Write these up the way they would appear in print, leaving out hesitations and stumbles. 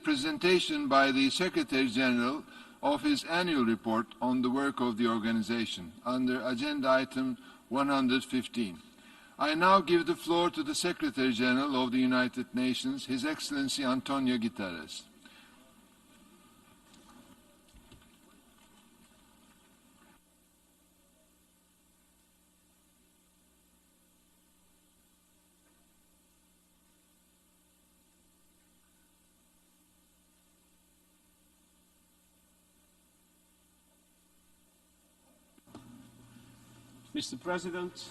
presentation by the Secretary General of his annual report on the work of the organization, under agenda item 115. I now give the floor to the Secretary General of the United Nations, His Excellency Antonio Guterres. Mr. President,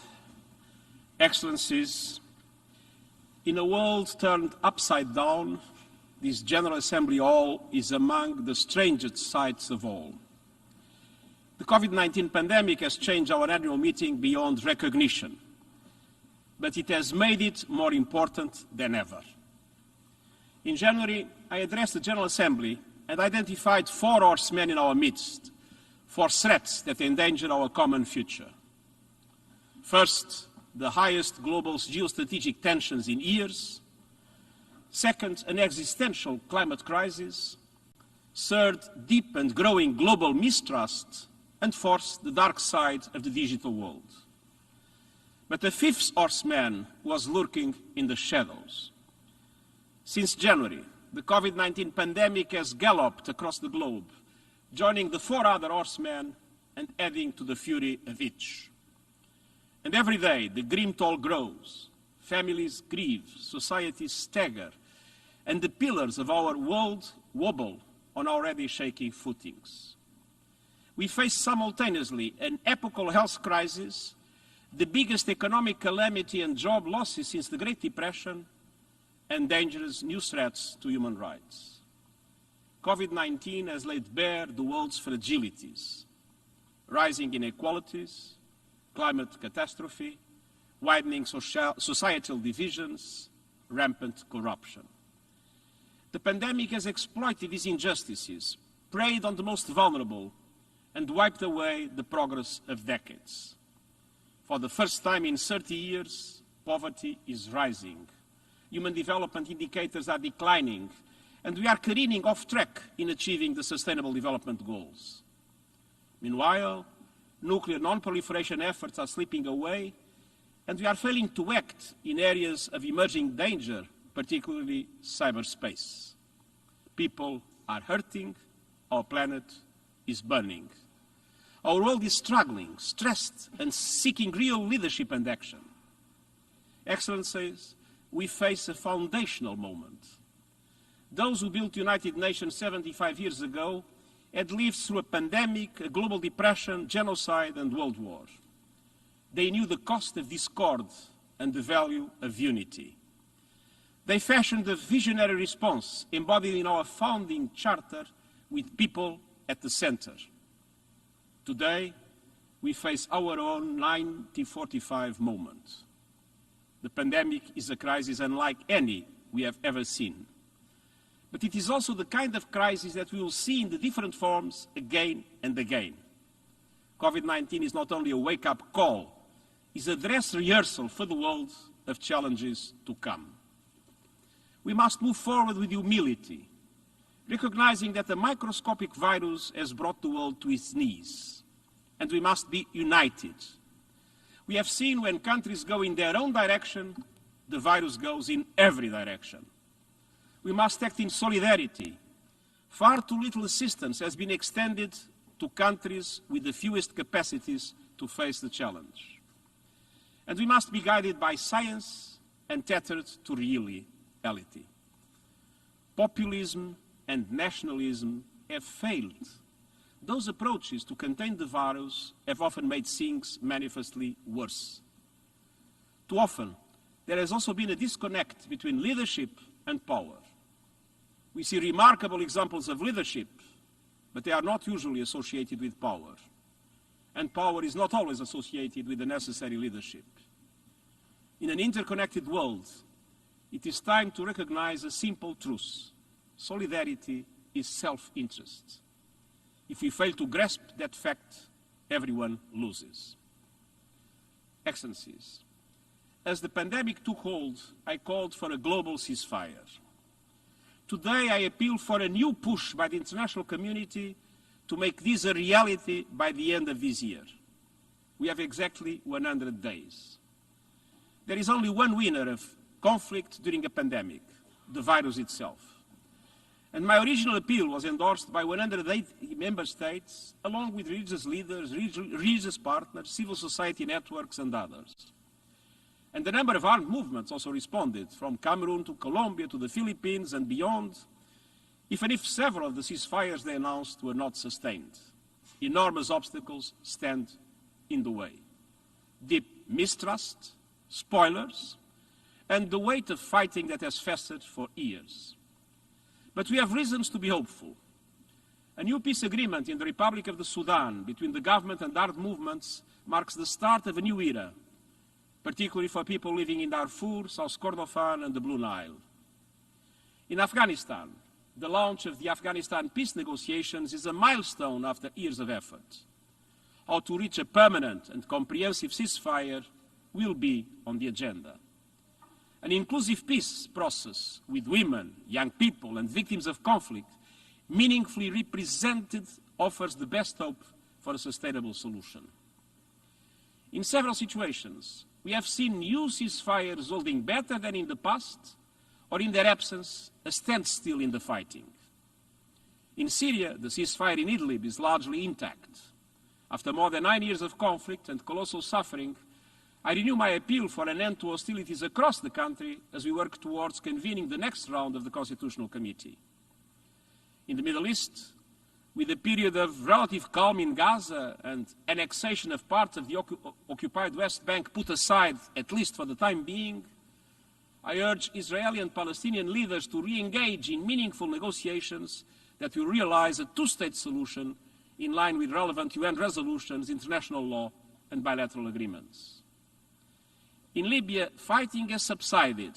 Excellencies, in a world turned upside down, this General Assembly Hall is among the strangest sights of all. The COVID-19 pandemic has changed our annual meeting beyond recognition, but it has made it more important than ever. In January, I addressed the General Assembly and identified 4 horsemen in our midst for threats that endanger our common future. First, the highest global geostrategic tensions in years. Second, an existential climate crisis. Third, deep and growing global mistrust. And fourth, the dark side of the digital world. But the 5th horseman was lurking in the shadows. Since January, the COVID-19 pandemic has galloped across the globe, joining the 4 other horsemen and adding to the fury of each. And every day, the grim toll grows. Families grieve, societies stagger, and the pillars of our world wobble on already shaky footings. We face simultaneously an epochal health crisis, the biggest economic calamity and job losses since the Great Depression, and dangerous new threats to human rights. COVID-19 has laid bare the world's fragilities, rising inequalities, climate catastrophe, widening societal divisions, rampant corruption. The pandemic has exploited these injustices, preyed on the most vulnerable, and wiped away the progress of decades. For the first time in 30 years, poverty is rising. Human development indicators are declining, and we are careening off track in achieving the Sustainable Development Goals. Meanwhile, nuclear non-proliferation efforts are slipping away, and we are failing to act in areas of emerging danger, particularly cyberspace. People are hurting, our planet is burning. Our world is struggling, stressed, and seeking real leadership and action. Excellencies, we face a foundational moment. Those who built the United Nations 75 years ago had lived through a pandemic, a global depression, genocide, and world war. They knew the cost of discord and the value of unity. They fashioned a visionary response embodied in our founding charter with people at the center. Today, we face our own 1945 moment. The pandemic is a crisis unlike any we have ever seen. But it is also the kind of crisis that we will see in the different forms again and again. COVID-19 is not only a wake-up call, it's a dress rehearsal for the world of challenges to come. We must move forward with humility, recognizing that the microscopic virus has brought the world to its knees, and we must be united. We have seen when countries go in their own direction, the virus goes in every direction. We must act in solidarity. Far too little assistance has been extended to countries with the fewest capacities to face the challenge. And we must be guided by science and tethered to reality. Populism and nationalism have failed. Those approaches to contain the virus have often made things manifestly worse. Too often, there has also been a disconnect between leadership and power. We see remarkable examples of leadership, but they are not usually associated with power. And power is not always associated with the necessary leadership. In an interconnected world, it is time to recognize a simple truth. Solidarity is self-interest. If we fail to grasp that fact, everyone loses. Excellencies, as the pandemic took hold, I called for a global ceasefire. Today I appeal for a new push by the international community to make this a reality by the end of this year. We have exactly 100 days. There is only one winner of conflict during a pandemic, the virus itself. And my original appeal was endorsed by 180 member states, along with religious leaders, religious partners, civil society networks, and others. And a number of armed movements also responded, from Cameroon to Colombia to the Philippines and beyond, even if several of the ceasefires they announced were not sustained. Enormous obstacles stand in the way. Deep mistrust, spoilers, and the weight of fighting that has festered for years. But we have reasons to be hopeful. A new peace agreement in the Republic of the Sudan between the government and armed movements marks the start of a new era, particularly for people living in Darfur, South Kordofan, and the Blue Nile. In Afghanistan, the launch of the Afghanistan peace negotiations is a milestone after years of effort. How to reach a permanent and comprehensive ceasefire will be on the agenda. An inclusive peace process with women, young people, and victims of conflict, meaningfully represented, offers the best hope for a sustainable solution. In several situations, we have seen new ceasefires holding better than in the past, or in their absence, a standstill in the fighting. In Syria, the ceasefire in Idlib is largely intact. After more than 9 years of conflict and colossal suffering, I renew my appeal for an end to hostilities across the country as we work towards convening the next round of the Constitutional Committee. In the Middle East, with a period of relative calm in Gaza and annexation of parts of the occupied West Bank put aside, at least for the time being, I urge Israeli and Palestinian leaders to re-engage in meaningful negotiations that will realize a two-state solution in line with relevant UN resolutions, international law, and bilateral agreements. In Libya, fighting has subsided,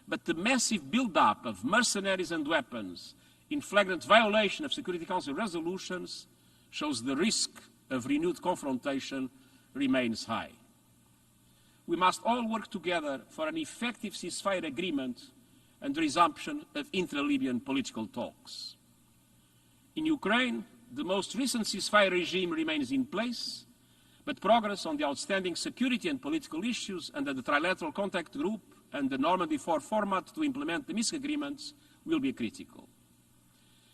but the massive build-up of mercenaries and weapons in flagrant violation of Security Council resolutions shows the risk of renewed confrontation remains high. We must all work together for an effective ceasefire agreement and the resumption of intra-Libyan political talks. In Ukraine, the most recent ceasefire regime remains in place, but progress on the outstanding security and political issues under the Trilateral Contact Group and the Normandy 4 format to implement the Minsk agreements will be critical.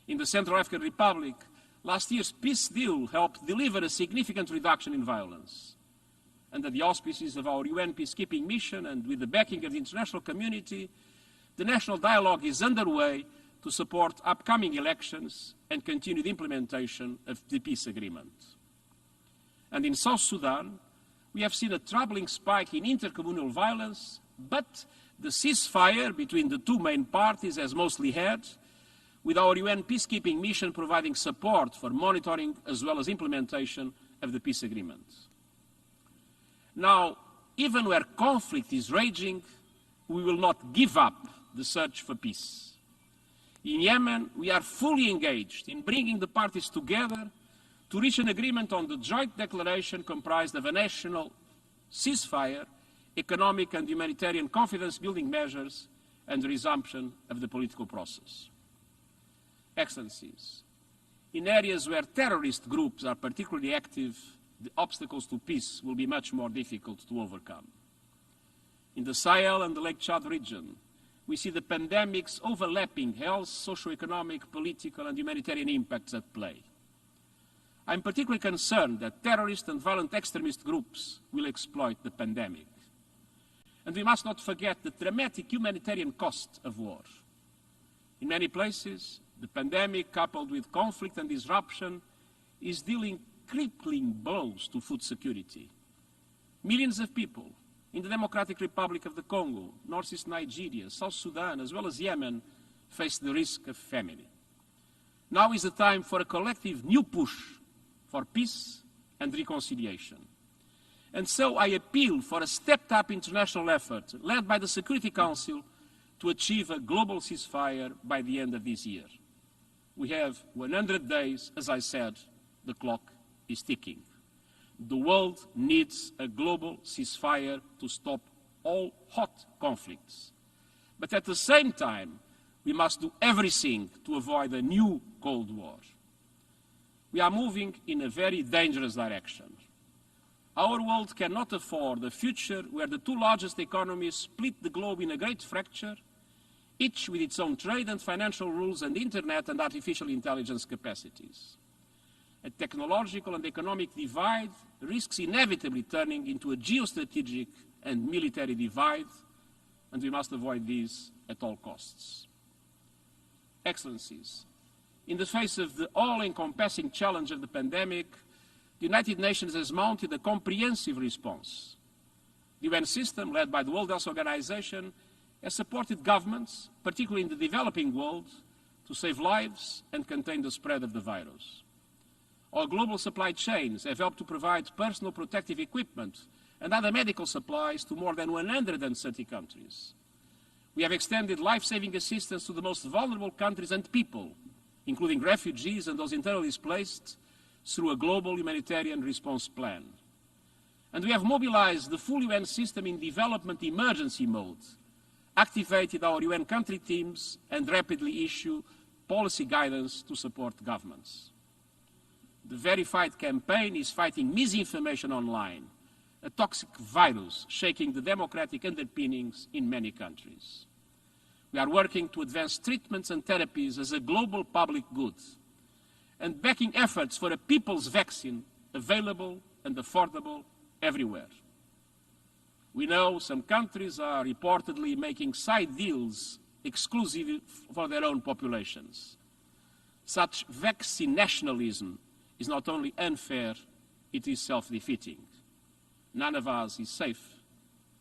In the Central African Republic, last year's peace deal helped deliver a significant reduction in violence. Under the auspices of our UN peacekeeping mission and with the backing of the international community, the national dialogue is underway to support upcoming elections and continued implementation of the peace agreement. And in South Sudan, we have seen a troubling spike in intercommunal violence, but the ceasefire between the two main parties has mostly had, with our UN peacekeeping mission providing support for monitoring as well as implementation of the peace agreement. Now, even where conflict is raging, we will not give up the search for peace. In Yemen, we are fully engaged in bringing the parties together to reach an agreement on the joint declaration comprised of a national ceasefire, economic and humanitarian confidence-building measures, and the resumption of the political process. Excellencies, in areas where terrorist groups are particularly active, the obstacles to peace will be much more difficult to overcome. In the Sahel and the Lake Chad region, we see the pandemic's overlapping health, socio-economic, political, and humanitarian impacts at play. I'm particularly concerned that terrorist and violent extremist groups will exploit the pandemic. And we must not forget the dramatic humanitarian cost of war. In many places, the pandemic, coupled with conflict and disruption, is dealing crippling blows to food security. Millions of people in the Democratic Republic of the Congo, Northeast Nigeria, South Sudan, as well as Yemen, face the risk of famine. Now is the time for a collective new push for peace and reconciliation. And so I appeal for a stepped-up international effort led by the Security Council to achieve a global ceasefire by the end of this year. We have 100 days, as I said, the clock is ticking. The world needs a global ceasefire to stop all hot conflicts. But at the same time, We must do everything to avoid a new Cold War. We are moving in a very dangerous direction. Our world cannot afford a future where the two largest economies split the globe in a great fracture, each with its own trade and financial rules and internet and artificial intelligence capacities. A technological and economic divide risks inevitably turning into a geostrategic and military divide, and we must avoid these at all costs. Excellencies, in the face of the all-encompassing challenge of the pandemic, the United Nations has mounted a comprehensive response. The UN system, led by the World Health Organization, has supported governments, particularly in the developing world, to save lives and contain the spread of the virus. Our global supply chains have helped to provide personal protective equipment and other medical supplies to more than 130 countries. We have extended life-saving assistance to the most vulnerable countries and people, including refugees and those internally displaced, through a global humanitarian response plan. And we have mobilized the full UN system in development emergency mode, activated our UN country teams, and rapidly issue policy guidance to support governments. The Verified campaign is fighting misinformation online, a toxic virus shaking the democratic underpinnings in many countries. We are working to advance treatments and therapies as a global public good and backing efforts for a people's vaccine available and affordable everywhere. We know some countries are reportedly making side deals exclusive for their own populations. Such vaccine nationalism is not only unfair, it is self-defeating. None of us is safe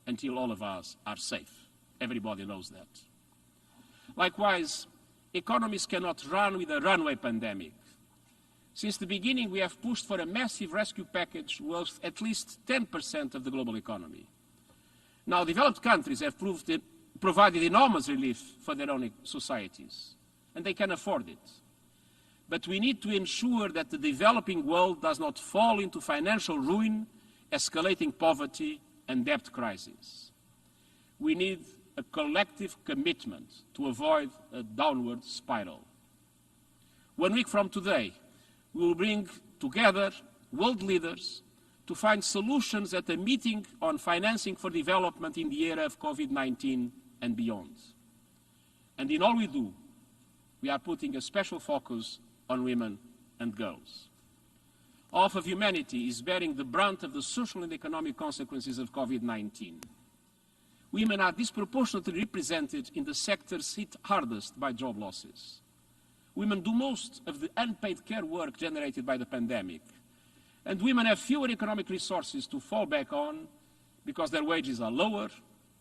until all of us are safe. Everybody knows that. Likewise, economies cannot run with a runaway pandemic. Since the beginning, we have pushed for a massive rescue package worth at least 10% of the global economy. Now, developed countries have provided enormous relief for their own societies, and they can afford it. But we need to ensure that the developing world does not fall into financial ruin, escalating poverty, and debt crisis. We need a collective commitment to avoid a downward spiral. 1 week from today, we will bring together world leaders to find solutions at a meeting on financing for development in the era of COVID-19 and beyond. And in all we do, we are putting a special focus on women and girls. Half of humanity is bearing the brunt of the social and economic consequences of COVID-19. Women are disproportionately represented in the sectors hit hardest by job losses. Women do most of the unpaid care work generated by the pandemic. And women have fewer economic resources to fall back on because their wages are lower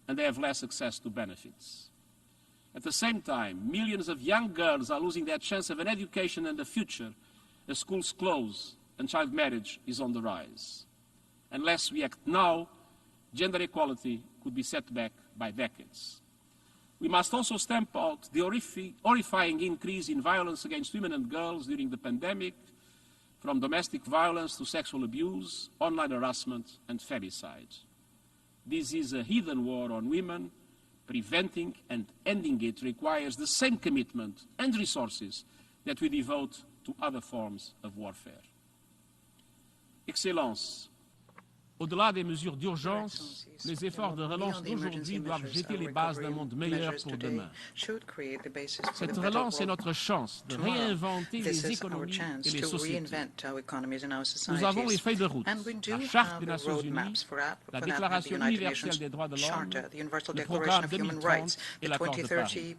and they have less access to benefits. At the same time, millions of young girls are losing their chance of an education and a future as schools close and child marriage is on the rise. Unless we act now, gender equality could be set back by decades. We must also stamp out the horrifying increase in violence against women and girls during the pandemic, from domestic violence to sexual abuse, online harassment, and femicide. This is a hidden war on women. Preventing and ending it requires the same commitment and resources that we devote to other forms of warfare. Excellences, au-delà des mesures d'urgence, les efforts de relance d'aujourd'hui doivent jeter les bases d'un monde meilleur pour demain. Cette relance est notre chance de réinventer les économies et les sociétés. Nous avons les feuilles de route, la Charte des Nations Unies, la Déclaration universelle des droits de l'homme, le programme 2030 et l'accord de Paris.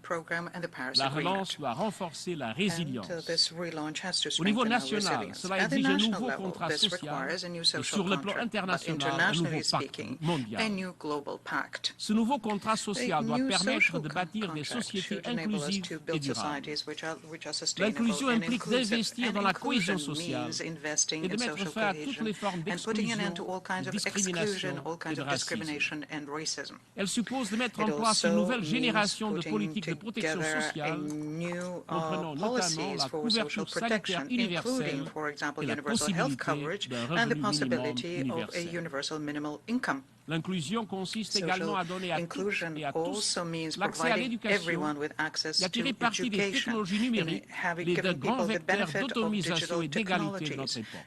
La relance doit renforcer la résilience. Au niveau national, cela exige un nouveau contrat social et sur le plan international, un nouveau pacte mondial. Ce nouveau contrat social doit permettre de bâtir des sociétés inclusives et durables. L'inclusion implique d'investir dans la cohésion sociale et de mettre fin à toutes les formes d'exclusion, de discrimination et de racisme. Elle suppose de mettre en place une nouvelle génération de politiques de protection sociale, comprenant notamment la couverture sanitaire universelle et la possibilité d'un revenu minimum universel. universal minimal income. L'inclusion consiste également à donner à toutes et à tous l'accès à l'éducation et à tirer parti des technologies numériques, les deux grands vecteurs d'autonomisation et d'égalité de notre époque.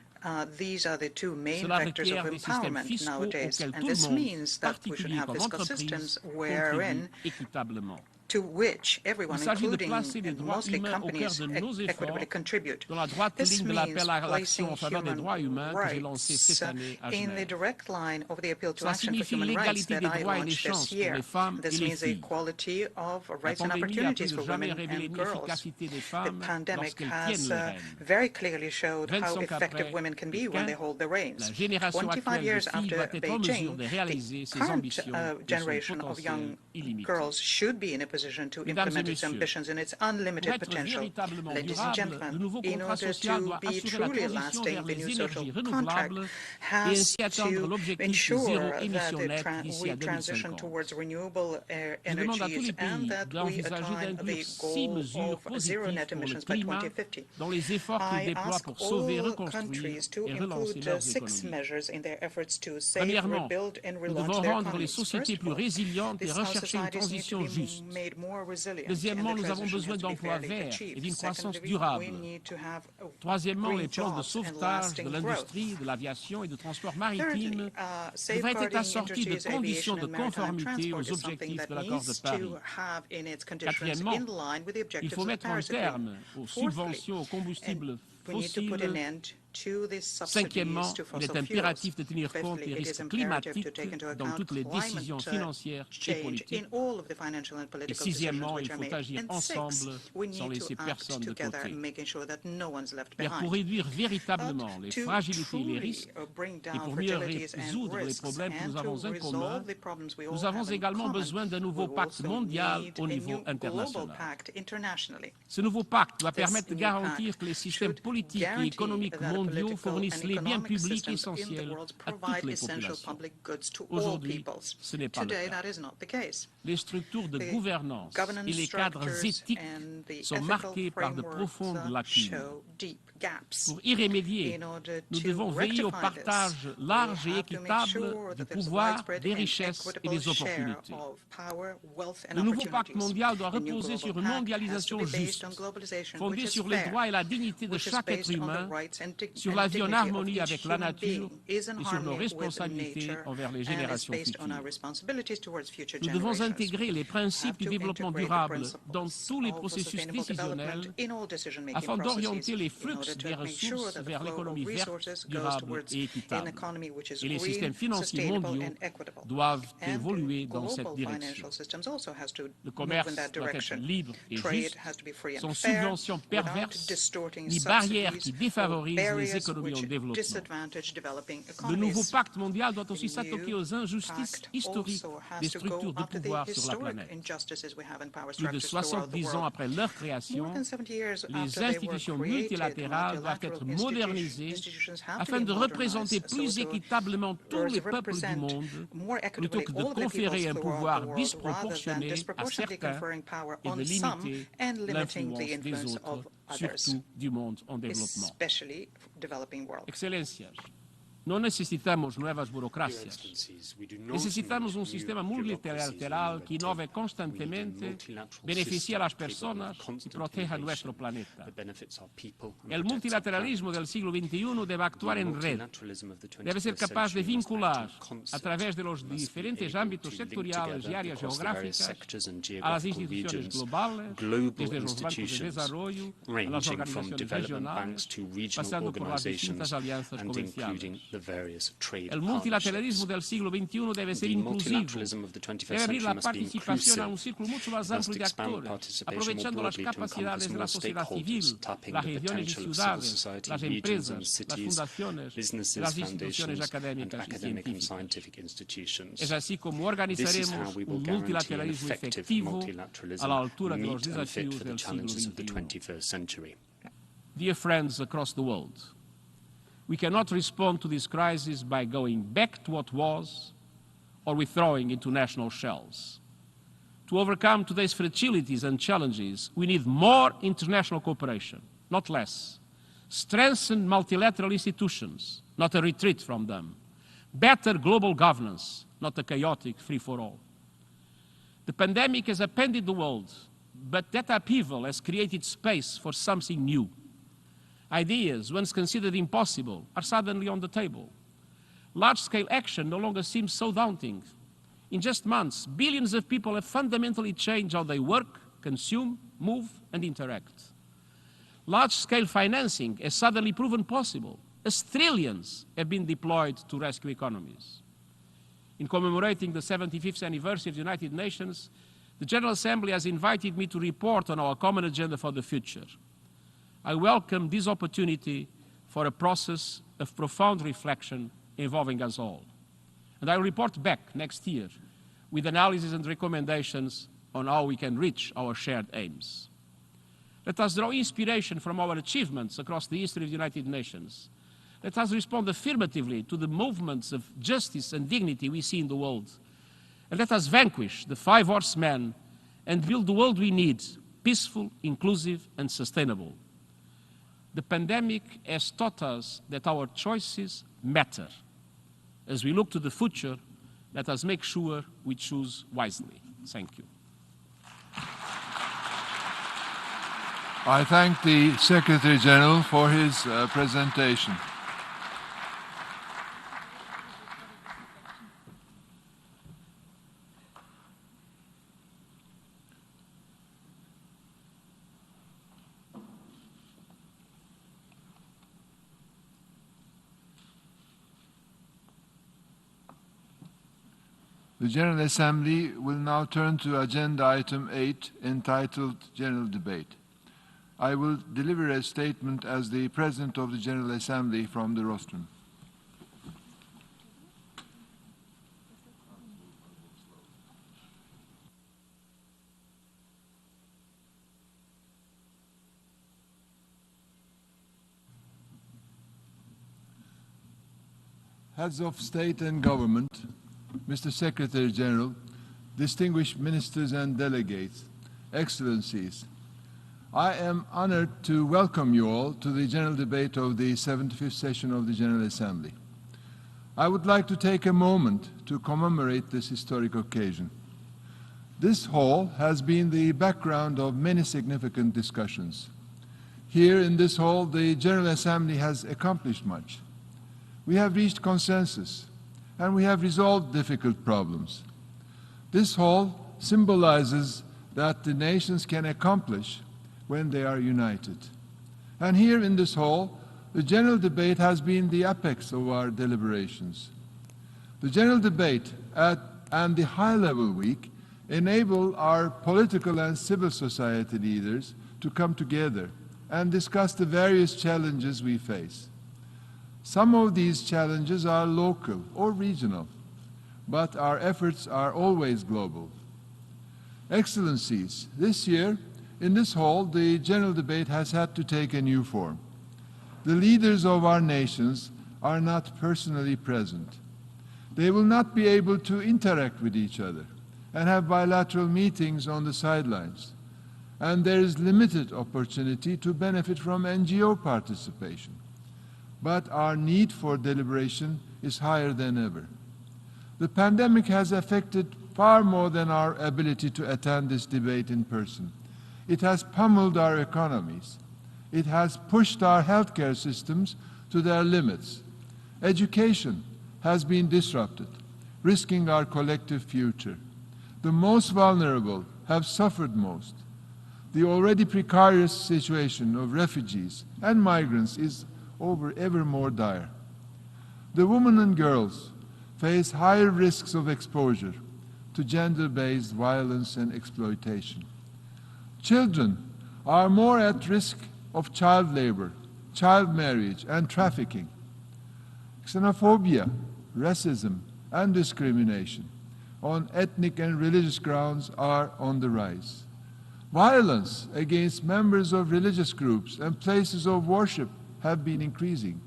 These are the two main Cela vectors of requiert des systèmes empowerment fiscaux nowadays, auxquels and tout le this monde, means that we should particuliers have comme fiscal entreprises, systems contribue équitablement. to which everyone, Il s'agit de including placer les droits mostly humains au cœur companies, de nos efforts, equitably contribute. dans la droite This ligne de l'appel means à l'action placing en faveur des human droits humains que j'ai lancé cette rights année à in the Genève. direct line of the appeal to Cela action for signifie human rights l'égalité that des I droits et des launched chances this pour year. les femmes et This les means filles. equality of La rights and pandémie a plus opportunities de for jamais women révélé and girls. l'inefficacité des The femmes pandemic lorsqu'elles has tiennent le règne. very clearly showed how 25 effective après women can be when they hold the reins. la génération 25 actuelle de years filles doit after être en mesure Beijing, de réaliser the ses current ambitions et son generation of young potentiel illimité. girls should be in a position to Mesdames et implement its messieurs, ambitions and its pour unlimited être potential. véritablement Ladies and durable, gentlemen, le nouveau in contrat order social to doit be assurer la truly transition lasting, vers the new les social énergies contract renouvelables et has ainsi atteindre to l'objectif de zéro ensure émission that nette d'ici we à transition 2050. towards renewable Je demande à tous energies les and pays that we d'envisager attain d'inclure the 6 goal mesures of zero net positives pour le emissions by climat 2050. dans les efforts qu'ils I déploient ask pour sauver, all reconstruire countries to et relancer include leurs 6 économies. measures in their efforts to save, Premièrement, rebuild, and nous relaunch devons their rendre les economies. sociétés First plus of all, résilientes et these rechercher une societies need to transition be juste. made more resilient, Deuxièmement, and the nous avons transition besoin has to be d'emplois fairly verts achieved. et d'une croissance Secondly, durable. we need to have Troisièmement, les green plans de jobs and sauvetage de lasting l'industrie, growth. de l'aviation et de transport Thirdly, maritime devraient être safeguarding assortis de industries, conditions aviation, de and maritime conformité transport aux is something objectifs that de l'accord de needs Paris. to have in its conditions Quatrièmement, in line with the il objectives faut of the mettre un Paris Agreement. terme aux Fourthly, subventions aux combustibles we need to put an fossiles. end to these subsidies Cinquièmement, to il est fossil impératif fuels. de tenir compte Fifthly, des it is risques imperative to climatiques take into dans account toutes les décisions climate financières et change in politiques. all of the financial and Et political decisions sixièmement, which il are faut made. agir And six, ensemble we sans need to laisser act personne de together, côté. making sure that no one's left Car pour behind. réduire véritablement les To fragilités et les truly risques, bring et down pour mieux fragilities and résoudre les risks problèmes que and nous to avons en commun, resolve the problems we all nous avons have in également common, besoin d'un we nouveau pacte also mondial need au a niveau new global international. pact internationally. Ce nouveau pacte doit This permettre de new garantir pact que les systèmes should politiques et guarantee économiques that mondiaux political fournissent and les biens economic publics systems in the essentiels world à toutes provide les essential populations. public goods to all Aujourd'hui, peoples. ce n'est pas le Today, cas. that is not the case. Les structures de The gouvernance et governance les cadres structures éthiques and the sont ethical marqués par de frameworks profondes lacunes. show deep gaps. Pour y remédier, In order nous to devons veiller au rectify this, partage large we et have to make équitable sure du that there's a pouvoir, widespread des and richesses et equitable des share opportunités. of power, wealth, and Le nouveau pacte opportunities. mondial doit The new reposer global sur une pact has to mondialisation be based juste, on globalization, which fondée is sur les fair, droits et la dignité de which is chaque être based on the humain, rights and sur la vie en dignity of harmonie each avec la human nature being, is in et sur nos harmony with responsabilités nature, envers les and is générations based on our futures. responsibilities towards future Nous devons generations. intégrer les principes Have du to développement integrate the durable principles dans tous les of processus sustainable development décisionnels in all decision-making afin d'orienter processes les in flux order des to make sure ressources that the vers flow l'économie of verte, resources goes durable towards et an équitable. economy which is Et les green, systèmes financiers sustainable, mondiaux and equitable. doivent And évoluer the dans cette global direction. financial systems also has to Le move commerce in that doit être direction. libre et Trade juste, has to be free and sans fair, subventions without perverses, distorting ni barrières qui subsidies or défavorisent les barriers économies en which développement. disadvantage developing Le nouveau economies. pacte mondial doit aussi The s'attaquer new aux injustices pact historiques also has des to go structures de after the pouvoir sur la historic planète. injustices we have in power Plus de structures throughout the 70 ans world. après leur More création, than 70 years les after they were institutions created, multilatérales doivent être multilateral modernisées institutions have to afin be de représenter modernized plus so équitablement tous les peuples du represent monde, more plutôt equitably que de all of the peoples conférer un throughout pouvoir the world rather than disproportionné à disproportionately certains conferring power et de on some limiter and limiting the l'influence des influence autres, of others, surtout du monde en développement. especially developing world. Excelências, não necessitamos novas burocracias. Necesitamos um sistema multilateral que inove constantemente, beneficie a las personas y proteja nuestro planeta. El multilateralismo del siglo XXI debe actuar en red. Debe ser capaz de vincular, a través de los diferentes ámbitos sectoriales y áreas geográficas, a las instituciones globales, desde los bancos de desarrollo a las organizaciones regionales, pasando por las distintas alianzas comerciales. El multilateralismo del siglo XXI debe ser inclusivo. Debe abrir la participación a un círculo mucho más amplio de actores, aprovechando las capacidades de la sociedad civil, las regiones y ciudades, las empresas, las fundaciones, las instituciones académicas y científicas. Es así como organizaremos un multilateralismo efectivo a la altura de los desafíos del siglo XXI. Dear friends across the world, we cannot respond to this crisis by going back to what was or withdrawing into national shells. To overcome today's fragilities and challenges, we need more international cooperation, not less. Strengthen multilateral institutions, not a retreat from them. better global governance, not a chaotic free-for-all. The pandemic has upended the world, but that upheaval has created space for something new. Ideas, once considered impossible, are suddenly on the table. Large-scale action no longer seems so daunting. In just months, billions of people have fundamentally changed how they work, consume, move, and interact. Large-scale financing has suddenly proven possible, as trillions have been deployed to rescue economies. In commemorating the 75th anniversary of the United Nations, the General Assembly has invited me to report on our common agenda for the future. I welcome this opportunity for a process of profound reflection involving us all. And I will report back next year with analysis and recommendations on how we can reach our shared aims. Let us draw inspiration from our achievements across the history of the United Nations. Let us respond affirmatively to the movements of justice and dignity we see in the world. And let us vanquish the five horsemen and build the world we need, peaceful, inclusive, and sustainable. The pandemic has taught us that our choices matter. As we look to the future, let us make sure we choose wisely. Thank you. I thank the Secretary General for his presentation. The General Assembly will now turn to Agenda Item 8, entitled General Debate. I will deliver a statement as the President of the General Assembly from the rostrum. Heads of State and Government, Mr. Secretary General, distinguished ministers and delegates, Excellencies, I am honored to welcome you all to the general debate of the 75th session of the General Assembly. I would like to take a moment to commemorate this historic occasion. This hall has been the background of many significant discussions. Here in this hall, the General Assembly has accomplished much. We have reached consensus, and we have resolved difficult problems. This hall symbolizes that the nations can accomplish when they are united. And here in this hall, the general debate has been the apex of our deliberations. The general debate and the high-level week enable our political and civil society leaders to come together and discuss the various challenges we face. Some of these challenges are local or regional, but our efforts are always global. Excellencies, this year, in this hall, the general debate has had to take a new form. The leaders of our nations are not personally present. They will not be able to interact with each other and have bilateral meetings on the sidelines. And there is limited opportunity to benefit from NGO participation. But our need for deliberation is higher than ever. The pandemic has affected far more than our ability to attend this debate in person. It has pummeled our economies. It has pushed our healthcare systems to their limits. Education has been disrupted, risking our collective future. The most vulnerable have suffered most. The already precarious situation of refugees and migrants is ever more dire. The women and girls face higher risks of exposure to gender-based violence and exploitation. Children are more at risk of child labor, child marriage, and trafficking. Xenophobia, racism, and discrimination on ethnic and religious grounds are on the rise. Violence against members of religious groups and places of worship have been increasing.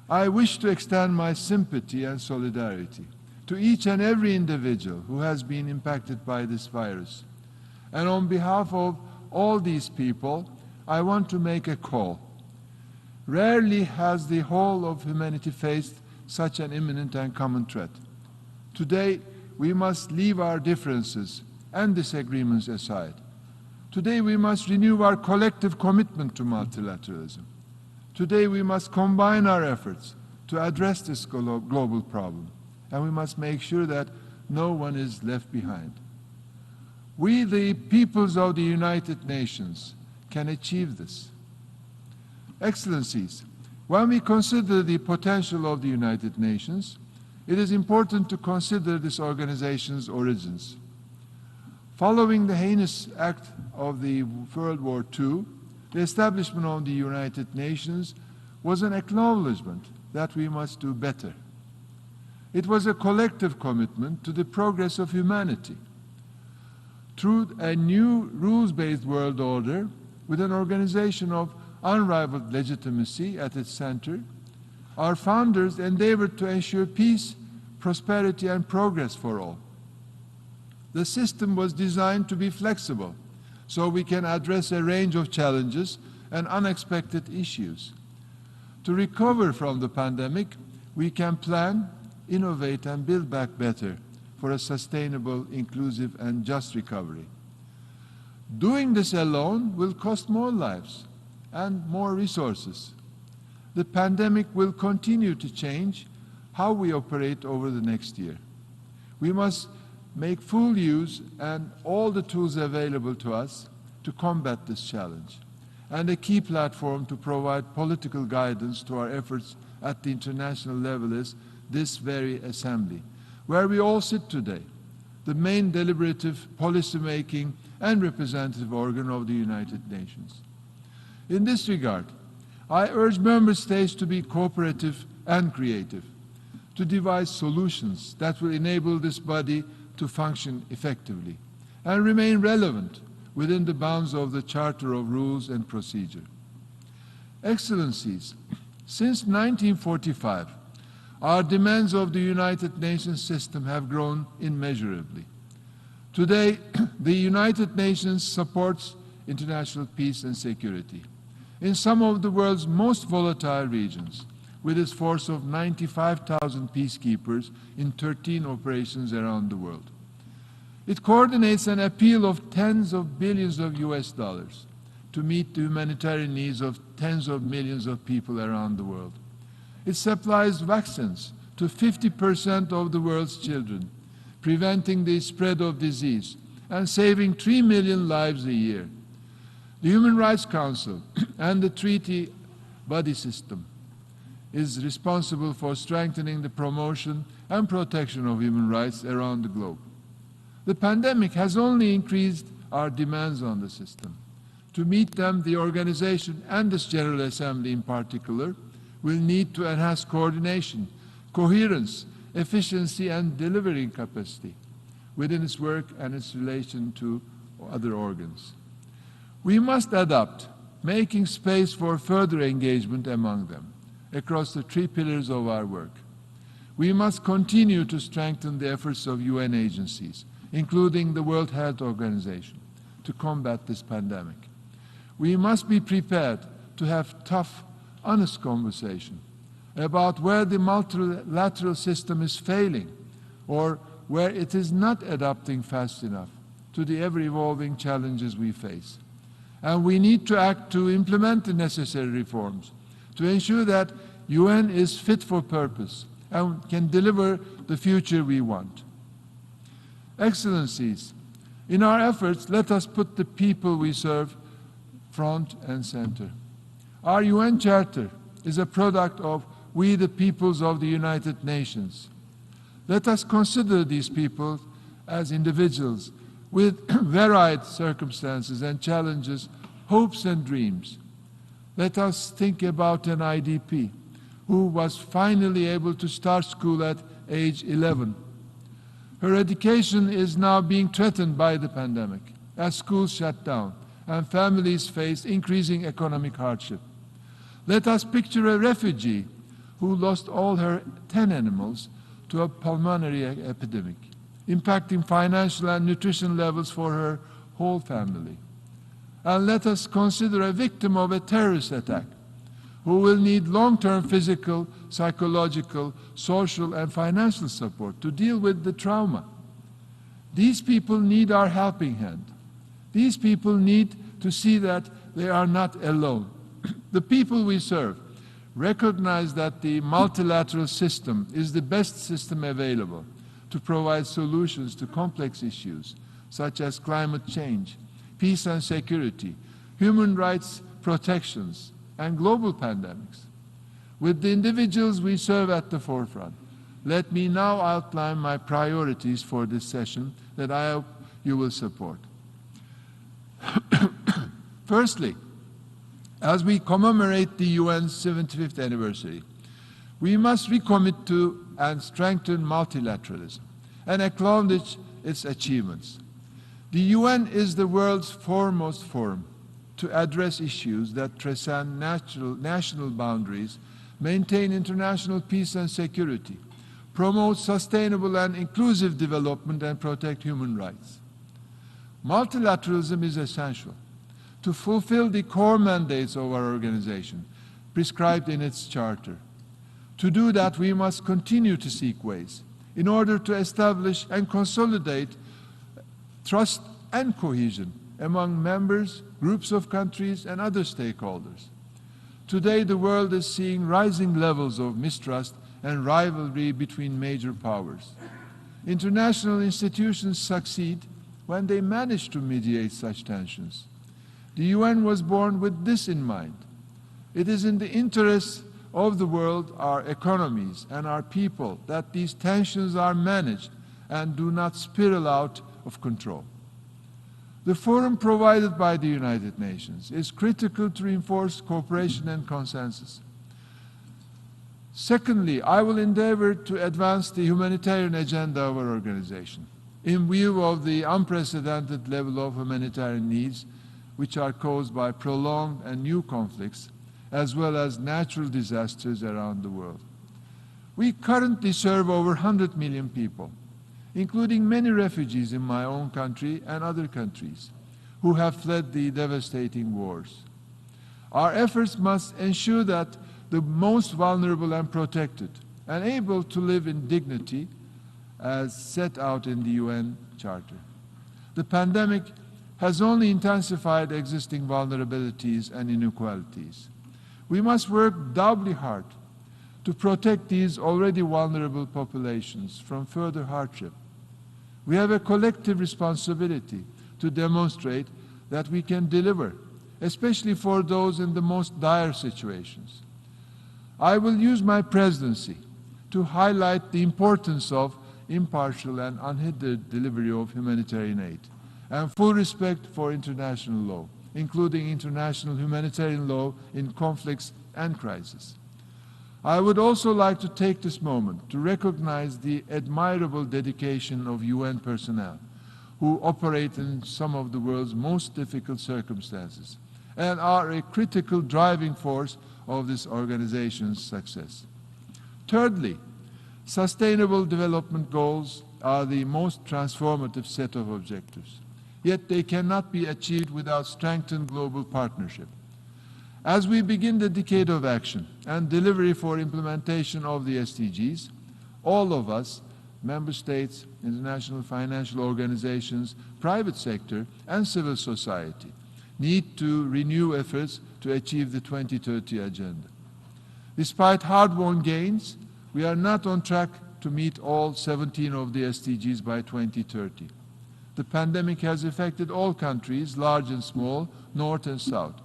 I wish to extend my sympathy and solidarity to each and every individual who has been impacted by this virus. And on behalf of all these people, I want to make a call. Rarely has the whole of humanity faced such an imminent and common threat. Today, we must leave our differences and disagreements aside. Today, we must renew our collective commitment to multilateralism. Today, we must combine our efforts to address this global problem, and we must make sure that no one is left behind. We, the peoples of the United Nations, can achieve this. Excellencies, when we consider the potential of the United Nations, it is important to consider this organization's origins. Following the heinous act of the World War II, the establishment of the United Nations was an acknowledgement that we must do better. It was a collective commitment to the progress of humanity. Through a new rules-based world order, with an organization of unrivaled legitimacy at its center, our founders endeavored to ensure peace, prosperity, and progress for all. The system was designed to be flexible, so we can address a range of challenges and unexpected issues. To recover from the pandemic, we can plan, innovate, and build back better for a sustainable, inclusive, and just recovery. Doing this alone will cost more lives and more resources. The pandemic will continue to change how we operate over the next year. We must make full use and all the tools available to us to combat this challenge, and a key platform to provide political guidance to our efforts at the international level is this very assembly, where we all sit today, the main deliberative, policy-making, and representative organ of the United Nations. In this regard, I urge member states to be cooperative and creative, to devise solutions that will enable this body to function effectively and remain relevant within the bounds of the Charter of Rules and Procedure. Excellencies, since 1945, our demands of the United Nations system have grown immeasurably. Today, the United Nations supports international peace and security in some of the world's most volatile regions, with its force of 95,000 peacekeepers in 13 operations around the world. It coordinates an appeal of tens of billions of US dollars to meet the humanitarian needs of tens of millions of people around the world. It supplies vaccines to 50% of the world's children, preventing the spread of disease and saving 3 million lives a year. The Human Rights Council and the treaty body system is responsible for strengthening the promotion and protection of human rights around the globe. The pandemic has only increased our demands on the system. To meet them, the organization and this General Assembly in particular will need to enhance coordination, coherence, efficiency, and delivering capacity within its work and its relation to other organs. We must adapt, making space for further engagement among them across the three pillars of our work. We must continue to strengthen the efforts of UN agencies, including the World Health Organization, to combat this pandemic. We must be prepared to have tough, honest conversation about where the multilateral system is failing or where it is not adapting fast enough to the ever-evolving challenges we face. And we need to act to implement the necessary reforms to ensure that UN is fit for purpose and can deliver the future we want. Excellencies, in our efforts, let us put the people we serve front and center. Our UN Charter is a product of we the peoples of the United Nations. Let us consider these people as individuals with varied circumstances and challenges, hopes and dreams. Let us think about an IDP who was finally able to start school at age 11. Her education is now being threatened by the pandemic as schools shut down and families face increasing economic hardship. Let us picture a refugee who lost all her 10 animals to a pulmonary epidemic, impacting financial and nutrition levels for her whole family. And let us consider a victim of a terrorist attack who will need long-term physical, psychological, social, and financial support to deal with the trauma. These people need our helping hand. These people need to see that they are not alone. The people we serve recognize that the multilateral system is the best system available to provide solutions to complex issues such as climate change, peace and security, human rights protections, and global pandemics. With the individuals we serve at the forefront, let me now outline my priorities for this session that I hope you will support. Firstly, as we commemorate the UN's 75th anniversary, we must recommit to and strengthen multilateralism and acknowledge its achievements. The UN is the world's foremost forum to address issues that transcend national boundaries, maintain international peace and security, promote sustainable and inclusive development, and protect human rights. Multilateralism is essential to fulfill the core mandates of our organization prescribed in its charter. To do that, we must continue to seek ways in order to establish and consolidate trust and cohesion among members, groups of countries, and other stakeholders. Today, the world is seeing rising levels of mistrust and rivalry between major powers. International institutions succeed when they manage to mediate such tensions. The UN was born with this in mind. It is in the interests of the world, our economies, and our people that these tensions are managed and do not spiral out of control. The forum provided by the United Nations is critical to reinforce cooperation and consensus. Secondly, I will endeavor to advance the humanitarian agenda of our organization in view of the unprecedented level of humanitarian needs which are caused by prolonged and new conflicts, as well as natural disasters around the world. We currently serve over 100 million people, including many refugees in my own country and other countries who have fled the devastating wars. Our efforts must ensure that the most vulnerable are protected and able to live in dignity as set out in the UN Charter. The pandemic has only intensified existing vulnerabilities and inequalities. We must work doubly hard to protect these already vulnerable populations from further hardship. We have a collective responsibility to demonstrate that we can deliver, especially for those in the most dire situations. I will use my presidency to highlight the importance of impartial and unhindered delivery of humanitarian aid and full respect for international law, including international humanitarian law in conflicts and crises. I would also like to take this moment to recognize the admirable dedication of UN personnel who operate in some of the world's most difficult circumstances and are a critical driving force of this organization's success. Thirdly, sustainable development goals are the most transformative set of objectives, yet they cannot be achieved without strengthened global partnership. As we begin the decade of action and delivery for implementation of the SDGs, all of us, member states, international financial organizations, private sector, and civil society, need to renew efforts to achieve the 2030 agenda. Despite hard-won gains, we are not on track to meet all 17 of the SDGs by 2030. The pandemic has affected all countries, large and small, north and south.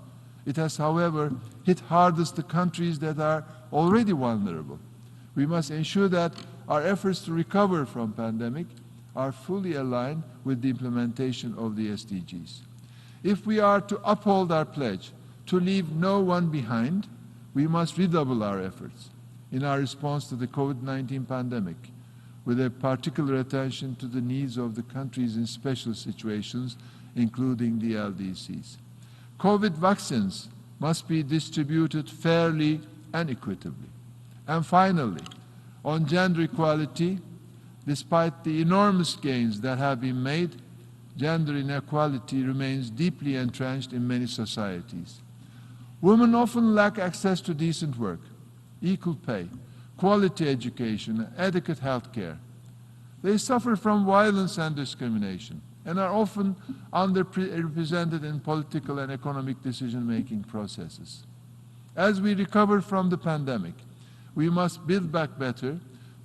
It has, however, hit hardest the countries that are already vulnerable. We must ensure that our efforts to recover from pandemic are fully aligned with the implementation of the SDGs. If we are to uphold our pledge to leave no one behind, we must redouble our efforts in our response to the COVID-19 pandemic, with a particular attention to the needs of the countries in special situations, including the LDCs. COVID vaccines must be distributed fairly and equitably. And finally, on gender equality, despite the enormous gains that have been made, gender inequality remains deeply entrenched in many societies. Women often lack access to decent work, equal pay, quality education, and adequate health care. They suffer from violence and discrimination and are often underrepresented in political and economic decision-making processes. As we recover from the pandemic, we must build back better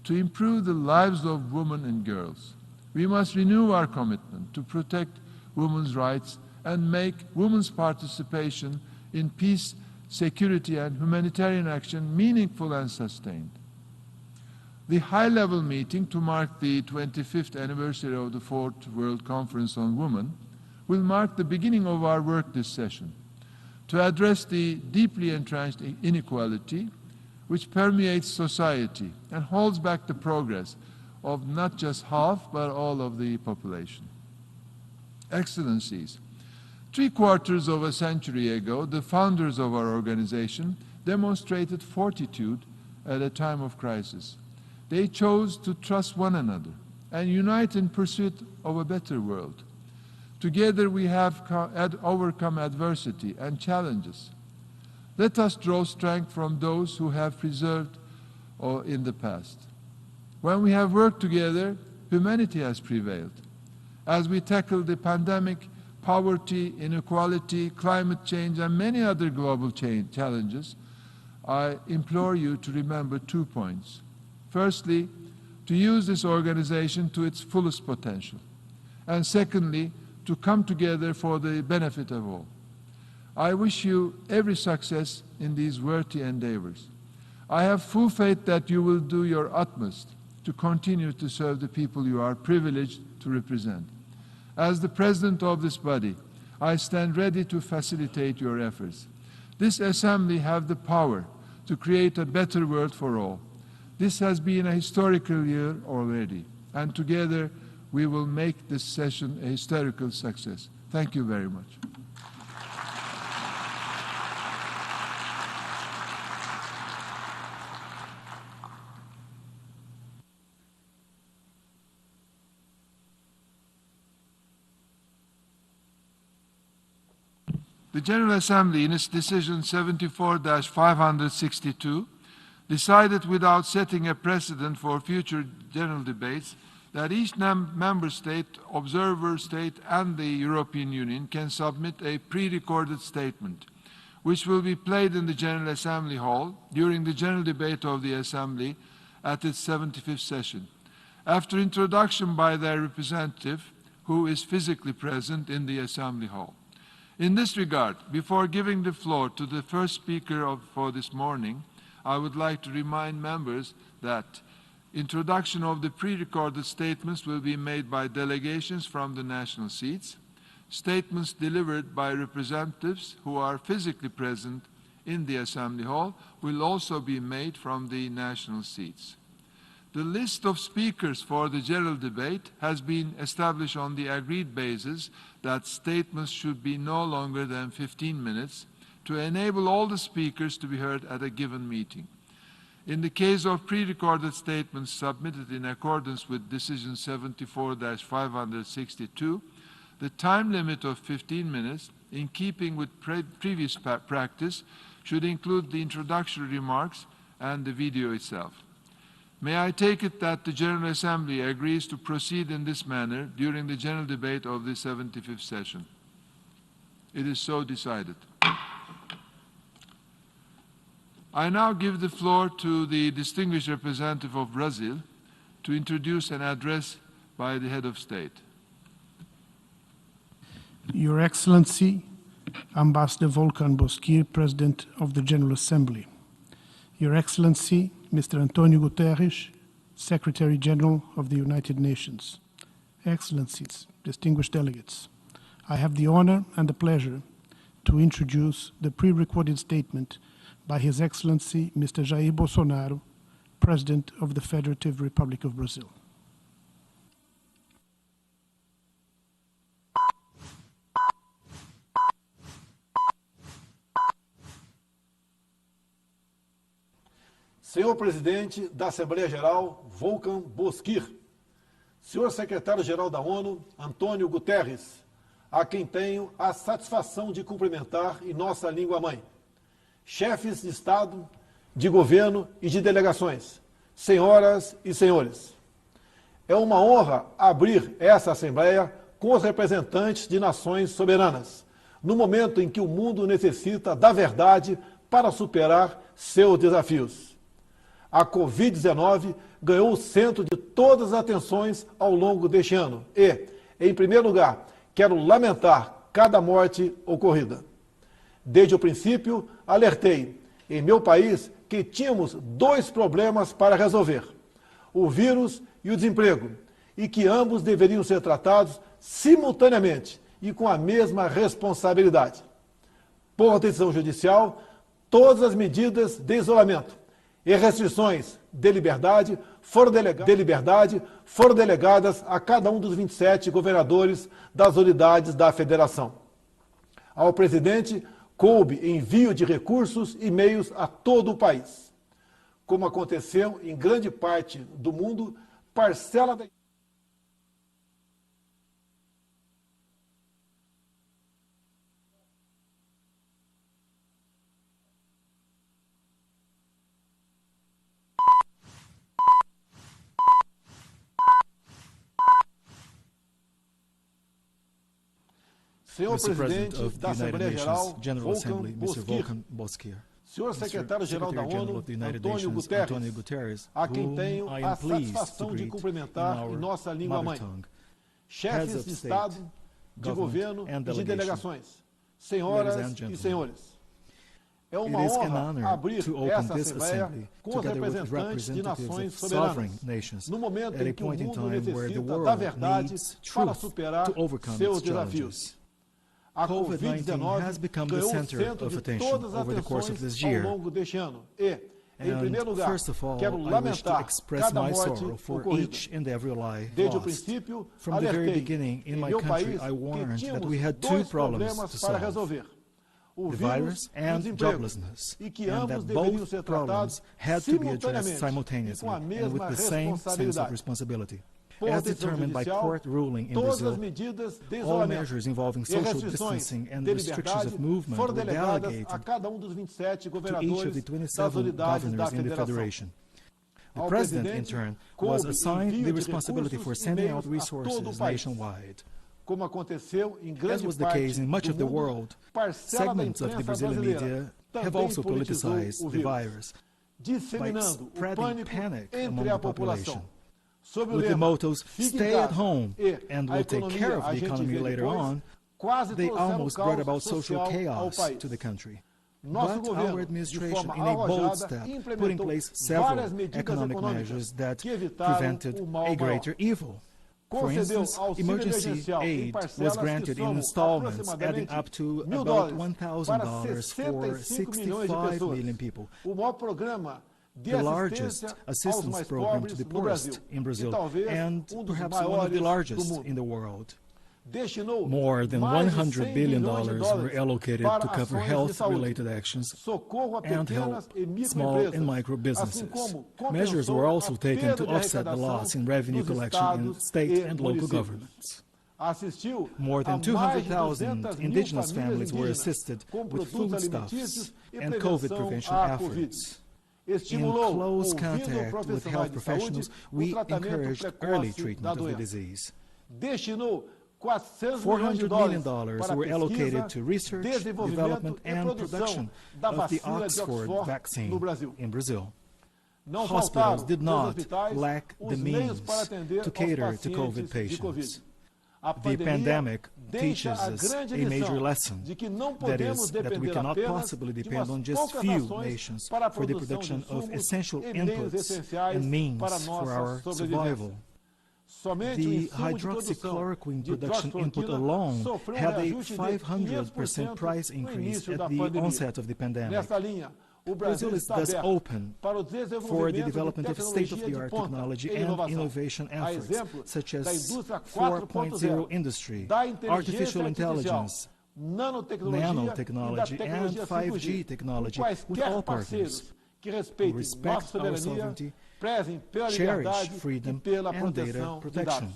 to improve the lives of women and girls. We must renew our commitment to protect women's rights and make women's participation in peace, security, and humanitarian action meaningful and sustained. The high-level meeting to mark the 25th anniversary of the Fourth World Conference on Women will mark the beginning of our work this session to address the deeply entrenched inequality which permeates society and holds back the progress of not just half but all of the population. Excellencies, 3/4 of a century ago, the founders of our organization demonstrated fortitude at a time of crisis. They chose to trust one another and unite in pursuit of a better world. Together we have overcome adversity and challenges. Let us draw strength from those who have preserved in the past. When we have worked together, humanity has prevailed. As we tackle the pandemic, poverty, inequality, climate change, and many other global challenges, I implore you to remember 2 points. Firstly, to use this organization to its fullest potential. And secondly, to come together for the benefit of all. I wish you every success in these worthy endeavors. I have full faith that you will do your utmost to continue to serve the people you are privileged to represent. As the President of this body, I stand ready to facilitate your efforts. This Assembly has the power to create a better world for all. This has been a historical year already, and together we will make this session a historical success. Thank you very much. The General Assembly, in its decision 74-562, decided without setting a precedent for future general debates that each member state, observer state, and the European Union can submit a pre-recorded statement, which will be played in the General Assembly Hall during the general debate of the Assembly at its 75th session, after introduction by their representative, who is physically present in the Assembly Hall. In this regard, before giving the floor to the first speaker for this morning, I would like to remind members that introduction of the pre-recorded statements will be made by delegations from the national seats. Statements delivered by representatives who are physically present in the Assembly Hall will also be made from the national seats. The list of speakers for the general debate has been established on the agreed basis that statements should be no longer than 15 minutes to enable all the speakers to be heard at a given meeting. In the case of pre-recorded statements submitted in accordance with Decision 74-562, the time limit of 15 minutes, in keeping with previous practice, should include the introductory remarks and the video itself. May I take it that the General Assembly agrees to proceed in this manner during the general debate of the 75th session? It is so decided. I now give the floor to the distinguished representative of Brazil to introduce an address by the head of state. Your Excellency, Ambassador Volkan Bozkır, President of the General Assembly. Your Excellency, Mr. Antonio Guterres, Secretary General of the United Nations. Excellencies, distinguished delegates, I have the honor and the pleasure to introduce the pre-recorded statement by His Excellency, Mr. Jair Bolsonaro, President of the Federative Republic of Brazil. Senhor Presidente da Assembleia Geral, Volkan Bozkır. Senhor Secretário-Geral da ONU, Antônio Guterres, a quem tenho a satisfação de cumprimentar em nossa língua-mãe. Chefes de Estado de governo e de delegações, senhoras e senhores. É uma honra abrir essa Assembleia com os representantes de nações soberanas, no momento em que o mundo necessita da verdade para superar seus desafios. A Covid-19 ganhou o centro de todas as atenções ao longo deste ano e, em primeiro lugar, quero lamentar cada morte ocorrida. Desde o princípio, alertei em meu país que tínhamos dois problemas para resolver: o vírus e o desemprego, e que ambos deveriam ser tratados simultaneamente e com a mesma responsabilidade. Por decisão judicial, todas as medidas de isolamento e restrições de liberdade foram delegadas a cada um dos 27 governadores das unidades da federação. Ao presidente coube envio de recursos e meios a todo o país. Como aconteceu em grande parte do mundo, parcela da... Senhor Mr. President presidente of da the United Assembleia Geral, Nations General Assembly, Mr. Volkan Bozkir. Senhor secretário-geral da Secretary-General ONU, of the United Antônio Nations, Guterres, Antonio Guterres, a quem whom tenho I a am pleased to satisfação de greet cumprimentar in em our nossa mother língua-mãe, tongue. chefes Heads de of state, Estado, de government, governo and e de delegation. delegações, Ladies senhoras and e gentlemen, senhores. É It uma is an honra honor abrir to open essa this Assembleia assembly com os together with representantes de representatives nações of sovereign soberanas, nations no momento at em a que o point in mundo time where the necessita da world verdade needs para truth superar to overcome seus its desafios. challenges. A COVID-19 has become the ganhou o center centro of de attention todas as over the course of atenções this ao year. longo deste ano e, em And primeiro lugar, first of all, quero I wish to lamentar express cada my morte sorrow for ocorrida. each and every life Desde o lost. princípio, From the very alertei beginning, in em my meu country, país I que warned that tínhamos we had two dois problems problemas to para solve: resolver: o the vírus virus e o and desemprego, joblessness, e que and ambos that deveriam both ser problems tratados had to be addressed simultaneamente e simultaneously com a and with mesma the same sense of responsabilidade. responsibility. Por As decisão determined by judicial, court ruling in todas as Brazil, medidas de all isolamento measures involving e social restrições distancing and de restrictions liberdade of movement foram were delegadas delegated a cada um dos 27 to each of governadores the das 27 unidades da governors in the federação. federation. The Ao president, in presidente, turn, coube was assigned envio the de responsibility recursos for e sending out meios a todo o resources país. nationwide. Como aconteceu em As grande was the parte case in much do of the mundo, world, parcela da segments of the imprensa Brazilian brasileira media have também also politizou politicized o the vírus, virus disseminando o spreading pânico panic among entre the a população. population. Sob o With the lema mottos, "Fique em stay at casa" home e and "A we'll take care economia of a the gente economy vê later depois", on, quase they trouxeram almost caos brought about social social ao chaos país. to the country. Nosso But our governo, de administration, forma in a bold arrojada, step, put in implementou place várias several medidas economic econômicas measures that que evitaram prevented o mal a maior. greater evil. For Concedeu instance, auxílio emergency emergencial em aid parcelas was granted que in somam installments, adding aproximadamente up to $1.000 about para $1,000 for 65 milhões de 65 pessoas. million people. O maior programa de The largest assistência aos assistance mais program to pobres the no poorest Brasil. in Brazil, E talvez and um dos perhaps one of maiores the do largest mundo. in the world. Destinou More than mais de $100 100 billion bilhões de were dólares allocated para to cover ações de health-related saúde, actions socorro a and pequenas help e small microempresas, and micro assim businesses. como Measures compensou were a also taken to perda de offset the arrecadação loss in revenue dos collection in estados state e and local municípios. governments. Assistiu More a than mais de 200,000 200.000 indigenous famílias families were indígenas assisted com with produtos foodstuffs alimentícios e and COVID prevenção prevention à Covid. efforts. In Estimulou, close ouvindo contact with profissionais health de professionals, saúde, we o tratamento encouraged early precoce da treatment of the doença. disease. Destinou 400 milhões de $400 million dólares para were pesquisa, allocated to research, desenvolvimento development, e and produção production da of the vacina de Oxford Oxford vaccine no Brasil. in Brazil. Não Hospitals faltaram did nos not hospitais lack the os meios means para atender to aos cater to pacientes COVID de patients. Covid. A The pandemia pandemic deixa teaches a us grande a major lição lesson, de que não that podemos is, that we depender cannot apenas possibly de depend umas on just poucas few nações nations para a for the produção de production of insumos essential e meios inputs essenciais and means para a for nossa our sobrevivência. survival. Somente o The insumo de produção hydroxychloroquine de production input hidroxicloroquina alone sofreu had a reajuste de 500% price 500% no increase início at da the pandemia. onset of the pandemic. Nessa linha, o Brasil Brazil is está thus aberto open para o for the desenvolvimento development de of tecnologia de state-of-the-art ponta technology e and inovação. innovation A efforts, exemplo such da as indústria 4.0 4.0, industry, da inteligência artificial artificial, intelligence, nanotecnologia nanotechnology, e da and tecnologia 5G 5G, technology com with quaisquer all parceiros partners que who respeitem respect nossa our soberania, sovereignty, prezem pela cherish liberdade e freedom pela and data proteção de protection. dados.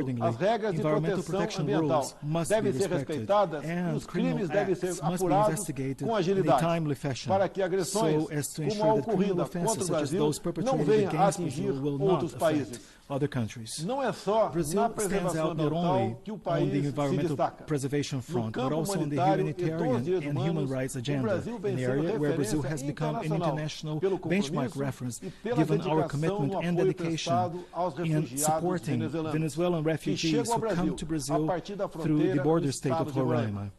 accordingly. as regras de Environmental proteção protection ambiental rules must be devem ser respected, respeitadas e and os criminal crimes devem ser acts must be apurados investigated com in a agilidade, timely fashion, para que agressões so as to como ensure a that criminal ocorrida offenses contra o such as Brasil those não perpetrated venham a against atingir Brazil will not outros affect países. other countries. Não é só na Brazil stands preservação out not only ambiental que o on the país se environmental destaca. preservation No front, but campo also on the humanitário e dos humanitarian direitos and human humanos, rights o agenda, Brasil vem an sendo area where Brazil has referência become an international pelo benchmark compromisso reference, e pela given our dedicação commitment no and apoio dedication prestado aos in refugiados supporting venezuelanos Venezuelan que refugees chegam ao who come Brasil to a Brazil partir da through the fronteira border do state estado of de Roraima. Roraima.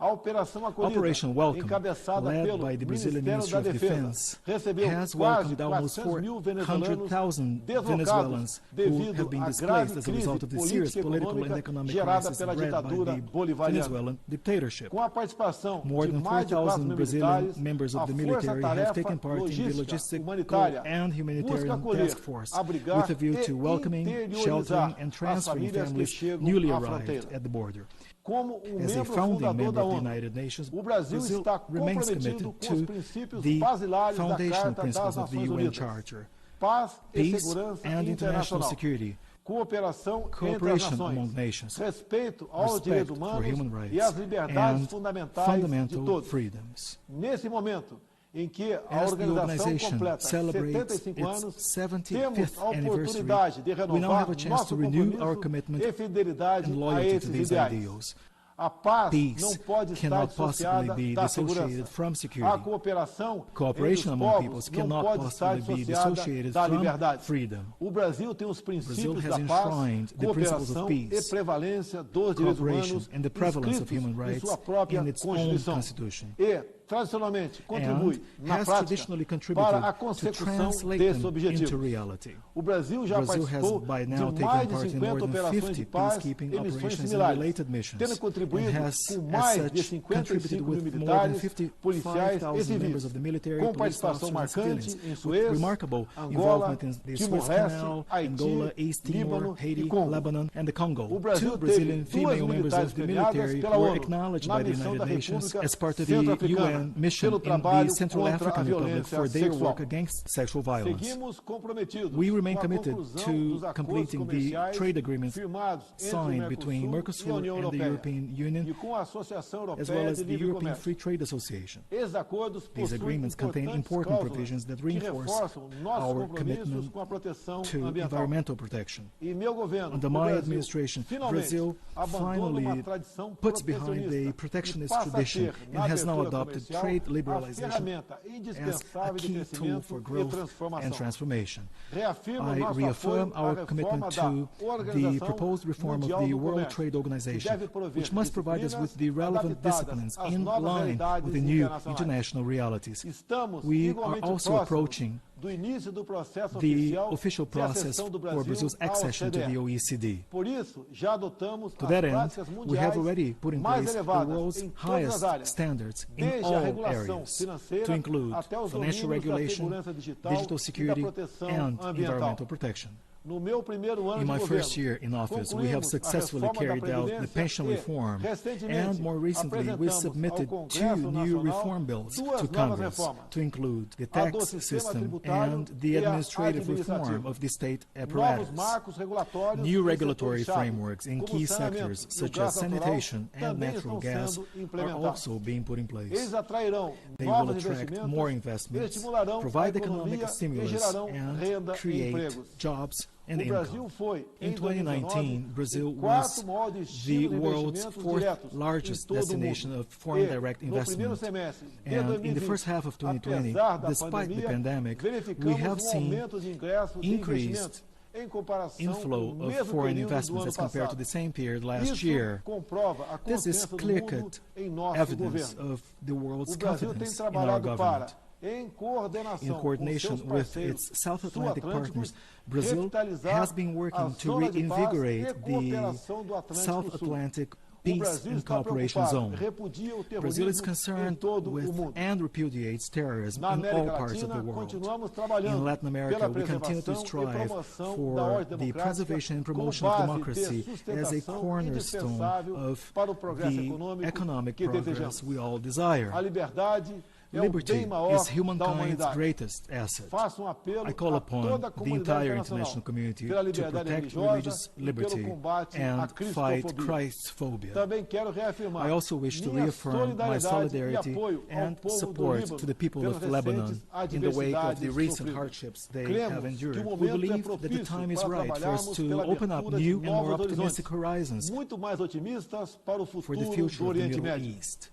A Operação Acolhida, Operation Welcome, encabeçada led pelo by the Brazilian Ministério da Ministry of Defesa, Defense, recebeu has quase welcomed almost 400 mil venezuelanos 400,000 deslocados Venezuelans who devido have been à displaced grave as a result crise of the serious política e political and econômica economic gerada crisis pela bred by ditadura the bolivariana. Venezuelan dictatorship. Com a participação More de than mais de 4 mil 4,000 Brazilian militares, members a of the military have força-tarefa taken part in the logística logistical humanitária and busca humanitarian acolher, task force abrigar with a view e to welcoming, interiorizar sheltering and as transferring famílias que families chegam newly à arrived fronteira. at the border. Como As a membro founding fundador member da of the ONU, United Nations, o Brasil está remains comprometido committed com os to princípios the basilares da foundational Carta das principles of the Nações UN Unidas, Charter, paz e peace segurança and international internacional, security, cooperação entre as cooperation nações, among nations, respeito aos respect direitos for humanos human rights, e às liberdades and fundamentais de fundamental todos. freedoms. Nesse momento em que a As the organização organization completa celebrates 75 its anos, 75th temos a anniversary, oportunidade de we now renovar have a chance nosso to renew our compromisso commitment e fidelidade and a loyalty to esses these ideais. ideals. A paz Peace não pode estar cannot possibly dissociada be da dissociated segurança. from A security. cooperação Cooperation entre os among povos peoples não cannot pode estar possibly be dissociada dissociated da from liberdade. freedom. O Brasil tem os Brazil princípios has da paz, enshrined the principles of cooperação peace, e prevalência dos direitos cooperation humanos and the prevalence of inscritos human em rights sua própria in its own Constituição. constitution. E, tradicionalmente, contribui, And na has prática, traditionally para a contributed to consecução translate desses them into objetivos. reality. O Brasil já Brazil has participou by de now taken mais de part in 50 more than operações 50 de paz peacekeeping e missões operations and similares, related missions, tendo contribuído and has, com as mais de such, 55 mil contributed with more than militares, policiais e 55,000 members civis, of the military, com police participação officers and marcante civilians, em with Suez, remarkable Angola, involvement in the Suez Timor-Leste, Canal, Haiti, Angola, East Timor, Líbano e Haiti, Congo. Lebanon, and the Congo. O Brasil Two teve Brazilian duas female members militares of the premiadas military pela were ONU acknowledged na by the missão da United Nations República as part of the Centro-Africana UN mission pelo in trabalho the Central contra a African Republic violência for their sexual. work against sexual violence. Seguimos comprometidos We remain com a committed conclusão to dos acordos completing the comerciais trade agreements firmados entre o signed between e a Mercosur União and the Europeia European Union, e com a Associação as Europeia well as de the Livre European Comércio. Free Trade Association. Esses acordos These possuem agreements contain importantes important cláusulas provisions that que reinforce reforçam nossos our compromissos commitment com a proteção to ambiental. environmental protection. E meu governo, Under o my Brasil, administration, finalmente Brazil abandona uma finally tradição puts behind protecionista a protectionist e passa a tradition ter, and na has now abertura adopted comercial, trade a liberalization ferramenta as a indispensável de key tool crescimento for e growth and transformação. transformation. Reafirmo I nosso reaffirm apoio à our reforma commitment da to the Organização proposed reform of Mundial the do World Comércio, Trade que Organization, deve prover which must provide us with the relevant disciplinas disciplines adaptadas às in novas line realidades with the new internacionais. international realities. Estamos We are igualmente also próximos approaching do início do processo the oficial official de process acessão do for Brasil Brazil's à accession to the OCDE. OECD. Por isso, já adotamos To as that end, práticas we have mundiais already put in mais place the elevadas world's em todas as highest áreas, standards in desde a all regulação areas, financeira to include até os financial domínios da regulation, segurança digital digital e da security, proteção and ambiental. environmental protection. No meu primeiro ano In de my governo, first year in office, we have concluímos a successfully reforma da carried out the Previdência pension e, reform, recentemente, and more recently, we apresentamos submitted ao 2 Congresso new Nacional reform bills duas to novas Congress reformas: to include the a do tax sistema system tributário and the e a administrative reform administrativa. of the state Novos apparatus. marcos regulatórios New em regulatory setores-chave, frameworks in como key saneamento sectors e o such gás as natural, sanitation and também natural estão gas sendo are implementados. also being put in place. Eles atrairão They novos will attract investimentos, more investments, estimularão a provide economia economic e stimulus, gerarão and renda e create empregos. jobs and O Brasil income. foi, In em 2019, 2019, Brazil o was quarto maior the destino de world's investimentos fourth diretos largest em todo o destination mundo. of foreign E, direct no primeiro investment. semestre de And 2020, in the first half of 2020, apesar da despite the pandemia, pandemic, we verificamos have seen aumento de ingressos e increased investimentos em comparação inflow com o of mesmo foreign período do investments ano as compared to passado. the same period last Isso year. comprova a This is confiança do mundo clear-cut em nosso evidence governo. of the world's O Brasil tem confidence in our trabalhado government. para, em coordenação In coordination com seus with parceiros its South Atlantic sul-atlânticos, partners, Brazil revitalizar has been working a to zona de paz reinvigorate e cooperação do the Atlântico South Sul. Atlantic O Peace Brasil and está Cooperation preocupado, Zone. repudia o Brazil is terrorismo em concerned todo o with mundo. and repudiates terrorism Na in all América parts of the Latina, world. continuamos In trabalhando Latin America, pela we continue to preservação e strive promoção da for ordem the democrática preservation and como promotion of base de democracy as a sustentação cornerstone indispensável of para o progresso the econômico economic que progress desejamos. we all desire. A liberdade é o Liberty bem maior is da humankind's humanidade. greatest asset. Faço apelo I call a upon toda a the comunidade entire internacional international community pela to liberdade protect religiosa religious e pelo liberty combate à and fight cristofobia. Christphobia. Também quero reafirmar I also wish to minha reaffirm my solidariedade e solidarity apoio ao and povo do support Líbano to the people pelas of Lebanon recentes in the wake of the adversidades recent sofridas. hardships they Cremos have que endured. o We momento é believe that the propício time is para right for us trabalharmos to pela open up abertura de new and more novos optimistic horizontes, horizons muito mais otimistas para o for the futuro future do of the Oriente Middle Médio. East.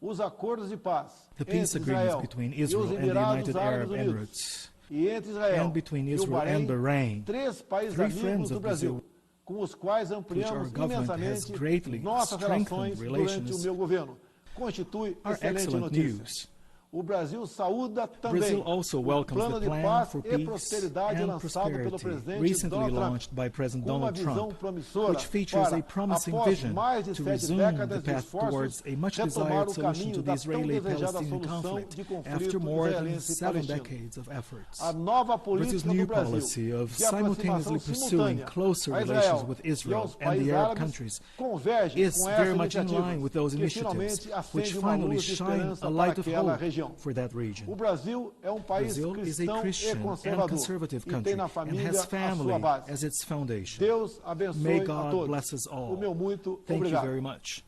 Os acordos de paz The peace entre agreements Israel between e os Israel and the Emirados United Árabes Arab Unidos Emirates e entre Israel and between e o Israel and Bahrain, três países three amigos friends do of Brasil, Brazil, com os quais which our ampliamos government has imensamente greatly nossas relações strengthened durante o relations, meu governo, constitui are excelente excellent notícia. news. O Brasil saúda também Brazil also o welcomes plano the de plan paz for e peace prosperidade and lançado pelo prosperity, presidente recently Donald Trump, launched by President com uma Donald visão Trump, promissora which features para, a promising após vision mais de to 7 resume décadas the de path esforços, towards a much retomar desired o solution caminho to da the tão desejada Israeli-Palestinian solução conflict de conflito after more than israelense e 7 palestino. decades of efforts. A nova Brazil's política new do Brasil policy of de aproximação simultaneously pursuing simultânea closer a relations Israel with e Israel aos and the países Arab árabes countries converge is com very essa much in iniciativa line with those que initiatives, finalmente which acende uma finally luz de shine esperança a para light of aquela hope região. for that region. O Brasil é um país Brazil is a cristão e Christian and conservador conservative e country tem na and família has a family sua base. as its foundation. Deus May abençoe a God todos. bless us all. O meu muito Thank you obrigado. very much.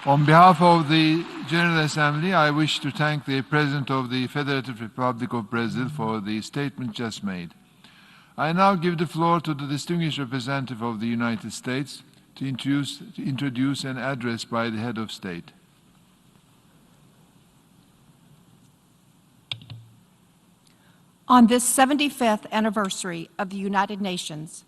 On behalf of the General Assembly, I wish to thank the President of the Federative Republic of Brazil for the statement just made. I now give the floor to the distinguished representative of the United States to introduce an address by the head of state. On this 75th anniversary of the United Nations,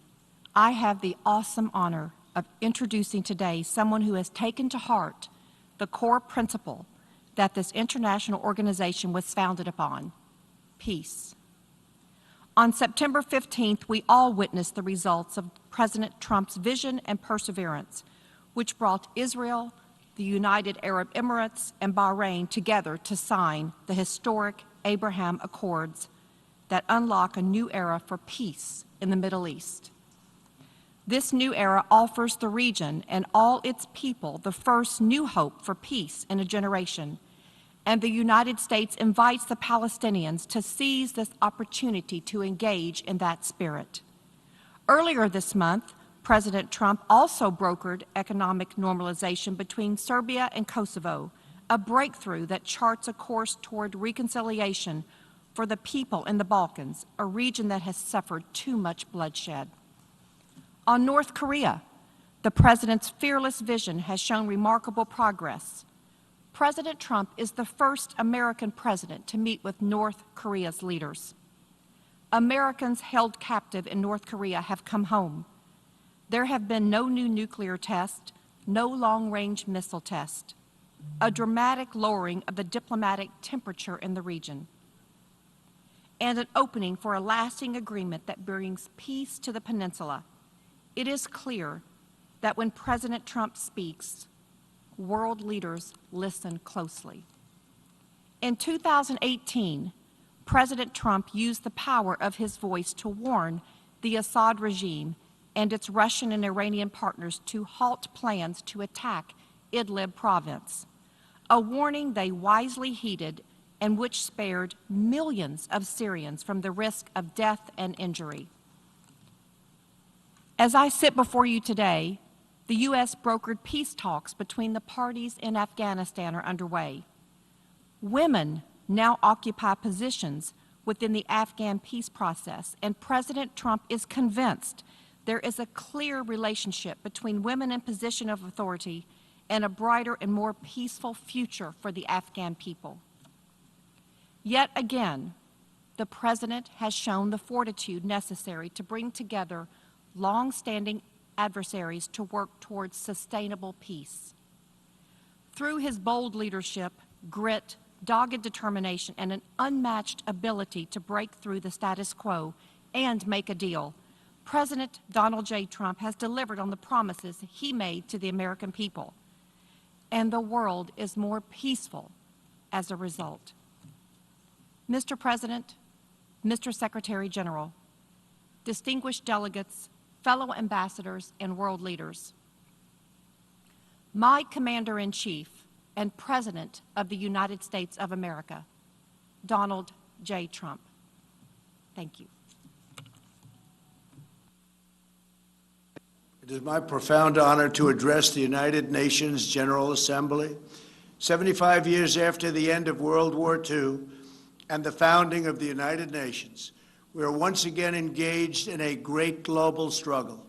I have the awesome honor of introducing today someone who has taken to heart the core principle that this international organization was founded upon: peace. On September 15th, we all witnessed the results of President Trump's vision and perseverance, which brought Israel, the United Arab Emirates, and Bahrain together to sign the historic Abraham Accords that unlock a new era for peace in the Middle East. This new era offers the region and all its people the first new hope for peace in a generation, and the United States invites the Palestinians to seize this opportunity to engage in that spirit. Earlier this month, President Trump also brokered economic normalization between Serbia and Kosovo, a breakthrough that charts a course toward reconciliation for the people in the Balkans, a region that has suffered too much bloodshed. On North Korea, the President's fearless vision has shown remarkable progress. President Trump is the first American president to meet with North Korea's leaders. Americans held captive in North Korea have come home. There have been no new nuclear tests, no long-range missile test, a dramatic lowering of the diplomatic temperature in the region, and an opening for a lasting agreement that brings peace to the peninsula. It is clear that when President Trump speaks, world leaders listen closely. In 2018, President Trump used the power of his voice to warn the Assad regime and its Russian and Iranian partners to halt plans to attack Idlib province, a warning they wisely heeded and which spared millions of Syrians from the risk of death and injury. As I sit before you today, the U.S. brokered peace talks between the parties in Afghanistan are underway. Women now occupy positions within the Afghan peace process, and President Trump is convinced there is a clear relationship between women in position of authority and a brighter and more peaceful future for the Afghan people. Yet again, the President has shown the fortitude necessary to bring together long-standing adversaries to work towards sustainable peace. Through his bold leadership, grit, dogged determination, and an unmatched ability to break through the status quo and make a deal, President Donald J. Trump has delivered on the promises he made to the American people, and the world is more peaceful as a result. Mr. President, Mr. Secretary General, distinguished delegates, fellow ambassadors, and world leaders, my Commander-in-Chief and President of the United States of America, Donald J. Trump. Thank you. It is my profound honor to address the United Nations General Assembly 75 years after the end of World War II and the founding of the United Nations. We are once again engaged in a great global struggle.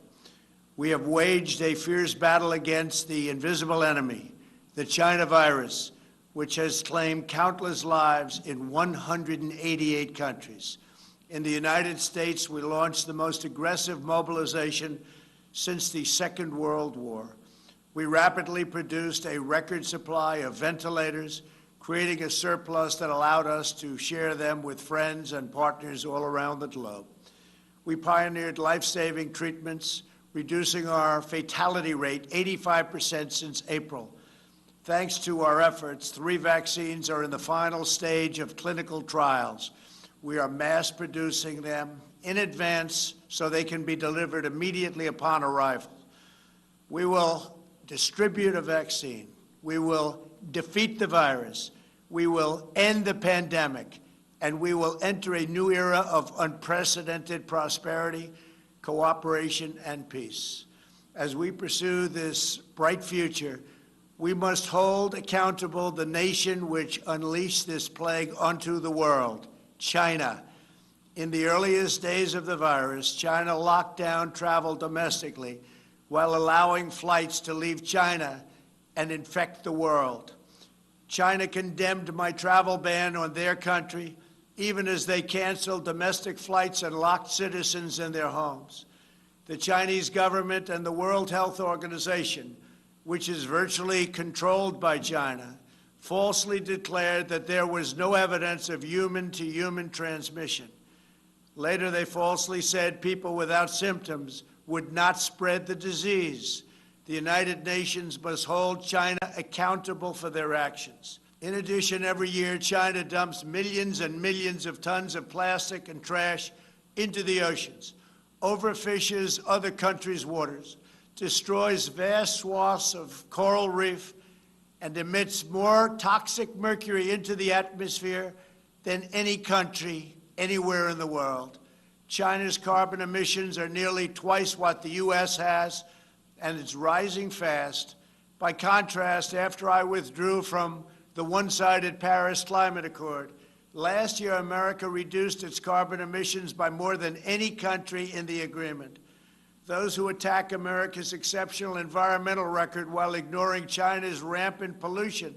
We have waged a fierce battle against the invisible enemy, the China virus, which has claimed countless lives in 188 countries. In the United States, we launched the most aggressive mobilization since the Second World War. We rapidly produced a record supply of ventilators, creating a surplus that allowed us to share them with friends and partners all around the globe. We pioneered life-saving treatments, reducing our fatality rate 85% since April. Thanks to our efforts, 3 vaccines are in the final stage of clinical trials. We are mass producing them in advance so they can be delivered immediately upon arrival. We will distribute a vaccine. We will defeat the virus. We will end the pandemic, and we will enter a new era of unprecedented prosperity, cooperation, and peace. As we pursue this bright future, we must hold accountable the nation which unleashed this plague onto the world, China. In the earliest days of the virus, China locked down travel domestically while allowing flights to leave China and infect the world. China condemned my travel ban on their country, even as they canceled domestic flights and locked citizens in their homes. The Chinese government and the World Health Organization, which is virtually controlled by China, falsely declared that there was no evidence of human-to-human transmission. Later, they falsely said people without symptoms would not spread the disease. The United Nations must hold China accountable for their actions. In addition, every year, China dumps millions and millions of tons of plastic and trash into the oceans, overfishes other countries' waters, destroys vast swaths of coral reef, and emits more toxic mercury into the atmosphere than any country anywhere in the world. China's carbon emissions are nearly twice what the U.S. has, and it's rising fast. By contrast, after I withdrew from the one-sided Paris Climate Accord, last year America reduced its carbon emissions by more than any country in the agreement. Those who attack America's exceptional environmental record while ignoring China's rampant pollution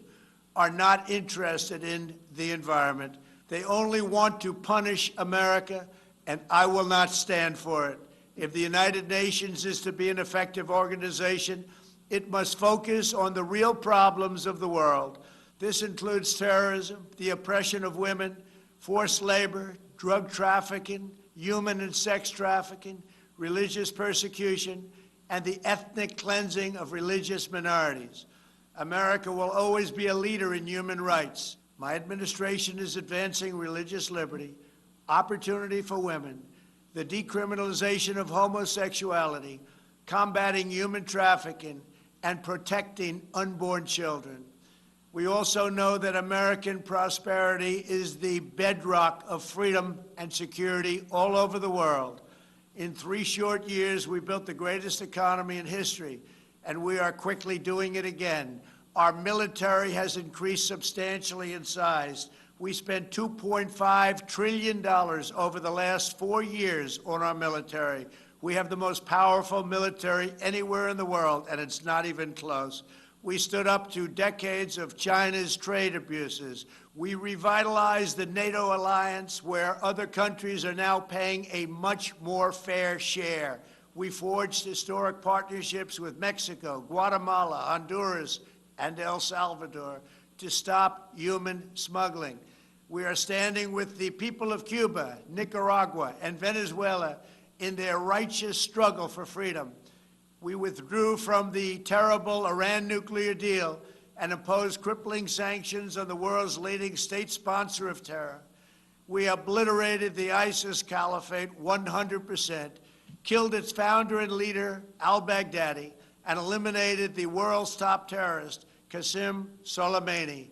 are not interested in the environment. They only want to punish America, and I will not stand for it. If the United Nations is to be an effective organization, it must focus on the real problems of the world. This includes terrorism, the oppression of women, forced labor, drug trafficking, human and sex trafficking, religious persecution, and the ethnic cleansing of religious minorities. America will always be a leader in human rights. My administration is advancing religious liberty, opportunity for women, the decriminalization of homosexuality, combating human trafficking, and protecting unborn children. We also know that American prosperity is the bedrock of freedom and security all over the world. In 3 short years, we built the greatest economy in history, and we are quickly doing it again. Our military has increased substantially in size. We spent $2.5 trillion over the last 4 years on our military. We have the most powerful military anywhere in the world, and it's not even close. We stood up to decades of China's trade abuses. We revitalized the NATO alliance, where other countries are now paying a much more fair share. We forged historic partnerships with Mexico, Guatemala, Honduras, and El Salvador to stop human smuggling. We are standing with the people of Cuba, Nicaragua, and Venezuela in their righteous struggle for freedom. We withdrew from the terrible Iran nuclear deal and imposed crippling sanctions on the world's leading state sponsor of terror. We obliterated the ISIS caliphate 100%, killed its founder and leader, al-Baghdadi, and eliminated the world's top terrorist, Qasem Soleimani.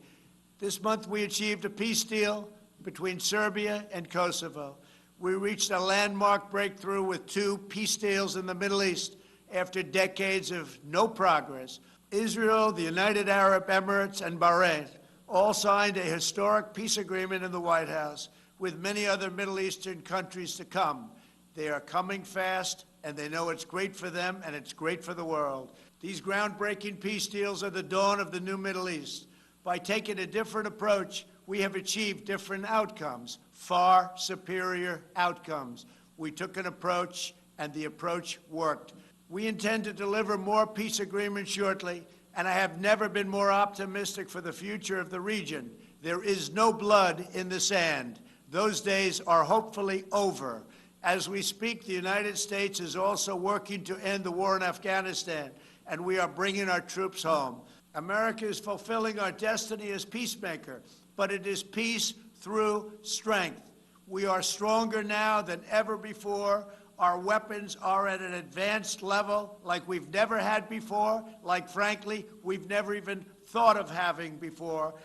This month we achieved a peace deal between Serbia and Kosovo. We reached a landmark breakthrough with 2 peace deals in the Middle East after decades of no progress. Israel, the United Arab Emirates, and Bahrain all signed a historic peace agreement in the White House, with many other Middle Eastern countries to come. They are coming fast, and they know it's great for them and it's great for the world. These groundbreaking peace deals are the dawn of the new Middle East. By taking a different approach, we have achieved different outcomes, far superior outcomes. We took an approach, and the approach worked. We intend to deliver more peace agreements shortly, and I have never been more optimistic for the future of the region. There is no blood in the sand. Those days are hopefully over. As we speak, the United States is also working to end the war in Afghanistan, and we are bringing our troops home. America is fulfilling our destiny as peacemaker, but it is peace through strength. We are stronger now than ever before. Our weapons are at an advanced level like we've never had before, like, frankly, we've never even thought of having before.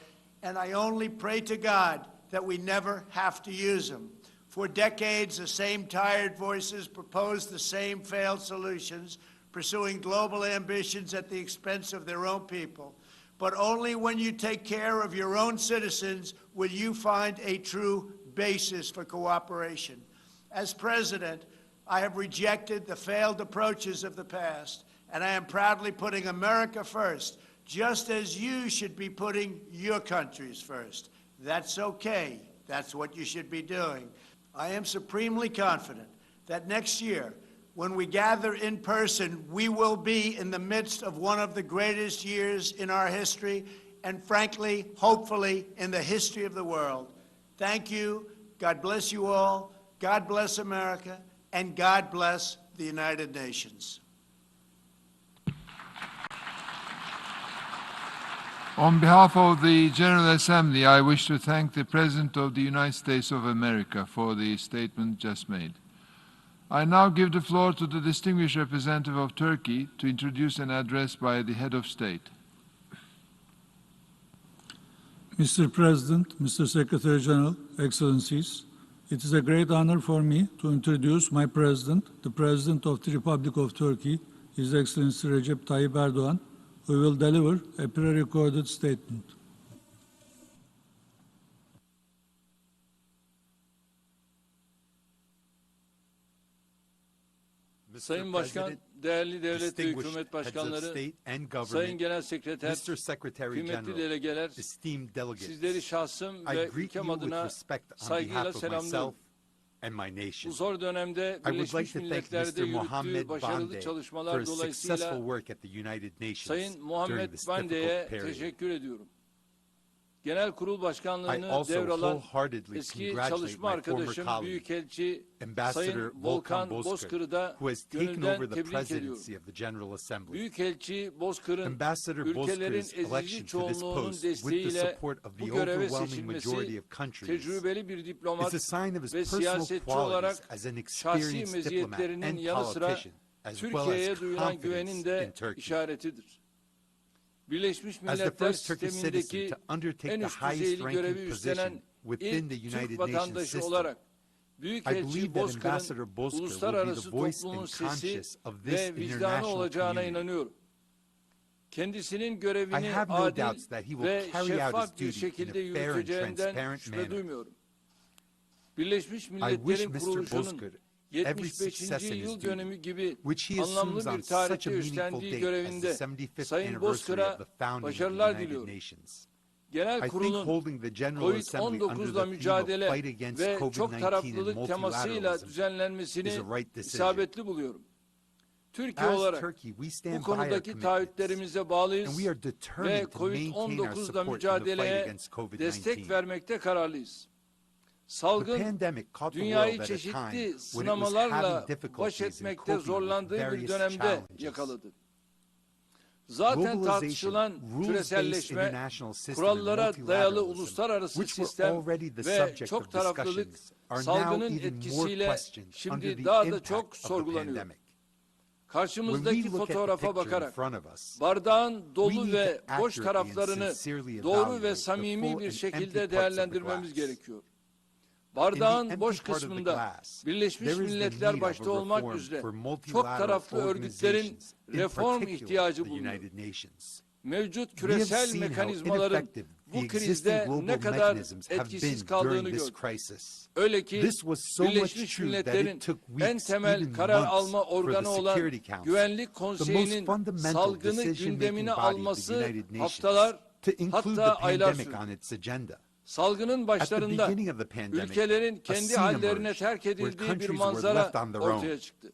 And I only pray to God that we never have to use them. For decades, the same tired voices proposed the same failed solutions, pursuing global ambitions at the expense of their own people. But only when you take care of your own citizens will you find a true basis for cooperation. As president, I have rejected the failed approaches of the past, and I am proudly putting America first, just as you should be putting your countries first. That's okay. That's what you should be doing. I am supremely confident that next year, when we gather in person, we will be in the midst of one of the greatest years in our history, and frankly, hopefully, in the history of the world. Thank you. God bless you all. God bless America. And God bless the United Nations. On behalf of the General Assembly, I wish to thank the President of the United States of America for the statement just made. I now give the floor to the distinguished representative of Turkey to introduce an address by the head of state. Mr. President, Mr. Secretary General, Excellencies, it is a great honor for me to introduce my President, the President of the Republic of Turkey, His Excellency Recep Tayyip Erdoğan, who will deliver a pre-recorded statement. Sayın Başkan, değerli devlet ve hükümet başkanları, Sayın Genel Sekreter, kıymetli delegeler, sizleri şahsım ve ülkem adına saygıyla selamlıyorum. Bu zor dönemde Birleşmiş Milletler'de yürüttüğü başarılı çalışmalar dolayısıyla Sayın Muhammed Bande'ye teşekkür ediyorum. Genel Kurul Başkanlığı'nı devralan eski çalışma arkadaşım Büyükelçi Sayın Volkan Bozkır'ı da gönülden tebrik ediyorum. Büyükelçi Bozkır'ın ülkelerin ezici çoğunluğunun desteğiyle bu göreve seçilmesi tecrübeli bir diplomat ve siyasetçi olarak şahsi meziyetlerinin yanı sıra Türkiye'ye duyulan güvenin de işaretidir. Birleşmiş Milletler sistemindeki en üst düzeyli görevi üstlenen ilk Türk vatandaşı olarak Büyükelçi Bozkır'ın uluslararası toplumun sesi ve vicdanı olacağına inanıyorum. Kendisinin görevini adil ve şeffaf bir şekilde yürüteceğinden şüphe duymuyorum. Birleşmiş Milletler'in kuruluşunun 75. yıl dönümü gibi anlamlı bir tarihte üstlendiği görevinde Sayın Bozkır'a başarılar diliyorum. Genel Kurul'un COVID-19'la mücadele ve çok taraflılık temasıyla düzenlenmesini isabetli buluyorum. Türkiye olarak bu konudaki taahhütlerimize bağlıyız ve COVID-19'la mücadeleye destek vermekte kararlıyız. Salgın, dünyayı çeşitli sınamalarla baş etmekte zorlandığı bir dönemde yakaladı. Zaten tartışılan küreselleşme, kurallara dayalı uluslararası sistem ve çok taraflılık salgının etkisiyle şimdi daha da çok sorgulanıyor. karşımızdaki fotoğrafa bakarak bardağın dolu ve boş taraflarını doğru ve samimi bir şekilde değerlendirmemiz gerekiyor. Bardağın boş kısmında Birleşmiş Milletler başta olmak üzere çok taraflı örgütlerin reform ihtiyacı bulunuyor. Mevcut küresel mekanizmaların bu krizde ne kadar etkisiz kaldığını gördük. Öyle ki Birleşmiş Milletler'in en temel karar alma organı olan Güvenlik Konseyi'nin salgını gündemine alması haftalar, hatta aylar sürdü. Salgının başlarında ülkelerin kendi hallerine terk edildiği bir manzara ortaya çıktı.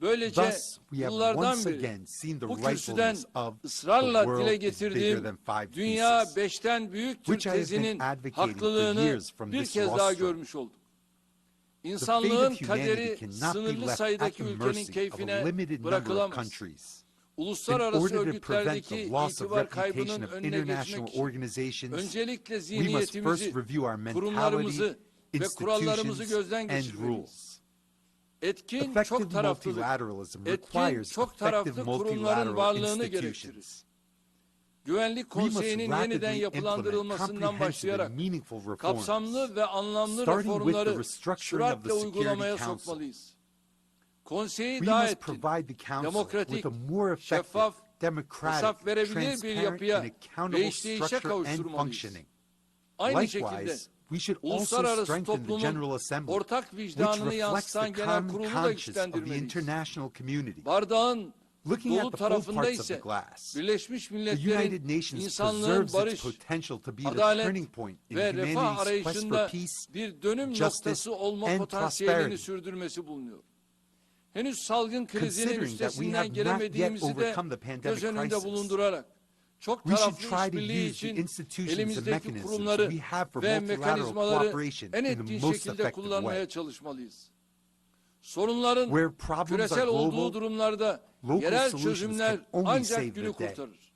Böylece yıllardan beri bu kürsüden ısrarla dile getirdiğim dünya 5'ten büyüktür tezinin haklılığını bir kez daha görmüş olduk. İnsanlığın kaderi sınırlı sayıdaki ülkenin keyfine bırakılamaz. Uluslararası örgütlerdeki itibar kaybının önüne geçmek için öncelikle zihniyetimizi, kurumlarımızı ve kurallarımızı gözden geçirmeliyiz. Etkin, çok taraflı kurumların varlığını gerektirir. Güvenlik Konseyi'nin yeniden yapılandırılmasından başlayarak kapsamlı ve anlamlı reformları süratle uygulamaya sokmalıyız. Konseyi daha etkin, demokratik, şeffaf, hesap verebilir bir yapıya ve işleyişe kavuşturmalıyız. Aynı şekilde uluslararası toplumun ortak vicdanını yansıtan genel kurulu da güçlendirmeliyiz. Bardağın dolu tarafında ise Birleşmiş Milletler'in insanlığın barış, adalet ve refah arayışında bir dönüm noktası olma potansiyelini sürdürmesi bulunuyor. Henüz salgın krizinin üstesinden gelemediğimizi de göz önünde bulundurarak çok taraflı işbirliği için elimizdeki kurumları ve mekanizmaları en etkin şekilde kullanmaya çalışmalıyız. Sorunların küresel olduğu durumlarda yerel çözümler ancak günü kurtarır.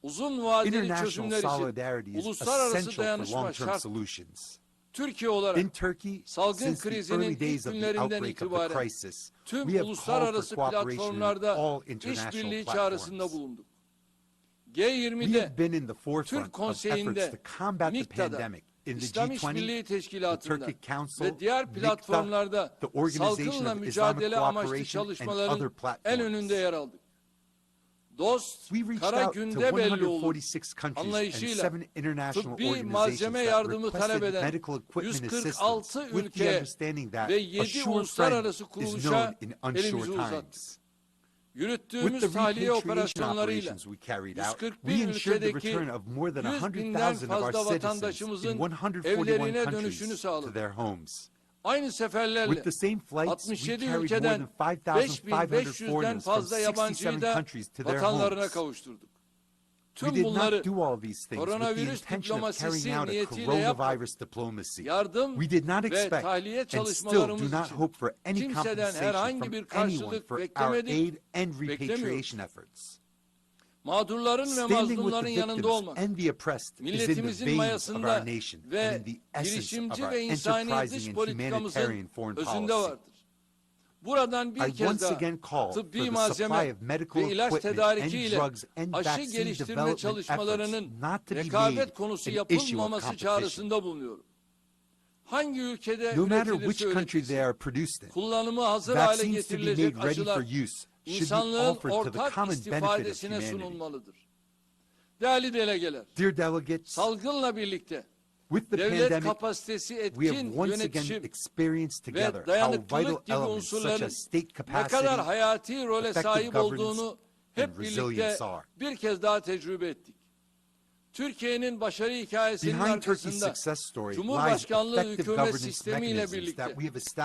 Uzun vadeli çözümler için uluslararası dayanışma şart. Türkiye olarak salgın krizinin ilk günlerinden itibaren tüm uluslararası platformlarda işbirliği çağrısında bulunduk. G20'de, Türk Konseyi'nde, NİKTA'da, İslam İşbirliği Teşkilatı'nda ve diğer platformlarda salgınla mücadele amaçlı çalışmaların en önünde yer aldık. Dost, kara günde belli olur anlayışıyla tıbbi malzeme yardımı talep eden 146 ülkeye ve 7 uluslararası kuruluşa elimizi uzattık. Yürüttüğümüz tahliye operasyonlarıyla 141 ülkedeki 100.000'den fazla vatandaşımızın evlerine dönüşünü sağladık. Aynı seferlerle 67 ülkeden 5.500'den fazla yabancıyı da vatanlarına kavuşturduk. Tüm bunları koronavirüs diplomasisi niyetiyle yapmadık. Yardım ve tahliye çalışmalarımız için kimseden herhangi bir karşılık beklemedik, beklemiyoruz. Mağdurların ve mazlumların yanında olmak, milletimizin mayasında ve girişimci ve insani dış politikamızın özünde vardır. Buradan bir kez daha tıbbi malzeme ve ilaç tedarikiyle aşı geliştirme çalışmalarının rekabet konusu yapılmaması çağrısında bulunuyorum. Hangi ülkede üretilirse üretilsin, kullanımı hazır hale getirilecek aşılar insanlığın ortak istifadesine sunulmalıdır. Değerli delegeler, salgınla birlikte devlet kapasitesi, etkin yönetişim ve dayanıklılık gibi unsurların ne kadar hayati role sahip olduğunu hep birlikte bir kez daha tecrübe ettik. Türkiye'nin başarı hikayesinin arkasında Cumhurbaşkanlığı hükümet sistemiyle birlikte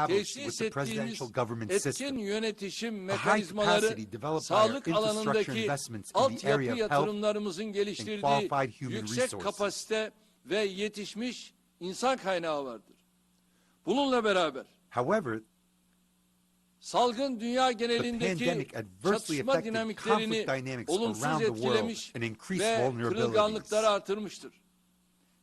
tesis ettiğimiz etkin yönetişim mekanizmaları, sağlık alanındaki altyapı yatırımlarımızın geliştirdiği yüksek kapasite ve yetişmiş insan kaynağı vardır. Bununla beraber salgın dünya genelindeki çatışma dinamiklerini olumsuz etkilemiş ve kırılganlıkları artırmıştır.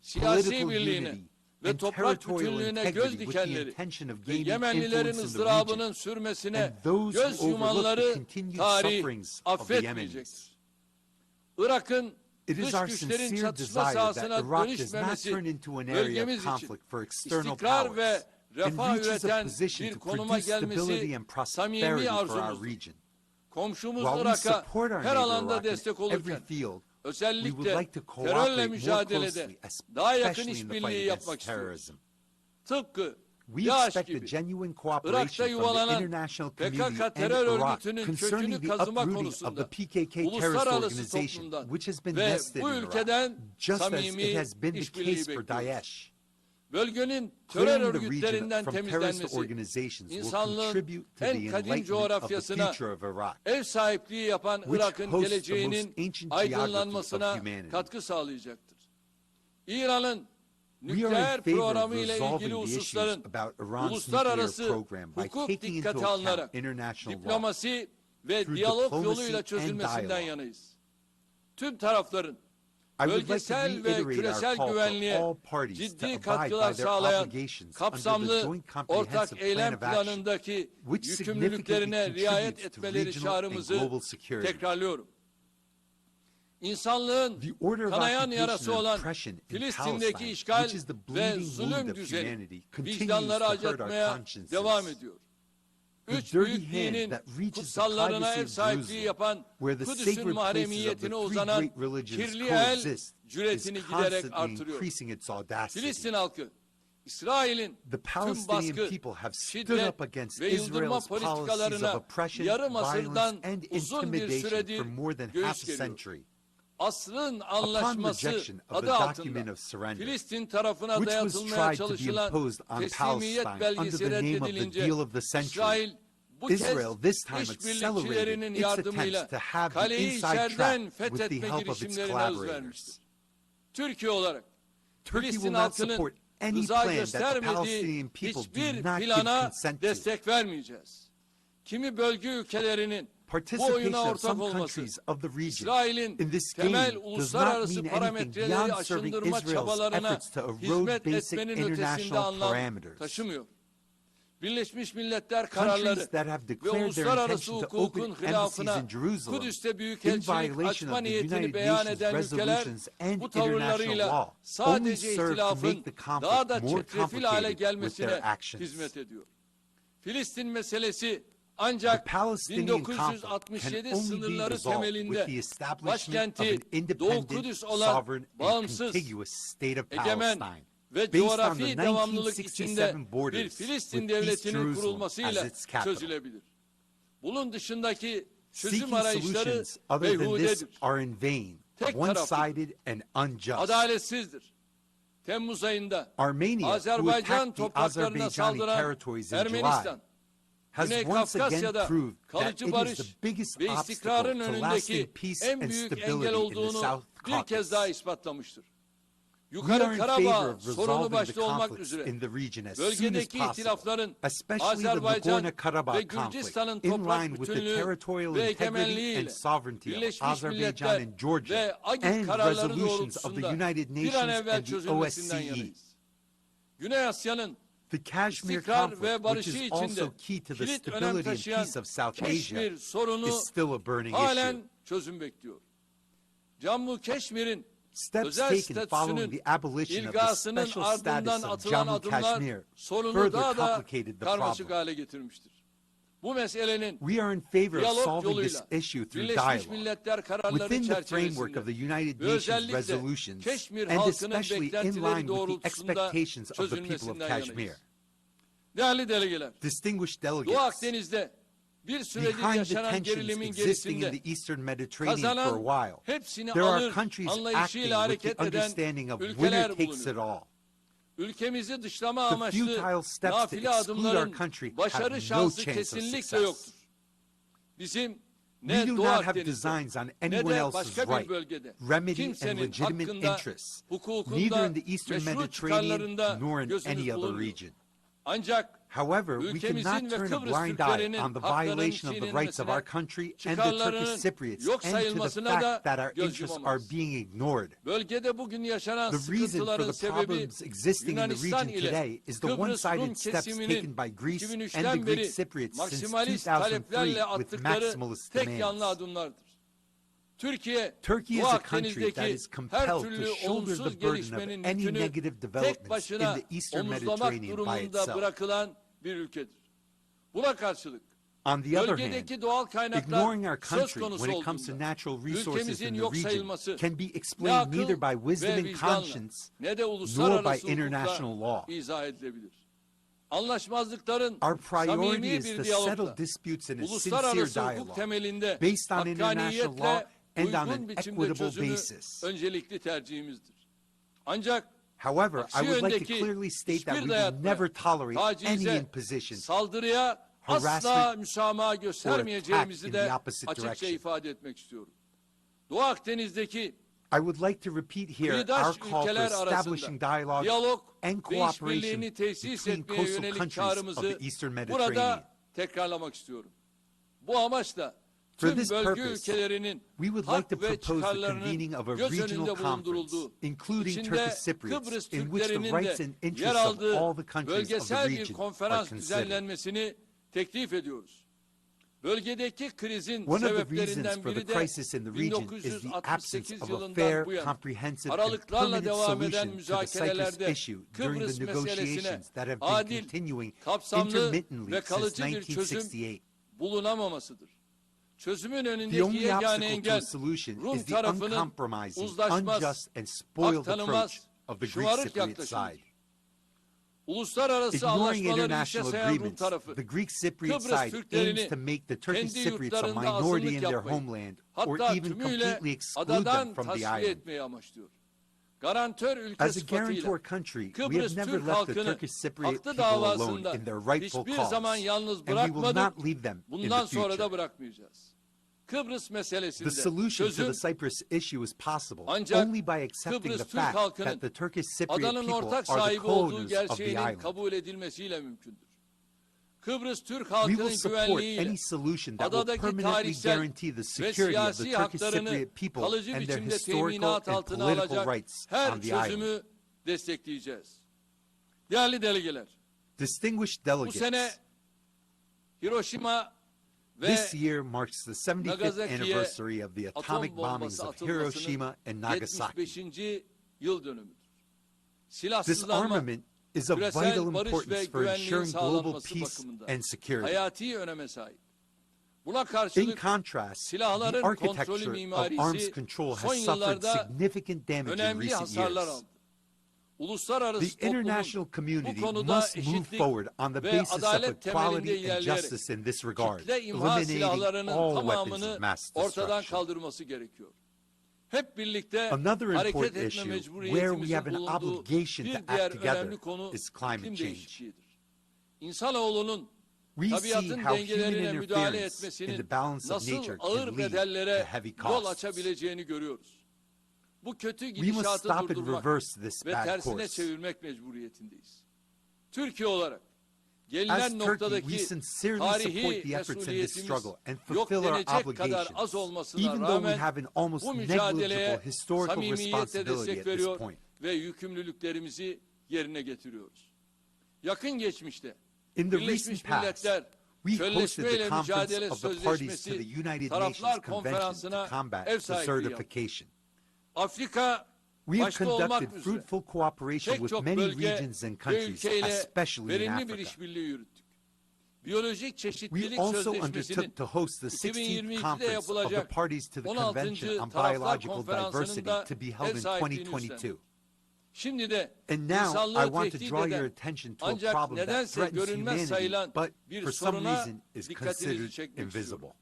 siyasi political birliğini unity, ve and toprak territorial bütünlüğüne integrity göz with the dikenleri intention of ve gaining Yemenlilerin influence in the ızdırabının region, sürmesine and those göz who overlook the yumanları continued tarih sufferings of the Yemenis. affetmeyecektir. Irak'ın It is dış our güçlerin sincere çatışma desire that sahasına Iraq does not dönüşmemesi turn into an area bölgemiz of için conflict for external istikrar ve powers and refah reaches a üreten position bir to konuma produce stability gelmesi and samimi prosperity for our arzumuzdur. region. Komşumuz While we Irak'a support our her neighbor alanda Iraq in destek every olurken field, we özellikle would like to terörle cooperate more mücadelede closely, daha yakın especially in the işbirliği fight yapmak against istiyoruz. terrorism. Tıpkı We DAEŞ expect a gibi genuine Irak'ta cooperation from the yuvalanan international community PKK and terör Iraq örgütünün concerning kökünü the kazıma uprooting of the konusunda PKK terrorist uluslararası organization, toplumdan which has been ve nested bu in Iraq, ülkeden just as samimi it has been the işbirliği case for bekliyoruz. Daesh. Bölgenin terör Clearing the region örgütlerinden from terrorist temizlenmesi, organizations will insanlığın contribute to the en kadim enlightenment of the coğrafyasına future of Iraq, ev sahipliği yapan which Irak'ın hosts the geleceğinin most ancient aydınlanmasına geography of humanity. katkı sağlayacaktır. İran'ın We are nükleer in favor of programı ile ilgili resolving the issues hususların about Iran's nuclear uluslararası program by hukuk taking into dikkate account alınarak international law. diplomasi ve through diyalog diplomacy yoluyla and çözülmesinden dialogue. yanayız. Tüm tarafların I would like to bölgesel ve reiterate our küresel call for güvenliğe all parties to ciddi abide katkılar by their sağlayan obligations under the kapsamlı Joint ortak Comprehensive Plan eylem of Action, planındaki which significantly yükümlülüklerine riayet contributes to etmeleri regional and çağrımızı global security. tekrarlıyorum. İnsanlığın The order of kanayan yarası occupation and olan oppression in Filistin'deki Palestine, işgal which is the ve bleeding wound zulüm of düzeni humanity, continues vicdanları to hurt our acıtmaya consciences. devam ediyor. The Üç dirty büyük hand dinin that reaches the kutsallarına privacy ev of sahipliği Jerusalem, yapan where the Kudüs'ün sacred places of the mahremiyetine three uzanan great religions kirli el coexist, is cüretini giderek constantly artırıyor. increasing its audacity. Filistin halkı, İsrail'in The tüm Palestinian baskı, people have stood şiddet up against ve yıldırma Israel's policies of politikalarına oppression, yarım violence, asırdan and uzun bir intimidation süredir for more than half göğüs a geriyor. century. Asrın Upon anlaşması rejection of adı the altında document of surrender, Filistin tarafına which was dayatılmaya tried to be çalışılan imposed on teslimiyet Palestine under belgesi the name of the reddedilince deal of the century, İsrail bu Israel kez this time işbirlikçilerinin accelerated its yardımıyla attempts to have the kaleyi inside içeriden track with the fethetme help of its girişimlerine hız collaborators. vermiştir. Türkiye olarak Turkey will Filistin not halkının support any rıza plan that the göstermediği Palestinian people hiçbir do not give plana consent to. destek vermeyeceğiz. Kimi bölge ülkelerinin bu Participation oyuna of ortak some olması, countries of the region İsrail'in in this temel game does not uluslararası mean anything parametreleri beyond serving aşındırma Israel's çabalarına efforts to erode hizmet basic etmenin ötesinde international anlam parameters. taşımıyor. Birleşmiş Milletler kararları Countries that have ve declared their uluslararası intention to hukukun open embassies hilafına in Jerusalem Kudüs'te in büyükelçilik violation açma of the niyetini United beyan Nations eden ülkeler resolutions and bu international tavırlarıyla law only sadece serve to ihtilafın make the conflict daha da more çetrefil hale complicated with their gelmesine actions. hizmet ediyor. Filistin meselesi The ancak Palestinian conflict can 1967 only be sınırları resolved with temelinde the establishment of başkenti an Doğu independent, Kudüs olan sovereign, and bağımsız, contiguous state of egemen Palestine, ve based on coğrafi the devamlılık içinde 1967 borders bir Filistin with East devletinin Jerusalem kurulmasıyla as its capital. çözülebilir. Bunun dışındaki çözüm Seeking arayışları solutions other than this beyhudedir, are in vain, tek one-sided and unjust. adaletsizdir. Temmuz ayında Armenia, who Azerbaycan attacked the topraklarına Azerbaijani saldıran territories in Ermenistan, July, has Güney once again Kafkasya'da proved that kalıcı it is barış the biggest ve obstacle istikrarın to önündeki lasting peace en and büyük engel stability in the olduğunu South bir kez daha Caucasus. ispatlamıştır. We are Yukarı in Karabağ favor of sorunu resolving the başta olmak conflicts üzere in the region as soon as bölgedeki possible, ihtilafların especially the Azerbaycan ve Nagorno-Karabakh conflict, Gürcistan'ın in toprak line with the bütünlüğü territorial ve integrity egemenliğiyle and sovereignty of Birleşmiş Azerbaijan Milletler and Georgia, ve AGİ and kararları resolutions of the doğrultusunda United bir an Nations evvel and the çözülmesinden OSCE. yanayız. Güney Asya'nın The Kashmir İstikrar conflict, ve which barışı is içinde also key to the kilit önem stability and taşıyan peace of South Asia, Keşmir sorunu is still a burning halen issue. çözüm bekliyor. Cammu Keşmir'in Steps özel taken following statüsünün the abolition of the ilgasının special ardından status of atılan Jammu adımlar Kashmir sorunu further daha da complicated the karmaşık problem. hale getirmiştir. Bu meselenin We are in favor of diyalog solving this yoluyla issue through Birleşmiş dialogue Milletler kararları within the framework çerçevesinde of the United ve Nations özellikle resolutions Keşmir and halkının especially in beklentileri line with the doğrultusunda expectations of the people of çözülmesinden Kashmir. yanayız. Değerli delegeler, Distinguished Doğu delegates, Akdeniz'de bir süredir behind the yaşanan tensions gerilimin existing in gerisinde the Eastern Mediterranean for a kazanan while, hepsini there are alır countries acting anlayışıyla with the hareket eden understanding of winner ülkeler takes it bulunuyor. all. Ülkemizi dışlama The amaçlı futile steps to nafile exclude our adımların country have başarı no şansı chance of kesinlikle success. yoktur. Bizim We ne do Doğu not have Akdeniz'de designs on ne anyone de else's başka bir right, bölgede remedy, and kimsenin legitimate hakkında, interests, neither hukukunda, in the Eastern meşru Mediterranean çıkarlarında nor in gözümüz any other bulunmuyor. region. Ancak However, we cannot turn a blind eye on the violation of the rights of our country and the Turkish Cypriots and to the fact that our interests are being ignored. The reason for the problems existing in the region today is the one-sided steps taken by Greece and the Greek Cypriots since 2003 with maximalist demands. Turkey is a country that is compelled to shoulder the burden of any negative developments in the Eastern Mediterranean by itself. On the other hand, ignoring our country when it comes to natural resources in the region can be explained neither by wisdom and conscience nor by international law. Our priority is to settle disputes in a sincere dialogue based on international law and on an equitable basis. However, I would like to clearly state that we will never tolerate any imposition, harassment, or attack in the opposite direction. I would like to repeat here our call for establishing dialogue and cooperation between coastal countries of the Eastern Mediterranean. For this purpose, we would like to propose the convening of a regional conference, including Turkish Cypriots, in which the rights and interests of all the countries of the region are considered. One of the reasons for the crisis in the region is the absence of a fair, comprehensive, and permanent solution to the Cyprus issue during the negotiations that have been continuing intermittently since 1968. The only obstacle to a solution is the uncompromising, unjust, and spoiled approach of the Greek Cypriot side. Ignoring international agreements, the Greek Cypriot side aims to make the Turkish Cypriots a minority in their homeland, or even completely exclude them from the island. As a guarantor country, we have never left the Turkish Cypriot people alone in their rightful cause, and we will not leave them in the future. The solution to the Cyprus issue is possible only by accepting the fact that the Turkish Cypriot people are the co-owners of the island. We will support any solution that will permanently guarantee the security of the Turkish Cypriot people and their historical and political rights on the island. Distinguished delegates, this year marks the 75th anniversary of the atomic bombings of Hiroshima and Nagasaki. Disarmament is of vital importance for ensuring global peace and security. In contrast, the architecture of arms control has suffered significant damage in recent years. The international community must move forward on the basis of equality and justice in this regard, eliminating all weapons of mass destruction. Another important issue where we have an obligation to act together is climate change. We see how human interference in the balance of nature can lead to heavy costs. We must stop and reverse this bad course. As Turkey, we sincerely support the efforts in this struggle and fulfill our obligations, even though we have an almost negligible historical responsibility at this point. In the recent past, we hosted the conference of the parties to the United Nations Convention to combat desertification. We have conducted fruitful cooperation with many regions and countries, especially in Africa. We also undertook to host the 16th conference of the parties to the Convention on Biological Diversity to be held in 2022. And now I want to draw your attention to a problem that threatens humanity, but for some reason is considered invisible.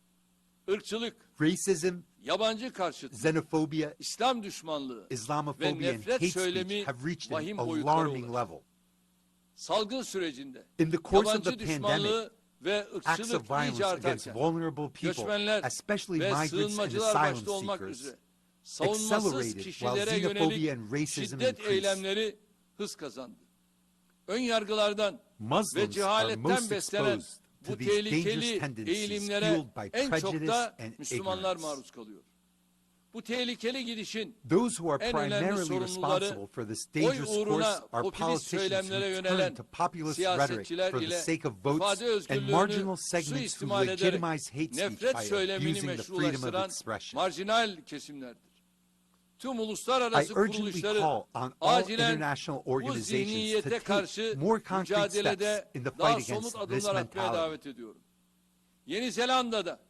Racism, xenophobia, Islamophobia, and hate speech have reached an alarming level. In the course of the pandemic, acts of violence against vulnerable people, especially migrants and asylum seekers, accelerated while xenophobia and racism increased. ön yargılardan ve Muslims are cehaletten most beslenen exposed bu to these dangerous tehlikeli tendencies eğilimlere fueled by en çok prejudice da and Müslümanlar ignorance. maruz kalıyor. Bu tehlikeli gidişin Those who are en önemli primarily sorumluları responsible for this oy dangerous course uğruna are popülist politicians söylemlere who turn yönelen to populist rhetoric siyasetçiler for the ile sake of votes ifade and özgürlüğünü marginal segments who suistimal ederek legitimize hate speech nefret by söylemini abusing the freedom of meşrulaştıran expression. marjinal kesimlerdir. Tüm I uluslararası urgently kuruluşları call on all acilen international bu organizations to zihniyete take karşı more concrete steps mücadelede in the daha fight against somut this adımlar atmaya mentality. davet ediyorum. Yeni Zelanda'da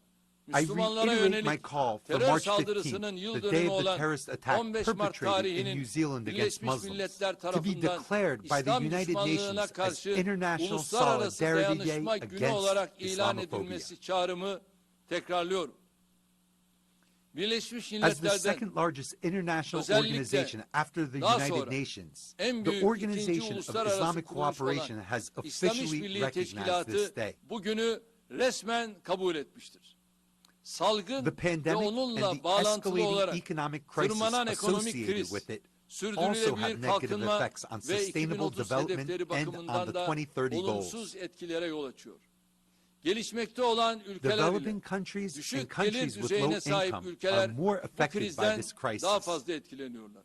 I Müslümanlara reiterate my yönelik call for terör March saldırısının 15th, yıl the day dönümü of the olan terrorist attack 15 Mart perpetrated in tarihinin New Zealand against Birleşmiş Muslims, Milletler to be tarafından declared by the İslam United düşmanlığına Nations as karşı International Uluslararası Solidarity Day Dayanışma Günü against olarak ilan Islamophobia. edilmesi çağrımı tekrarlıyorum. Birleşmiş As the Milletler'den second largest international özellikle organization after the daha United sonra Nations, en the büyük ikinci Organization of uluslararası Islamic kuruluş Cooperation olan has İslam officially İşbirliği recognized Teşkilatı this day. bugünü resmen kabul etmiştir. Salgın The ve pandemic and onunla the bağlantılı escalating olarak economic crisis tırmanan ekonomik associated kriz, with it also sürdürülebilir have negative kalkınma effects on ve sustainable 2030 development hedefleri and on bakımından the da 2030 olumsuz goals. etkilere yol açıyor. Gelişmekte olan ülkeler ile Developing countries and düşük gelir countries with low düzeyine sahip income are ülkeler more bu affected by krizden this crisis. daha fazla etkileniyorlar.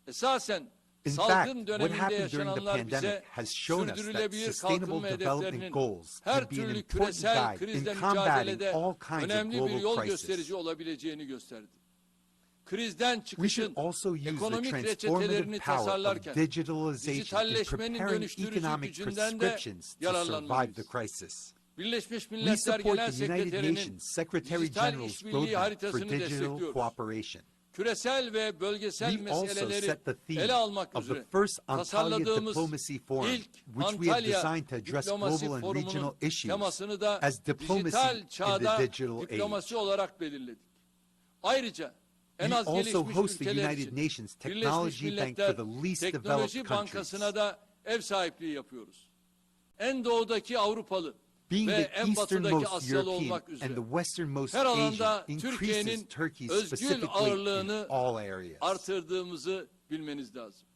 Esasen In fact, salgın what döneminde happened during the yaşananlar pandemic bize has shown us that sürdürülebilir sustainable kalkınma development hedeflerinin goals her can be an türlü important küresel guide in krizle combating mücadelede all kinds of önemli bir global yol crises. gösterici olabileceğini gösterdi. Krizden We çıkışın should also use the ekonomik transformative reçetelerini power of tasarlarken digitalization in dijitalleşmenin preparing dönüştürücü economic gücünden de prescriptions to survive the yararlanmalıyız. crisis. Birleşmiş We Milletler support Genel the United Sekreterinin Nations Secretary dijital General's işbirliği roadmap for haritasını digital destekliyoruz. cooperation. Küresel ve bölgesel We also meseleleri set the theme ele almak of the üzere first Antalya tasarladığımız Diplomacy Forum, ilk which we have Antalya designed to address Diplomasi global and regional Forumu'nun issues temasını da as diplomacy dijital in çağda the digital diplomasi age. olarak belirledik. Ayrıca en We az also gelişmiş host the ülkeler United için Nations Birleşmiş Technology Bank for Milletler the least developed Teknoloji countries. Bankası'na da ev sahipliği yapıyoruz. En doğudaki Avrupalı Being ve the en batıdaki easternmost Asyalı European olmak and üzere the westernmost her alanda Asian increases Türkiye'nin Turkey's özgül specifically in ağırlığını all areas. artırdığımızı bilmeniz lazım.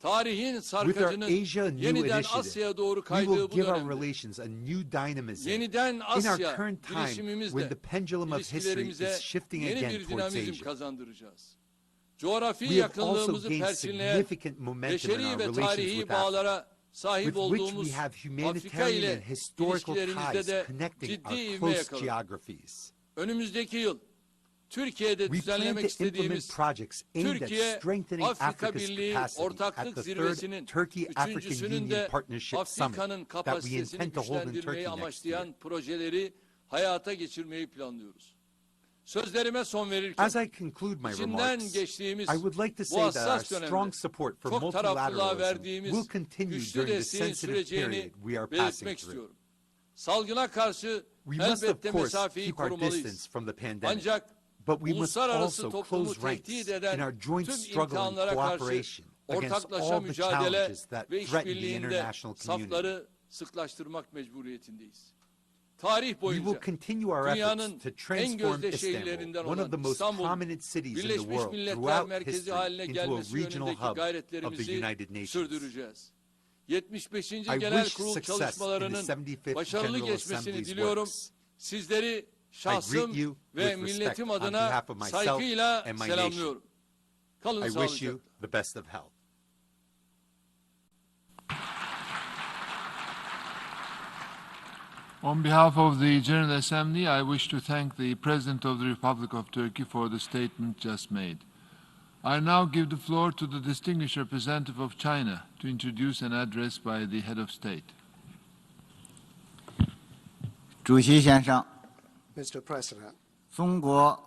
Tarihin With our sarkacının Asia New yeniden Initiative, Asya'ya doğru we will kaydığı bu give our dönemde relations a new dynamism. yeniden In our Asya current time, when the girişimimizle pendulum of history ilişkilerimize is shifting yeni again bir towards dinamizm Asia, kazandıracağız. Coğrafi we have also yakınlığımızı gained perçinleyen significant momentum in beşeri our ve relations tarihi with Africa, bağlara sahip with which olduğumuz we have Afrika humanitarian ile and historical ilişkilerimizde ties de connecting ciddi our ivme close yakaladık. geographies. Önümüzdeki yıl Türkiye'de We plan düzenlemek to implement istediğimiz projects aimed at Türkiye strengthening Afrika Africa's Birliği capacity at Ortaklık the Zirvesi'nin third Turkey-African üçüncüsünün Union de Partnership Summit Afrika'nın that we kapasitesini intend to hold in Turkey güçlendirmeyi next year. amaçlayan projeleri hayata geçirmeyi planlıyoruz. Sözlerime son verirken As I conclude my içinden remarks, geçtiğimiz I would like to bu say that our hassas strong dönemde support for çok taraflılığa multilateralism verdiğimiz will continue güçlü during the desteğin sensitive süreceğini period we are passing belirtmek through. istiyorum. Salgına karşı We must of elbette course mesafeyi keep our korumalıyız. distance from the pandemic, Ancak but we must uluslararası also toplumu close ranks tehdit in eden our joint tüm struggle and imkanlara karşı cooperation against ortaklaşa all the mücadele challenges that ve threaten the işbirliğinde international community. safları sıklaştırmak mecburiyetindeyiz. Tarih We will boyunca continue our dünyanın efforts to en transform gözde Istanbul, şehirlerinden one of olan the most İstanbul, prominent cities in the Birleşmiş world Milletler throughout merkezi history, haline into a gelmesi regional yönündeki hub of the gayretlerimizi United Nations. sürdüreceğiz. 75. I Genel wish Kurul success in the çalışmalarının 75th başarılı General geçmesini Assembly's diliyorum. works. Sizleri I şahsım greet you ve with respect milletim on adına behalf of myself saygıyla and my selamlıyorum. Kalın I wish sağlıcakla. you the best of health. On behalf of the General Assembly, I wish to thank the President of the Republic of Turkey for the statement just made. I now give the floor to the distinguished representative of China to introduce an address by the head of state. 主席先生， Mr. President, 中国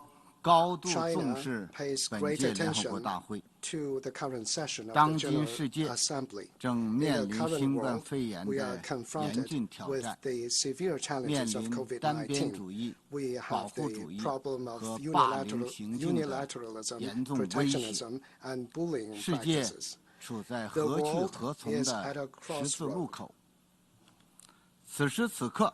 高度重 China 视 pays 本 great 届联合国 attention 大会， to the current session of 当 the 今世 General 界 Assembly. 正 In 面 the 临 current 新冠 world, 肺炎 we are 的严 confronted 峻挑 with 战， the severe 面 challenges of 临单边 COVID-19. 主义、 We 保 have 护 the 主义 problem of 和霸凌行径的 unilateralism, 严重威胁。 protectionism, and bullying 世界 practices. 处在 The 何去 world 何从 is at a 的十字路 crossroad. 口。此时此刻，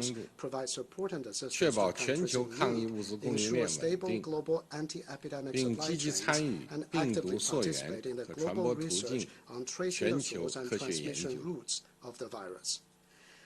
nations, 助， provide support and assistance 确 to 保全 countries 球 in 抗疫 need, 物资供应 ensure 链稳 stable 定， global anti-epidemic 并 supply 积极 chains, 参与 and 病 actively 毒溯源 participate in the 和传 global 播途 research 径 on tracing 全 the 球 source and 科学研 transmission 究。 routes of the virus.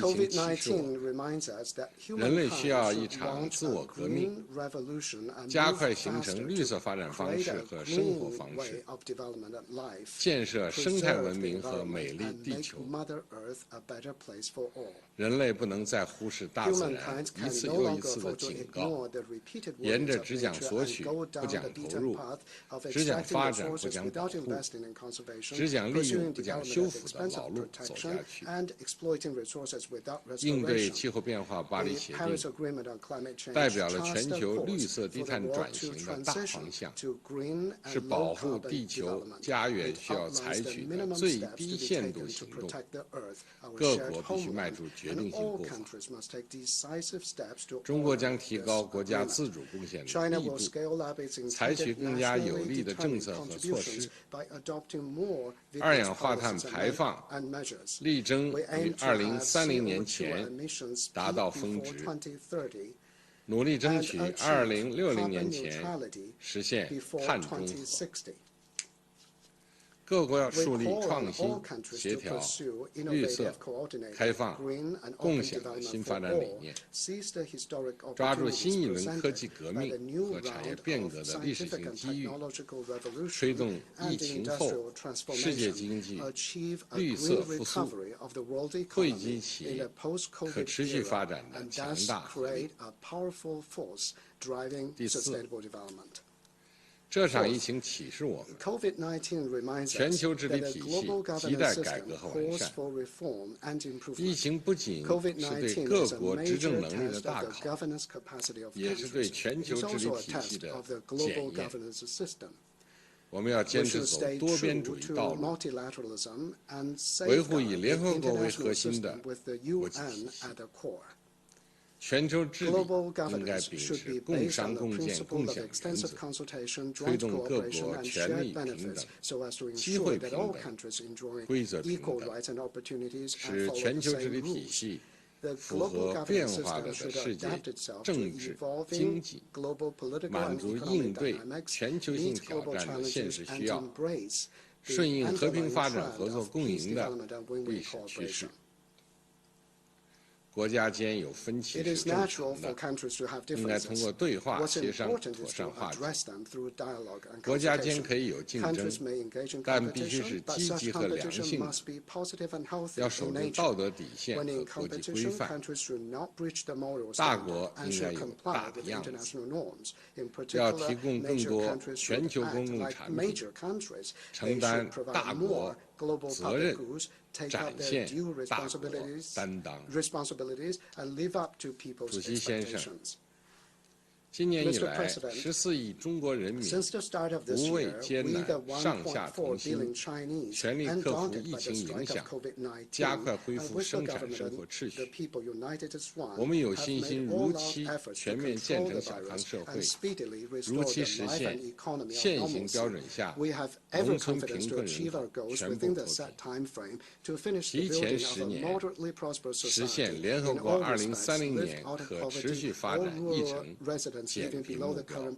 进行启示我们，人类需要一场自我革命，加快形成绿色发展方式和生活方式，建设生态文明和美丽地球。人类不能再忽视大自然一次又一次的警告，沿着只讲索取不讲投入，只讲发展不讲保护，只讲利用不讲修复的老路走下去。应对气候变化巴黎协定代表了全球绿色低碳转型的大方向，是保护地球家园需要采取的最低限度行动。各国必须迈出决定性步伐。中国将提高国家自主贡献的力度，采取更加有力的政策和措施，二氧化碳排放力争于2030年前达到峰值，努力争取2060年前实现碳中和。各国要树立创新、协调、绿色、开放、共享的新发展理念，抓住新一轮科技革命和产业变革的历史性机遇，推动疫情后世界经济绿色复苏，汇集起可持续发展的强大合力。第四，这场疫情启示我们，全球治理体系亟待改革和完善。疫情不仅是对各国执政能力的大考，也是对全球治理体系的检验。我们要坚持走多边主义道路，维护以联合国为核心的国际体系。全球治理应该秉持共商共建共享原则，推动各国权利平等、机会平等、规则平等，使全球治理体系符合变化的世界政治经济，满足应对全球性挑战的现实需要，顺应和平发展合作共赢的历史趋势。国家间有分歧是正常的，应该通过对话协商妥善化解。国家间可以有竞争，但必须是积极和良性的，要守住道德底线和国际规范。大国应该有大的样子，要提供更多全球公共产品，承担大国责任，展现大国担当。主席先生，今年以来，14亿中国人民无畏艰难，上下同心，全力克服疫情影响，加快恢复生产生活秩序。我们有信心如期全面建成小康社会，如期实现现行标准下农村贫困人口全部脱贫，提前10年实现联合国2030年可持续发展议程减贫目标。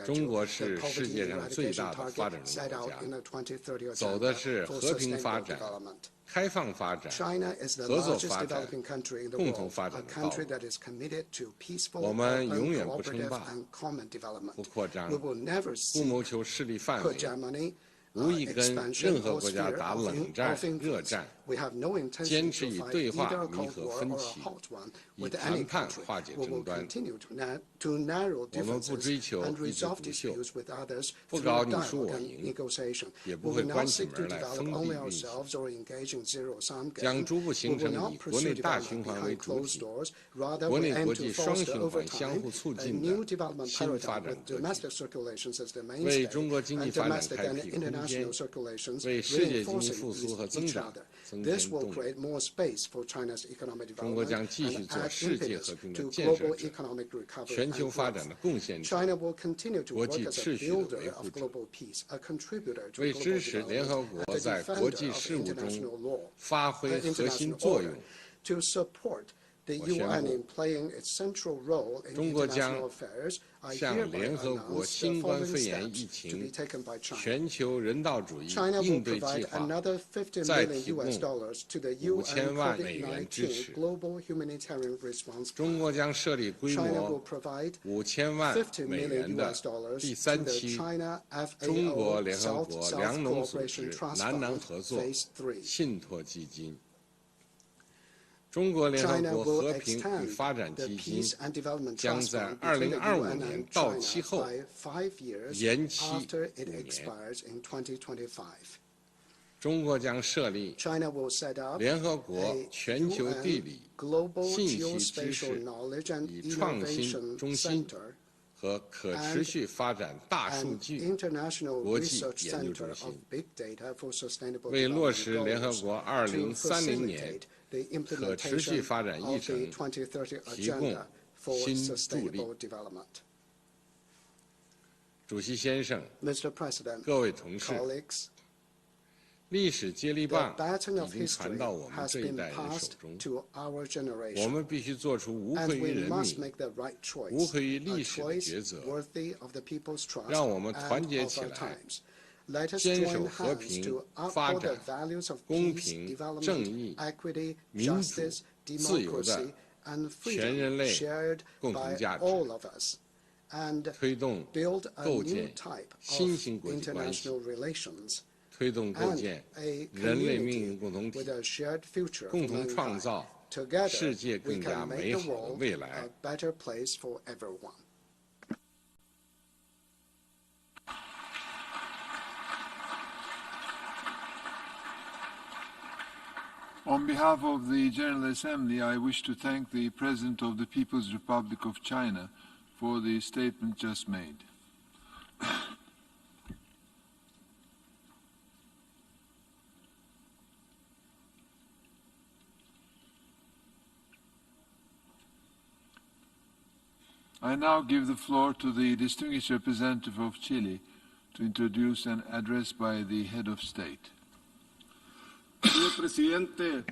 中国是世界上最大的发展中国家，走的是和平发展、开放发展、合作发展、共同发展的道路。我们永远不称霸、不扩张、不谋求势力范围，无意跟任何国家打冷战、热战，坚持以对话弥合分歧，以谈判化解争端。我们不追求一枝独秀，不搞你输我赢，也不会关起门来封闭运行，将逐步形成以国内大循环为主体、国内国际双循环相互促进的新发展格局，为中国经济发展开辟空间，为世界经济复苏和增长增添动力。中国将继续做世界和平的建设者、全球发展的贡献者、国际秩序的维护者。为支持联合国在国际事务中发挥核心作用，我宣布，中国将向联合国新冠肺炎疫情全球人道主义应对计划再提供5000万美元支持。中国将设立规模5000万美元的第3期中国联合国粮农组织南南合作信托基金。中国联合国和平与发展基金将在2025年到期后延期5年。中国将设立 China will set up 联合国 a 全球地 UN 理 Global 信息知 Geospatial 识 Knowledge and 与创新 Innovation 中心 Center 和可持续发展大数 and 据 International 国际 Research 研究 Center 中 of 心， Big Data for Sustainable 为落 Development 实联合 Goals 国 to 2030年 facilitate the 可持续 implementation 发展议 of the 程 2030提供 Agenda for 新助力。 Sustainable Development. 主席先生， Mr. President, 各位同事， colleagues, 历史接力 the 棒 baton 已 of 经传 history 到我们 has 这一 been 代人手 passed 中， to our 我 generation, 们必须做出无 and 愧于 we 人 must 民、 make the right choice, 无愧于 a 历史的 choice 抉择， worthy of the people's trust 让我们 and 团结 of 起 our 来， times. Let us 坚 join 守和 hands 平 to 发 uphold the 展、 values of 公 peace, 平、正 development, 义、 equity, 民主、 justice, 自由的 democracy, and 全人 freedom 类 shared 共同 by 价值， all of us, and 推动 build a 构 new 建 type 新 of 型国际关系， international relations, 推动构 and 建 a 人类命 community 运共同体 with，a shared future 共 for 同创 mankind. 造 Together, 世界 we 更加 can 美 make 好 the 的 world 未来 a。better place for everyone. On behalf of the General Assembly, I wish to thank the President of the People's Republic of China for the statement just made. I now give the floor to the distinguished representative of Chile to introduce an address by the head of state. Señor Presidente,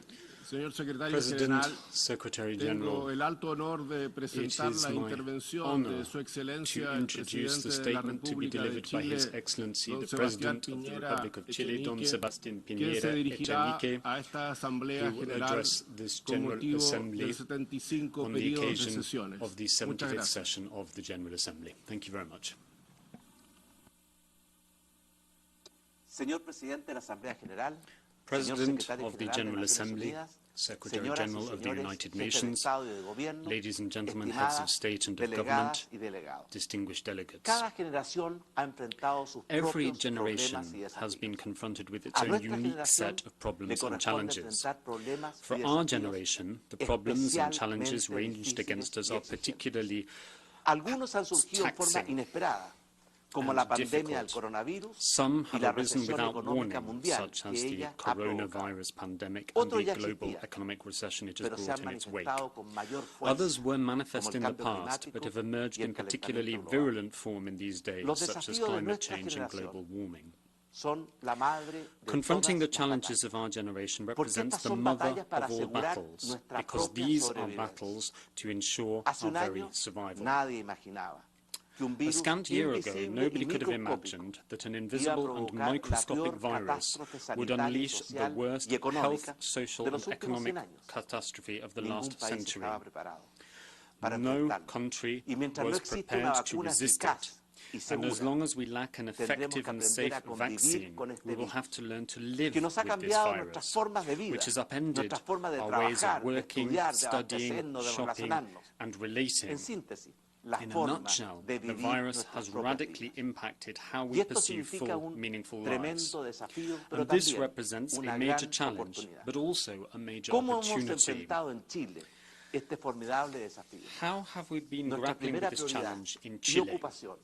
señor Secretario President, General, Secretary tengo General, el alto honor de presentar is la my intervención honor de Su Excelencia to el introduce the Presidente de la statement to be República de delivered by His Chile, Excellency, don the Sebastián President of the Piñera Republic of Chile, Don Echenique, Sebastián quien se Piñera dirigirá Echenique, a esta Asamblea who will General address this con General motivo Assembly del 75 on the periodos de occasion sesiones. of the Muchas 75th gracias. session of the General Assembly. Thank you very much. Señor Presidente de la Asamblea General, President Señor of the Secretario General General de las Naciones Assembly, Unidas, Secretary Señoras y General of the señores, United jefes de Nations, Estado y de Gobierno, ladies and gentlemen, heads of estimadas state and of government, delegadas y delegados. distinguished delegates. Cada generación ha enfrentado sus Every propios generation problemas y has desafíos. been confronted with its A own nuestra unique generación set of le problems and corresponde challenges. enfrentar problemas y For our desafíos generation, the problems and challenges especialmente ranged against us difíciles y are exigentes. particularly Algunos han surgido en forma taxing inesperada, como and la pandemia del difficult. coronavirus Some y have la arisen recesión without económica warning, mundial such as que the ella ha provocado. coronavirus pandemic and Otros the ya global existían, economic recession it has pero se han brought in its wake. manifestado con mayor fuerza, Others were como manifest el in the cambio past, climático but have emerged y el in particularly calentamiento global. virulent form in these days, Los such as desafíos de climate nuestra change and generación global warming. son la madre de Confronting the todas las challenges batallas. of our generation Porque represents estas the son mother batallas para of all asegurar battles, nuestra because propia these are sobrevivencia. battles to ensure Hace our un very año survival. nadie imaginaba que un A virus scant year ago, invisible nobody y could have microscópico imagined that an iba a invisible and provocar la microscopic peor virus catástrofe would sanitaria y unleash the social worst y económica health, social, de and los últimos economic 100 años. catastrophe of the Ningún last país century. estaba preparado para No enfrentarlo. country Y mientras no was existe una prepared to vacuna resist eficaz it. y And as segura, long as we lack an tendremos effective que and aprender safe a convivir vaccine, con este we will virus, have to learn to live que nos ha with this cambiado nuestras virus, formas de vida, which has upended nuestras formas de our ways trabajar, of de working, estudiar, de studying, abastecernos, de shopping, relacionarnos. and relating. En síntesis, la In a forma nutshell, de the vivir virus nuestras has propias radically vidas. impacted how Y we esto pursue significa full, un meaningful lives. tremendo desafío, pero And this también represents a una major gran challenge, oportunidad. but also a major ¿Cómo hemos opportunity. enfrentado en Chile este formidable desafío? How have we been Nuestra grappling primera with this prioridad challenge in y Chile? ocupación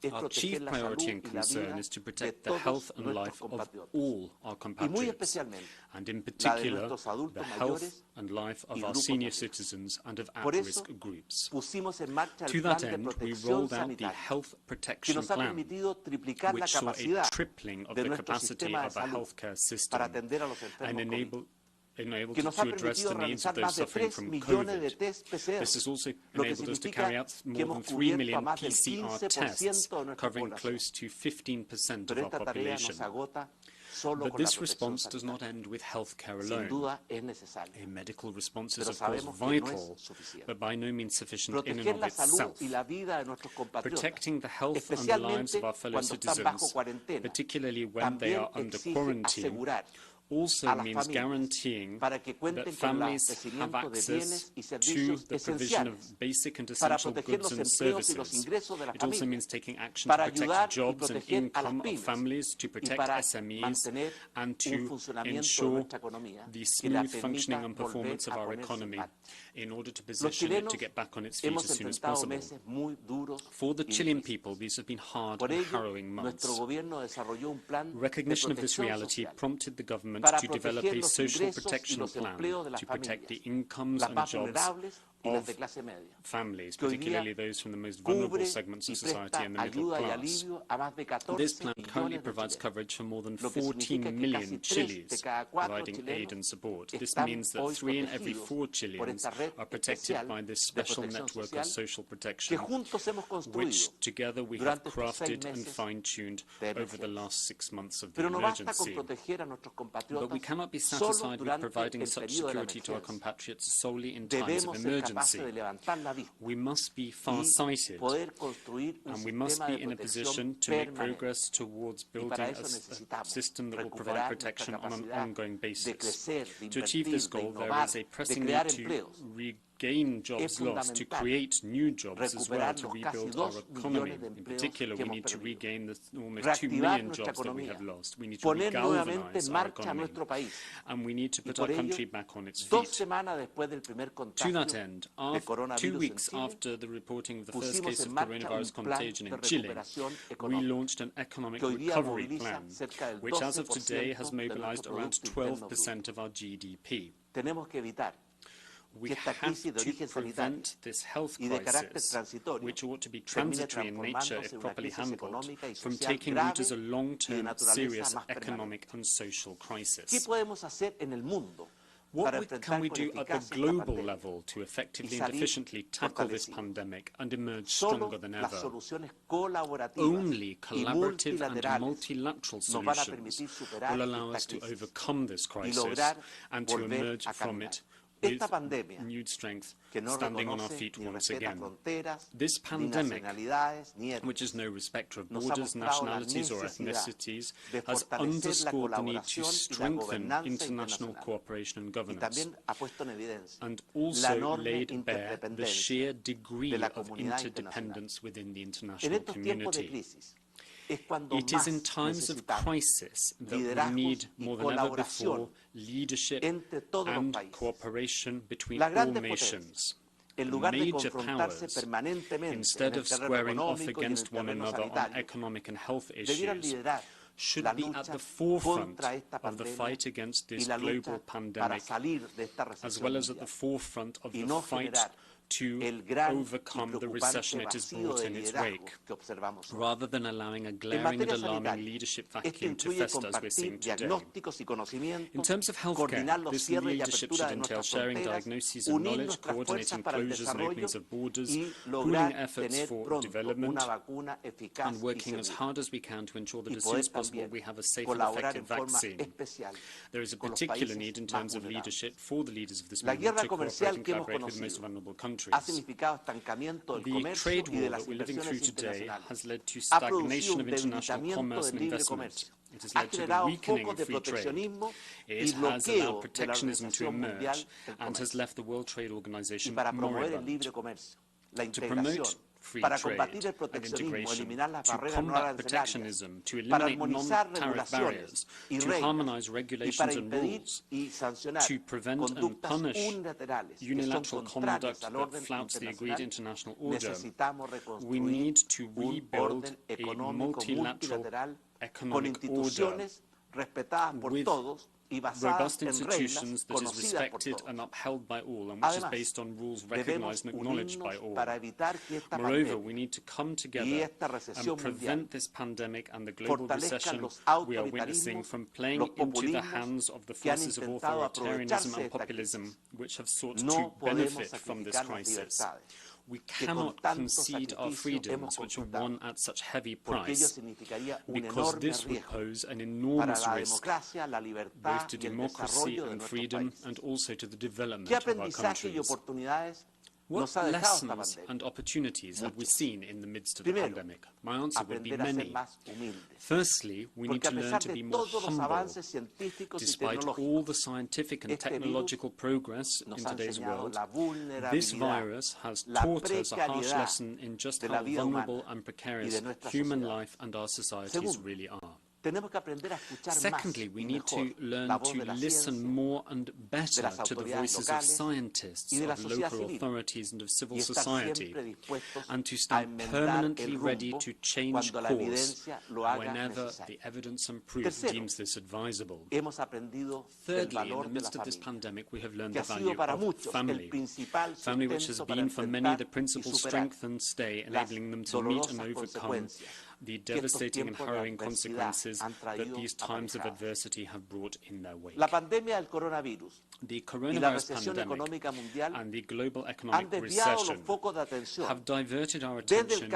es Our proteger chief la salud priority and y la concern vida is to de protect the todos health and nuestros life of compatriotas, all our y muy compatriots, especialmente and in la de particular nuestros adultos the health mayores and life of y our grupos senior de riesgo. citizens and of Por eso, at-risk groups. pusimos en marcha To el that plan de end, we protección rolled out the sanitaria, health que protection nos ha plan, permitido triplicar la which saw a capacidad tripling of de the nuestro capacity sistema de of our salud healthcare system para atender a los and enfermos COVID, enabled que nos ha to address permitido the needs of realizar those más de suffering 3 from millones de COVID. test PCR, This has also lo que enabled us to significa carry out que more than hemos 3 cubierto a million más del PCR 15% tests, de nuestra covering población. close to 15% of Pero our esta tarea no population. se agota solo But con la this protección response does not sanitaria. end with healthcare Sin alone. duda es necesaria, A medical response is pero of course sabemos que no vital, es suficiente. but by no means sufficient in and Proteger of la salud itself. y la vida de nuestros compatriotas, Protecting the health and the lives especialmente of our fellow cuando están bajo citizens, cuarentena, particularly when they también are under exige quarantine, asegurar also means guaranteing that families have access to the provision of basic and essential goods and services. It also means taking action to protect jobs and income of families, to protect SMEs, and to ensure the smooth functioning and performance of our economy in order to position it to get back on its feet as soon as possible. For the Chilean people, these have been hard and harrowing months. Recognition of this reality prompted the government to develop a social protection plan to protect the incomes and jobs of families, particularly those from the most vulnerable segments of society and the middle class. This plan currently provides coverage for more than 14 million Chileans, providing aid and support. This means that 3 in every 4 Chileans are protected by this special network of social protection, which together we have crafted and fine-tuned over the last 6 months of the emergency. But we cannot be satisfied with providing such security to our compatriots solely in times of emergency. We must be far-sighted, and we must be in a position to make progress towards building a system that will provide protection on an ongoing basis. To achieve this goal, there is a pressing need to regain jobs lost, to create new jobs as well, to rebuild our economy. In particular, we need to regain the almost 2 million jobs that we have lost. We need to regalvanize our economy, and we need to put our country back on its feet. To that end, 2 weeks after the reporting of the first case of coronavirus contagion in Chile, we launched an economic recovery plan, which as of today has mobilized around 12% of our GDP. We have to prevent this health crisis, which ought to be transitory in nature if properly handled, from taking root as a long-term, serious economic and social crisis. What can we do at the global level to effectively and efficiently tackle this pandemic and emerge stronger than ever? Only collaborative and multilateral solutions will allow us to overcome this crisis and to emerge from it with renewed strength, standing on our feet once again. This pandemic, which is no respecter of borders, nationalities or ethnicities, has underscored the need to strengthen international cooperation and governance, and also laid bare the sheer degree of interdependence within the international community. It is in times of crisis that we need more than ever before leadership and cooperation between all nations. The major powers, instead of squaring off against one another on economic and health issues, should be at the forefront of the fight against this global pandemic, as well as at the forefront of the fight to overcome the recession it has brought in its wake, rather than allowing a glaring and alarming leadership vacuum to fester as we're seeing today. In terms of healthcare, this leadership should entail sharing diagnoses and knowledge, coordinating closures and openings of borders, pooling efforts for development, and working as hard as we can to ensure that as soon as possible we have a safe and effective vaccine. There is a particular need in terms of leadership for the leaders of this movement to cooperate and collaborate with the most vulnerable countries. The trade war that we're living through today has led to stagnation of international commerce and investment. It has led to the weakening of free trade. It has allowed protectionism to emerge and has left the World Trade Organization moribund. To promote free trade and integration, to combat protectionism, to eliminate non-tariff barriers, to harmonize regulations and rules, to prevent and punish unilateral conduct that flouts the agreed international order, we need to rebuild a multilateral economic order with robust institutions that is respected and upheld by all, and which is based on rules recognized and acknowledged by all. Moreover, we need to come together and prevent this pandemic and the global recession we are witnessing from playing into the hands of the forces of authoritarianism and populism, which have sought to benefit from this crisis. We cannot concede our freedoms, which are won at such heavy price, because this would pose an enormous risk both to democracy and freedom and also to the development of our countries. What lessons and opportunities have we seen in the midst of the pandemic? My answer would be many. Firstly, we need to learn to be more humble. Despite all the scientific and technological progress in today's world, this virus has taught us a harsh lesson in just how vulnerable and precarious human life and our societies really are. Secondly, we need to learn to listen more and better to the voices of scientists, of local authorities and of civil society, and to stand permanently ready to change course whenever the evidence and proof deems this advisable. Thirdly, in the midst of this pandemic, we have learned the value of family. Family which has been for many the principal strength and stay, enabling them to meet and overcome the devastating and harrowing consequences that these times of adversity have brought in their wake. The coronavirus pandemic and the global economic recession have diverted our attention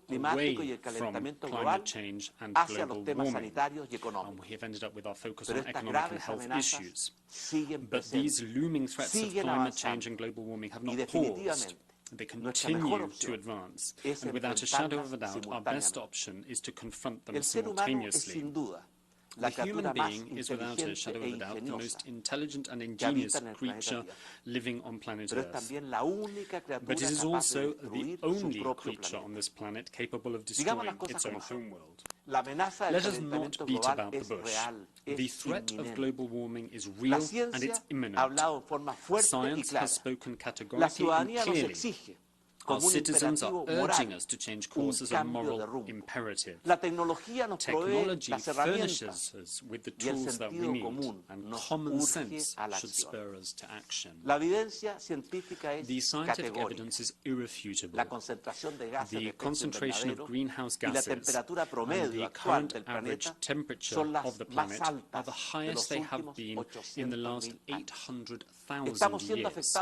away from climate change and global warming, and we have ended up with our focus on economic and health issues. But these looming threats of climate change and global warming have not paused. They continue to advance, and without a shadow of a doubt, our best option is to confront them simultaneously. The human being is, without a shadow of a doubt, the most intelligent and ingenious creature living on planet Earth. But it is also the only creature on this planet capable of destroying its own homeworld. Let us not beat about the bush. The threat of global warming is real and it's imminent. Science has spoken categorically and clearly. Our citizens are urging us to change course as a moral imperative. Technology furnishes us with the tools that we need, and common sense should spur us to action. The scientific evidence is irrefutable. The concentration of greenhouse gases and the current average temperature of the planet are the highest they have been in the last 800,000 years.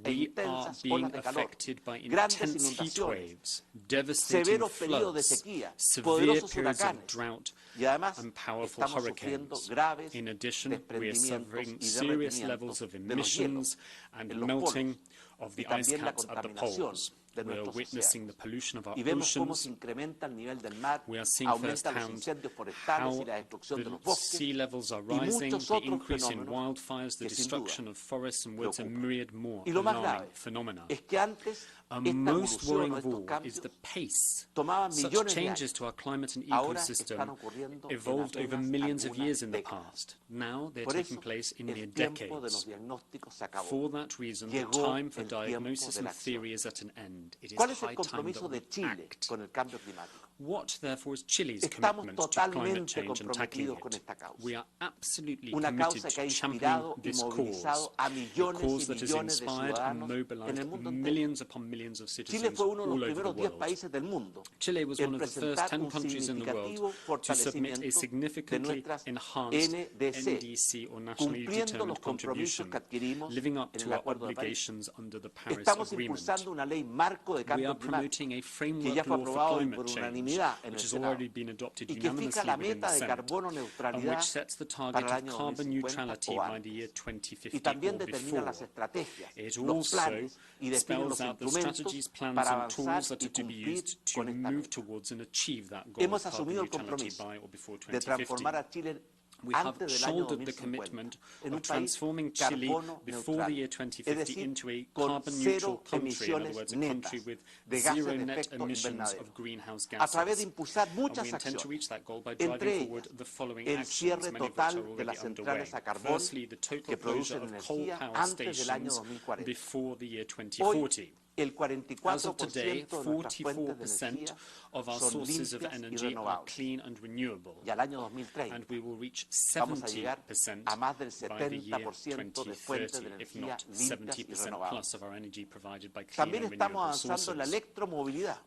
We are being affected by intense heat waves, devastating floods, severe periods of drought, and powerful hurricanes. In addition, we are suffering serious levels of emissions and melting of the ice caps at the poles. We are witnessing the pollution of our oceans. We are seeing firsthand how the sea levels are rising, the increase in wildfires, the destruction of forests and woods, and myriad more alarming phenomena. Most worrying of all is the pace. Such changes to our climate and ecosystem evolved over millions of years in the past. Now they're taking place in mere decades. For that reason, the time for diagnosis and theory is at an end. It is high time that we act. What, therefore, is Chile's commitment to climate change and tackling it? We are absolutely committed to championing this cause, a cause that has inspired and mobilized millions upon millions of citizens all over the world. Chile was one of the first 10 countries in the world to submit a significantly enhanced NDC, or nationally determined contribution, living up to our obligations under the Paris Agreement. We are promoting a framework law for climate change, which has already been adopted unanimously within the Senate, and which sets the target of carbon neutrality by the year 2050 or before. It also spells out the strategies, plans and tools that are to be used to move towards and achieve that goal of carbon neutrality by or before 2050. We have shouldered the commitment of transforming Chile before the year 2050 into a carbon-neutral country, in other words, a country with zero net emissions of greenhouse gases. And we intend to reach that goal by driving forward the following actions, many of which are already underway. Firstly, the total closure of coal power stations before the year 2040. As of today, 44% of our sources of energy are clean and renewable, and we will reach 70% by the year 2030, if not 70% plus of our energy provided by clean and renewable sources.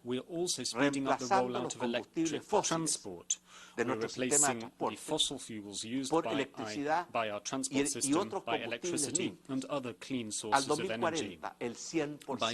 We are also speeding up the rollout of electric transport. We're replacing the fossil fuels used by our transport system by electricity and other clean sources of energy. By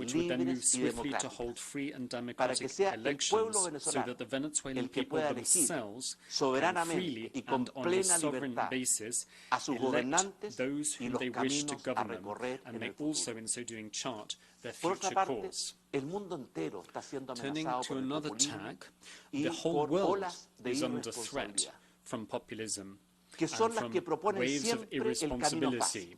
which would then move libres y swiftly to hold democráticas, free and para que democratic sea el pueblo elections so venezolano that the Venezuelan el que people pueda elegir themselves can soberanamente freely y con and on a plena sovereign libertad basis a sus elect gobernantes those y whom los they wish to caminos a govern them, recorrer and en may el futuro. also in so doing chart their Por otra future parte, course. el mundo entero está siendo Turning amenazado to por el another populismo tack, y the whole por world olas de is under threat irresponsabilidad, from populism que son and las from que proponen waves of siempre el camino fácil. irresponsibility,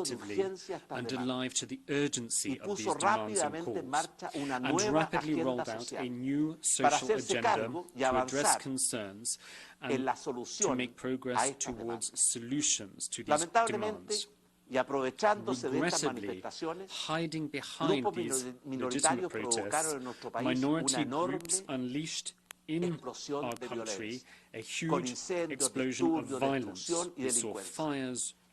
positively and alive to the urgency of these puso demands and rápidamente en calls, marcha una and nueva rapidly agenda rolled out social a new para social hacerse agenda cargo y to address avanzar concerns en and la to solución make a progress estas towards demandas. solutions to these Lamentablemente, demands. y aprovechándose de estas Regrettably, manifestaciones, hiding behind grupos these minoritarios legitimate provocaron protests, en nuestro país minority una enorme groups unleashed in explosión our de country violencia, a con huge incendios, explosion of disturbios, violence. destrucción y We saw delincuencia, fires,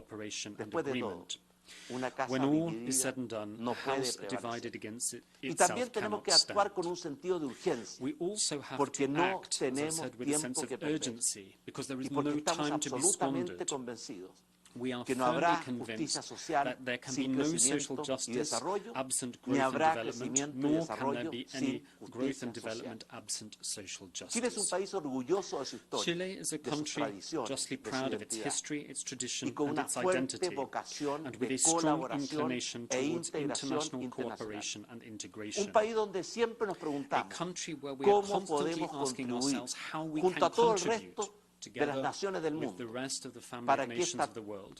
cooperation and Después de todo, agreement. una casa When all dividida is said and done, no a puede house prevalecer. divided against Y itself también tenemos cannot que stand. actuar con un sentido de urgencia, We also have porque to no act, as I tenemos said, with a sense tiempo of que perder. urgency, because there Y is porque no estamos time to be absolutamente squandered. convencidos We are que no firmly habrá convinced justicia social that there can be sin no social crecimiento y justice desarrollo, absent ni growth and habrá development, crecimiento y nor can there desarrollo be sin any growth justicia and social. development absent social Chile es un justice. país orgulloso de su historia, Chile is a de sus country tradiciones, justly de su proud of its identidad, history, its y tradition, con and una its fuerte identity, vocación and with de a strong colaboración inclination e towards integración international internacional. cooperation and integration. Un país donde siempre nos A preguntamos country where we are cómo constantly podemos asking contribuir ourselves how we junto can a todo el contribute resto de las naciones del mundo para que esta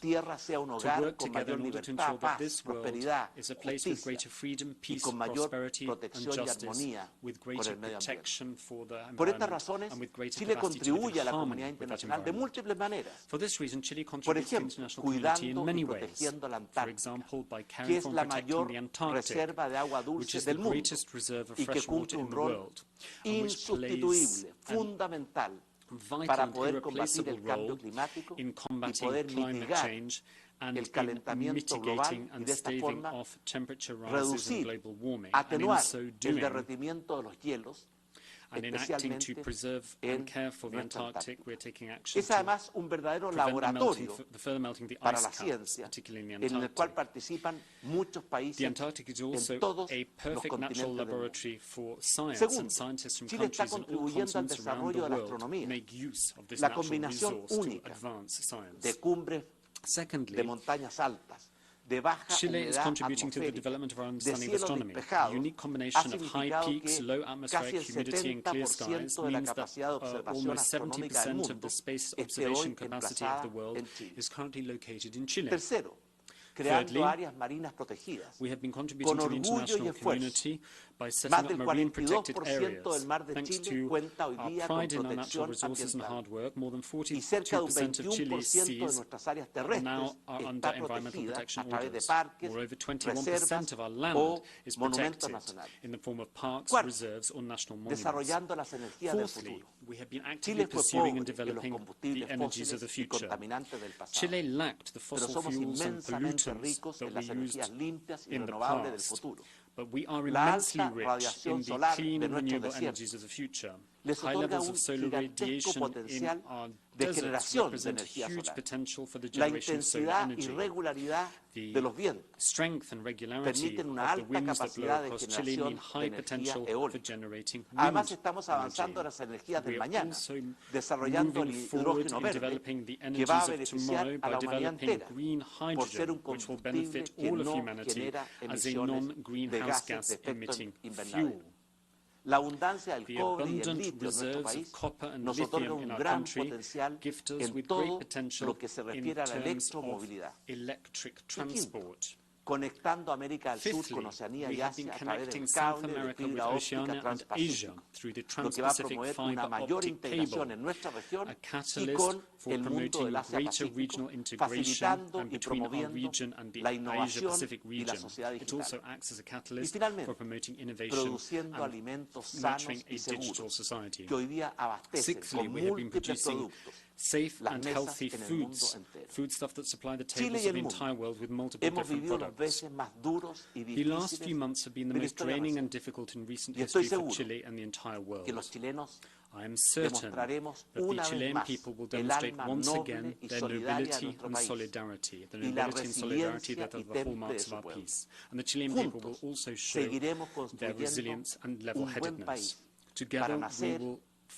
tierra sea un hogar con mayor libertad, paz, prosperidad, justicia y con mayor protección y armonía con el medio ambiente. Por estas razones, Chile contribuye a la comunidad internacional de múltiples maneras. Por ejemplo, cuidando y protegiendo la Antártica, que es la mayor reserva de agua dulce del mundo y que cumple un rol insustituible, fundamental, para poder combatir el cambio climático y poder mitigar el calentamiento global y de esta forma reducir, atenuar el derretimiento de los hielos, especialmente en nuestra Antártica. Es además un verdadero laboratorio para la ciencia, en el cual participan muchos países en todos los continentes del mundo. Segundo, Chile está contribuyendo al desarrollo de la astronomía, la combinación única de cumbres de montañas altas, de baja humedad atmosférica, de cielos despejados, ha significado que casi el 70% de la capacidad de observación astronómica del mundo esté hoy emplazada en Chile. Tercero, creando áreas marinas protegidas, con orgullo y esfuerzo. Más del 42% del mar de Chile cuenta hoy día con protección ambiental y cerca de un 21% de nuestras áreas terrestres está protegida a través de parques, reservas o monumentos nacionales. Cuarto, desarrollando las energías del futuro. Chile fue pobre en los combustibles fósiles y contaminantes del pasado, pero somos inmensamente ricos en las energías limpias y renovables del futuro. La alta radiación solar de nuestros desiertos les otorga un gigantesco potencial de generación de energía solar. La intensidad y regularidad de los vientos permiten una alta capacidad de generación de energía eólica. Además, estamos avanzando en las energías del mañana, desarrollando el hidrógeno verde, que va a beneficiar a la humanidad entera, por ser un combustible que no genera emisiones de gases de efecto invernadero. La abundancia del cobre y el litio en nuestro país nos otorga un gran potencial en todo lo que se refiere a la electromovilidad. Y quinto, conectando América del Sur con Oceanía y Asia a través del cable de fibra óptica transpacífico, lo que va a promover una mayor integración en nuestra región y con el mundo del Asia-Pacífico, facilitando y promoviendo la innovación y la sociedad digital. Y finalmente, produciendo alimentos sanos y seguros, que hoy día abastecen con múltiples productos las mesas en el mundo entero. Chile y el mundo hemos vivido los meses más duros y difíciles de la historia reciente. Y estoy seguro que los chilenos demostraremos una vez más el alma noble y solidaria de nuestro país y la resiliencia y temple de su pueblo. Juntos seguiremos construyendo un buen país para nacer,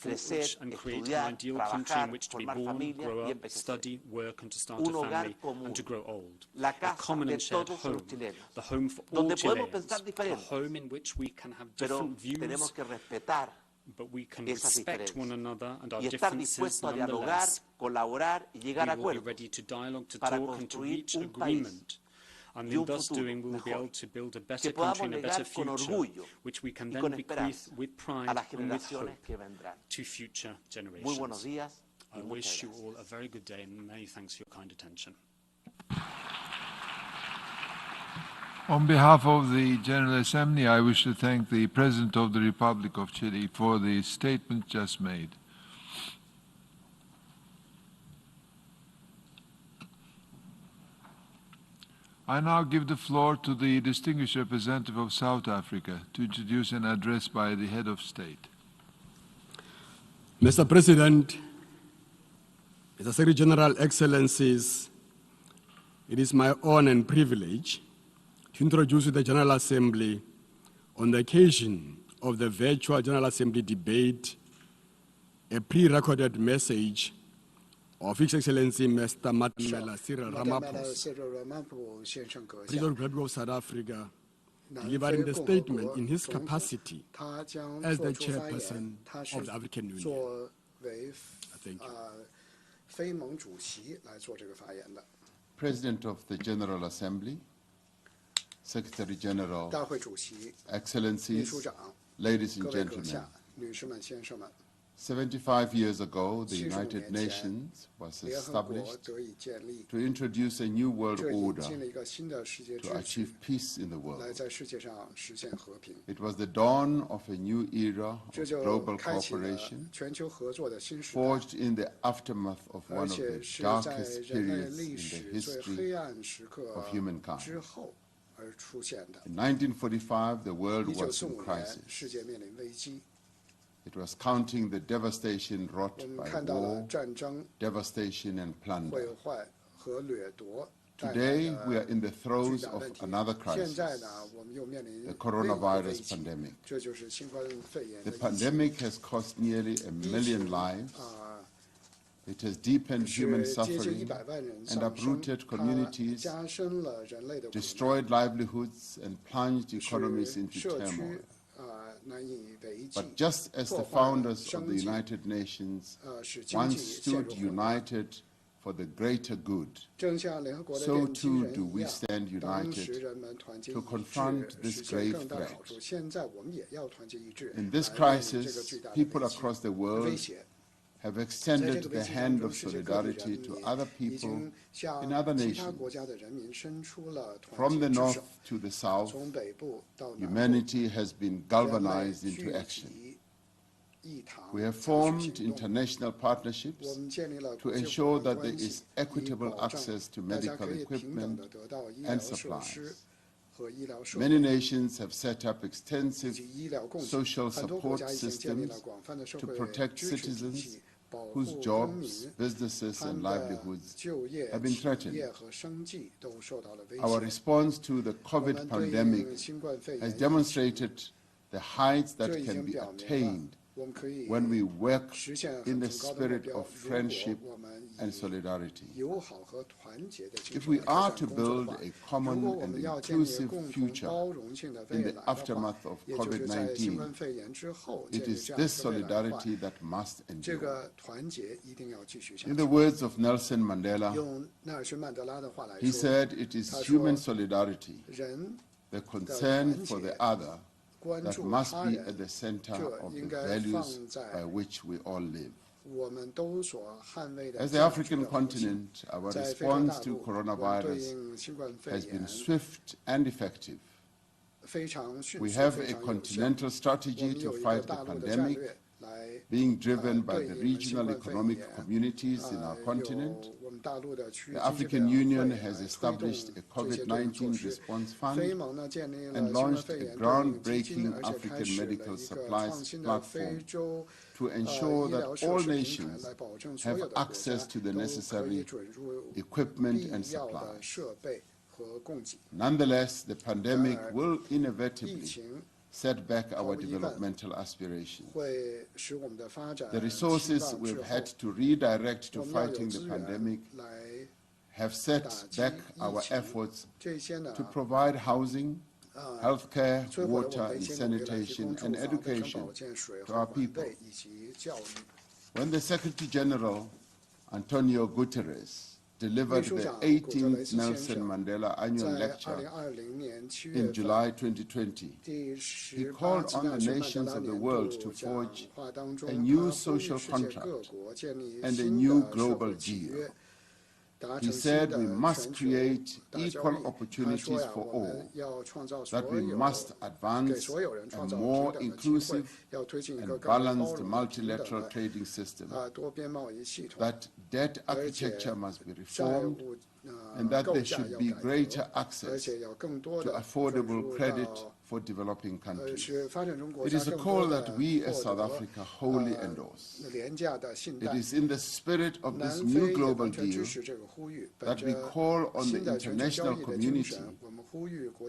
crecer, estudiar, trabajar, formar familia y envejecer. Un hogar común, la casa de todos los chilenos, donde podemos pensar diferente, pero tenemos que respetar esas diferencias y estar dispuestos a dialogar, colaborar y llegar a acuerdos para construir un país y un futuro mejor, que podamos legar con orgullo y con esperanza a las generaciones que vendrán. Muy buenos días y muchas gracias. On behalf of the General Assembly, I wish to thank the President of the Republic of Chile for the statement just made. I now give the floor to the distinguished representative of South Africa to introduce an address by the head of state. Mr. President, Mr. Secretary General, Excellencies, it is my honor and privilege to introduce the General Assembly on the occasion of the virtual General Assembly debate, a pre-recorded message of His Excellency Mr. Matamela Cyril Ramaphosa, President of the Republic of South Africa, delivering the statement in his capacity as the chairperson of the African Union. President of the General Assembly, Secretary General, Excellencies, ladies and gentlemen, 75 years ago, the United Nations was established to introduce a new world order to achieve peace in the world. It was the dawn of a new era of global cooperation, forged in the aftermath of one of the darkest periods in the history of humankind. In 1945, the world was in crisis. It was counting the devastation wrought by war, devastation and plunder. Today, we are in the throes of another crisis, the coronavirus pandemic. The pandemic has cost nearly 1 million lives. It has deepened human suffering and uprooted communities, destroyed livelihoods, and plunged economies into turmoil. But just as the founders of the United Nations once stood united for the greater good, so too do we stand united to confront this grave threat. In this crisis, people across the world have extended the hand of solidarity to other people in other nations. From the north to the south, humanity has been galvanized into action. We have formed international partnerships to ensure that there is equitable access to medical equipment and supplies. Many nations have set up extensive social support systems to protect citizens whose jobs, businesses, and livelihoods have been threatened. Our response to the COVID pandemic has demonstrated the heights that can be attained when we work in the spirit of friendship and solidarity. If we are to build a common and inclusive future in the aftermath of COVID-19, it is this solidarity that must endure. In the words of Nelson Mandela, he said, "It is human solidarity, the concern for the other, that must be at the center of the values by which we all live." As the African continent, our response to coronavirus has been swift and effective. We have a continental strategy to fight the pandemic, being driven by the regional economic communities in our continent. The African Union has established a COVID-19 response fund and launched a groundbreaking African medical supplies platform to ensure that all nations have access to the necessary equipment and supplies. Nonetheless, the pandemic will inevitably set back our developmental aspirations. The resources we've had to redirect to fighting the pandemic have set back our efforts to provide housing, healthcare, water and sanitation, and education to our people. When the Secretary General, Antonio Guterres, delivered the 18th Nelson Mandela Annual Lecture in July 2020, he called on the nations of the world to forge a new social contract and a new global deal. He said we must create equal opportunities for all, that we must advance a more inclusive and balanced multilateral trading system, that debt architecture must be reformed, and that there should be greater access to affordable credit for developing countries. It is a call that we as South Africa wholly endorse. It is in the spirit of this new global deal that we call on the international community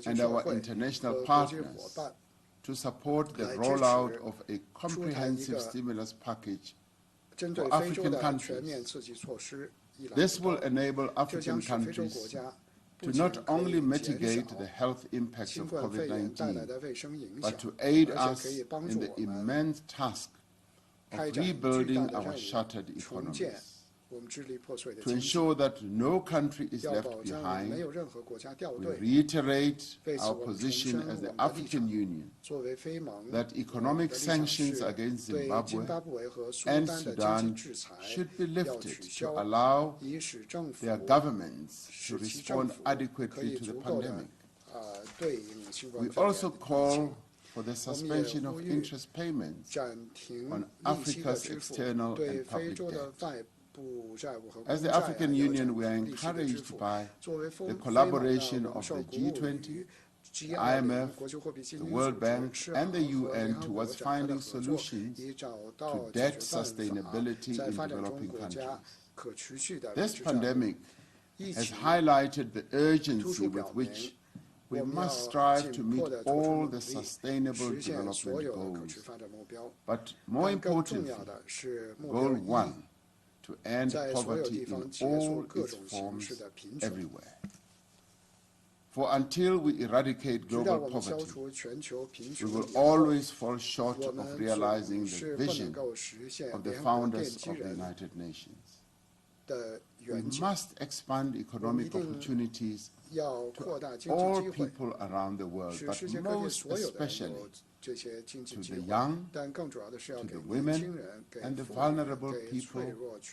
and our international partners to support the rollout of a comprehensive stimulus package for African countries. This will enable African countries to not only mitigate the health impacts of COVID-19, but to aid us in the immense task of rebuilding our shattered economies, to ensure that no country is left behind. We reiterate our position as the African Union that economic sanctions against Zimbabwe and Sudan should be lifted to allow their governments to respond adequately to the pandemic. We also call for the suspension of interest payments on Africa's external and public debt. As the African Union, we are encouraged by the collaboration of the G20, the IMF, the World Bank, and the UN towards finding solutions to debt sustainability in developing countries. This pandemic has highlighted the urgency with which we must strive to meet all the sustainable development goals. But more importantly, Goal 1, to end poverty in all its forms everywhere. For until we eradicate global poverty, we will always fall short of realizing the vision of the founders of the United Nations. We must expand economic opportunities to all people around the world, but most especially to the young, to the women, and the vulnerable people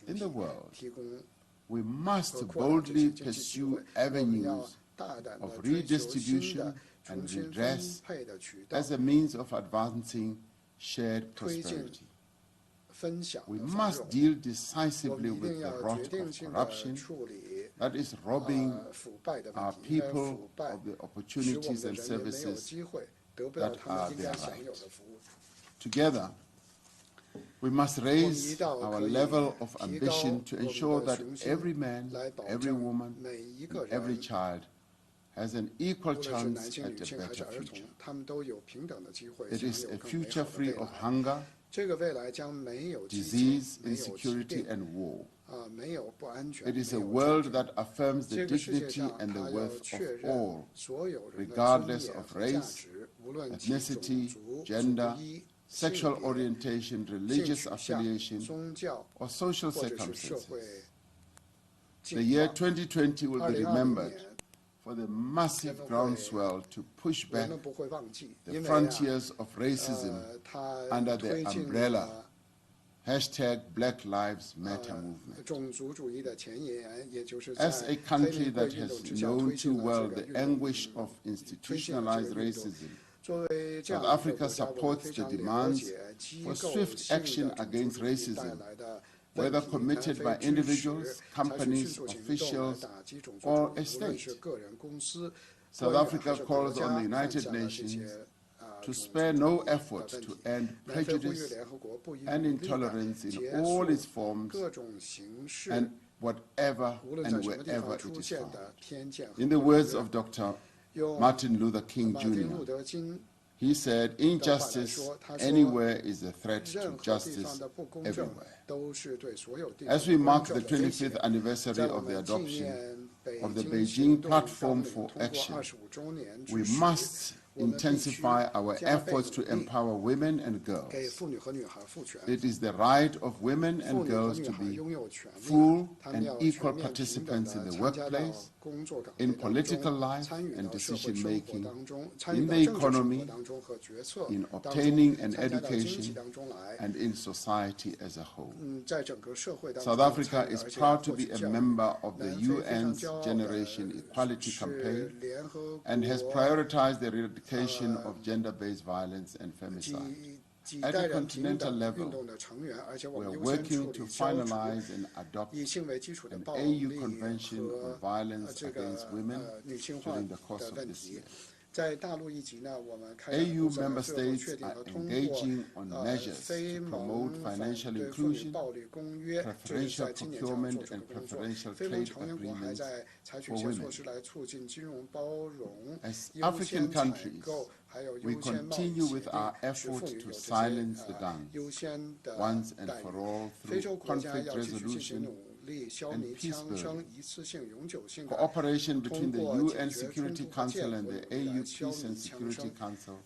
in the world. We must boldly pursue avenues of redistribution and redress as a means of advancing shared prosperity. We must deal decisively with the rot of corruption that is robbing our people of the opportunities and services that are their right. Together, we must raise our level of ambition to ensure that every man, every woman, and every child has an equal chance at a better future. It is a future free of hunger, disease, insecurity, and war. It is a world that affirms the dignity and the worth of all, regardless of race, ethnicity, gender, sexual orientation, religious affiliation, or social circumstances. The year 2020 will be remembered for the massive groundswell to push back the frontiers of racism under the umbrella #Black Lives Matter movement. As a country that has known too well the anguish of institutionalized racism, South Africa supports the demands for swift action against racism, whether committed by individuals, companies, officials, or a state. South Africa calls on the United Nations to spare no effort to end prejudice and intolerance in all its forms and whatever and wherever it is found. In the words of Dr. Martin Luther King Jr., he said, "Injustice anywhere is a threat to justice everywhere." As we mark the 25th anniversary of the adoption of the Beijing Platform for Action, we must intensify our efforts to empower women and girls. It is the right of women and girls to be full and equal participants in the workplace, in political life and decision-making, in the economy, in obtaining an education, and in society as a whole. South Africa is proud to be a member of the UN's Generation Equality Campaign and has prioritized the eradication of gender-based violence and femicide. At a continental level, we are working to finalize and adopt an AU Convention on Violence Against Women during the course of this year. AU member states are engaging on measures to promote financial inclusion, preferential procurement, and preferential trade agreements for women. As African countries, we continue with our effort to silence the guns once and for all through conflict resolution, and peace building, cooperation between the UN Security Council and the AU Peace and Security Council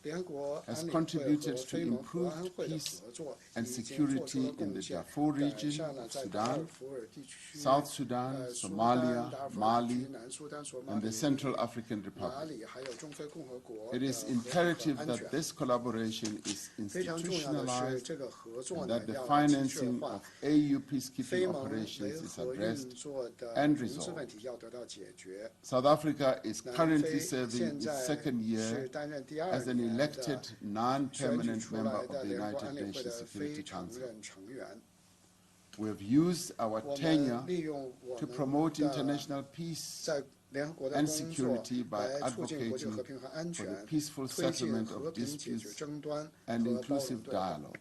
has contributed to improved peace and security in the Darfur region of Sudan, South Sudan, Somalia, Mali, and the Central African Republic. It is imperative that this collaboration is institutionalized and that the financing of AU peacekeeping operations is addressed and resolved. South Africa is currently serving its second year as an elected non-permanent member of the United Nations Security Council. We have used our tenure to promote international peace and security by advocating for the peaceful settlement of disputes and inclusive dialogue.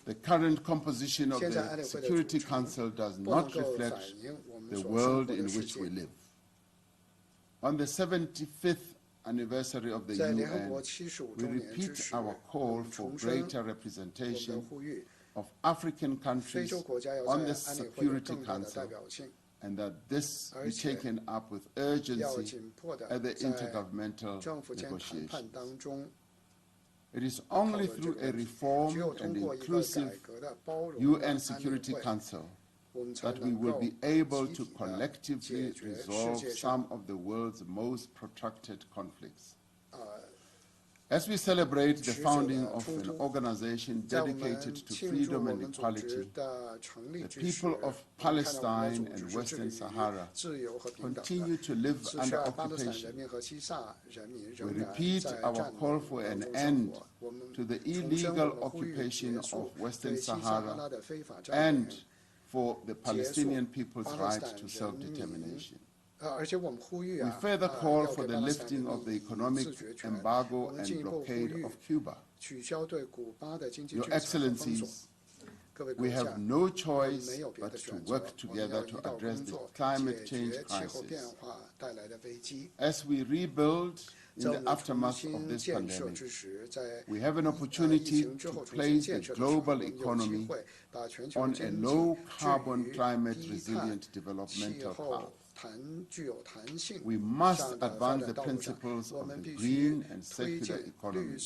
The current composition of the Security Council does not reflect the world in which we live. On the 75th anniversary of the UN, we repeat our call for greater representation of African countries on the Security Council, and that this be taken up with urgency at the intergovernmental negotiations. It is only through a reformed and inclusive UN Security Council that we will be able to collectively resolve some of the world's most protracted conflicts. As we celebrate the founding of an organization dedicated to freedom and equality, the people of Palestine and Western Sahara continue to live under occupation. We repeat our call for an end to the illegal occupation of Western Sahara and for the Palestinian people's right to self-determination. We further call for the lifting of the economic embargo and blockade of Cuba. Your Excellencies, we have no choice but to work together to address the climate change crisis. As we rebuild in the aftermath of this pandemic, we have an opportunity to place the global economy on a low-carbon, climate-resilient developmental path. We must advance the principles of the green and circular economy,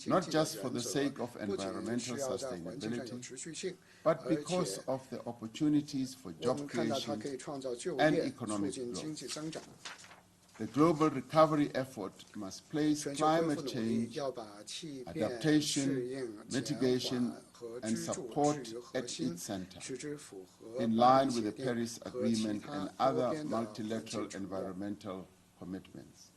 not just for the sake of environmental sustainability, but because of the opportunities for job creation and economic growth. The global recovery effort must place climate change, adaptation, mitigation, and support at its center, in line with the Paris Agreement and other multilateral environmental commitments.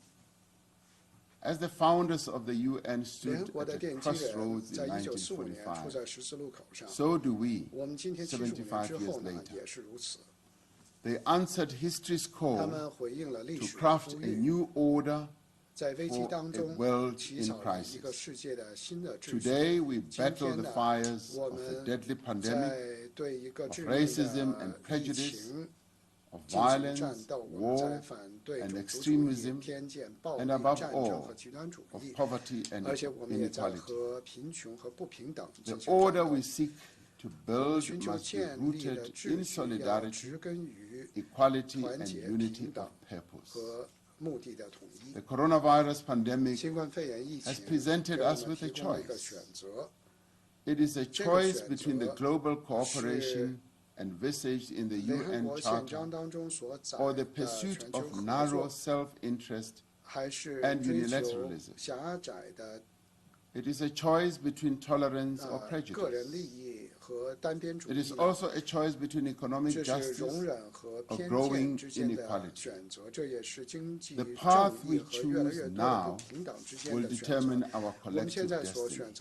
As the founders of the UN stood at a crossroads in 1945, so do we, 75 years later. They answered history's call to craft a new order for a world in crisis. Today, we battle the fires of a deadly pandemic, of racism and prejudice, of violence, war, and extremism, and above all, of poverty and inequality. The order we seek to build must be rooted in solidarity, equality, and unity of purpose. The coronavirus pandemic has presented us with a choice. It is a choice between the global cooperation envisaged in the UN Charter or the pursuit of narrow self-interest and unilateralism. It is a choice between tolerance or prejudice. It is also a choice between economic justice or growing inequality. The path we choose now will determine our collective destiny.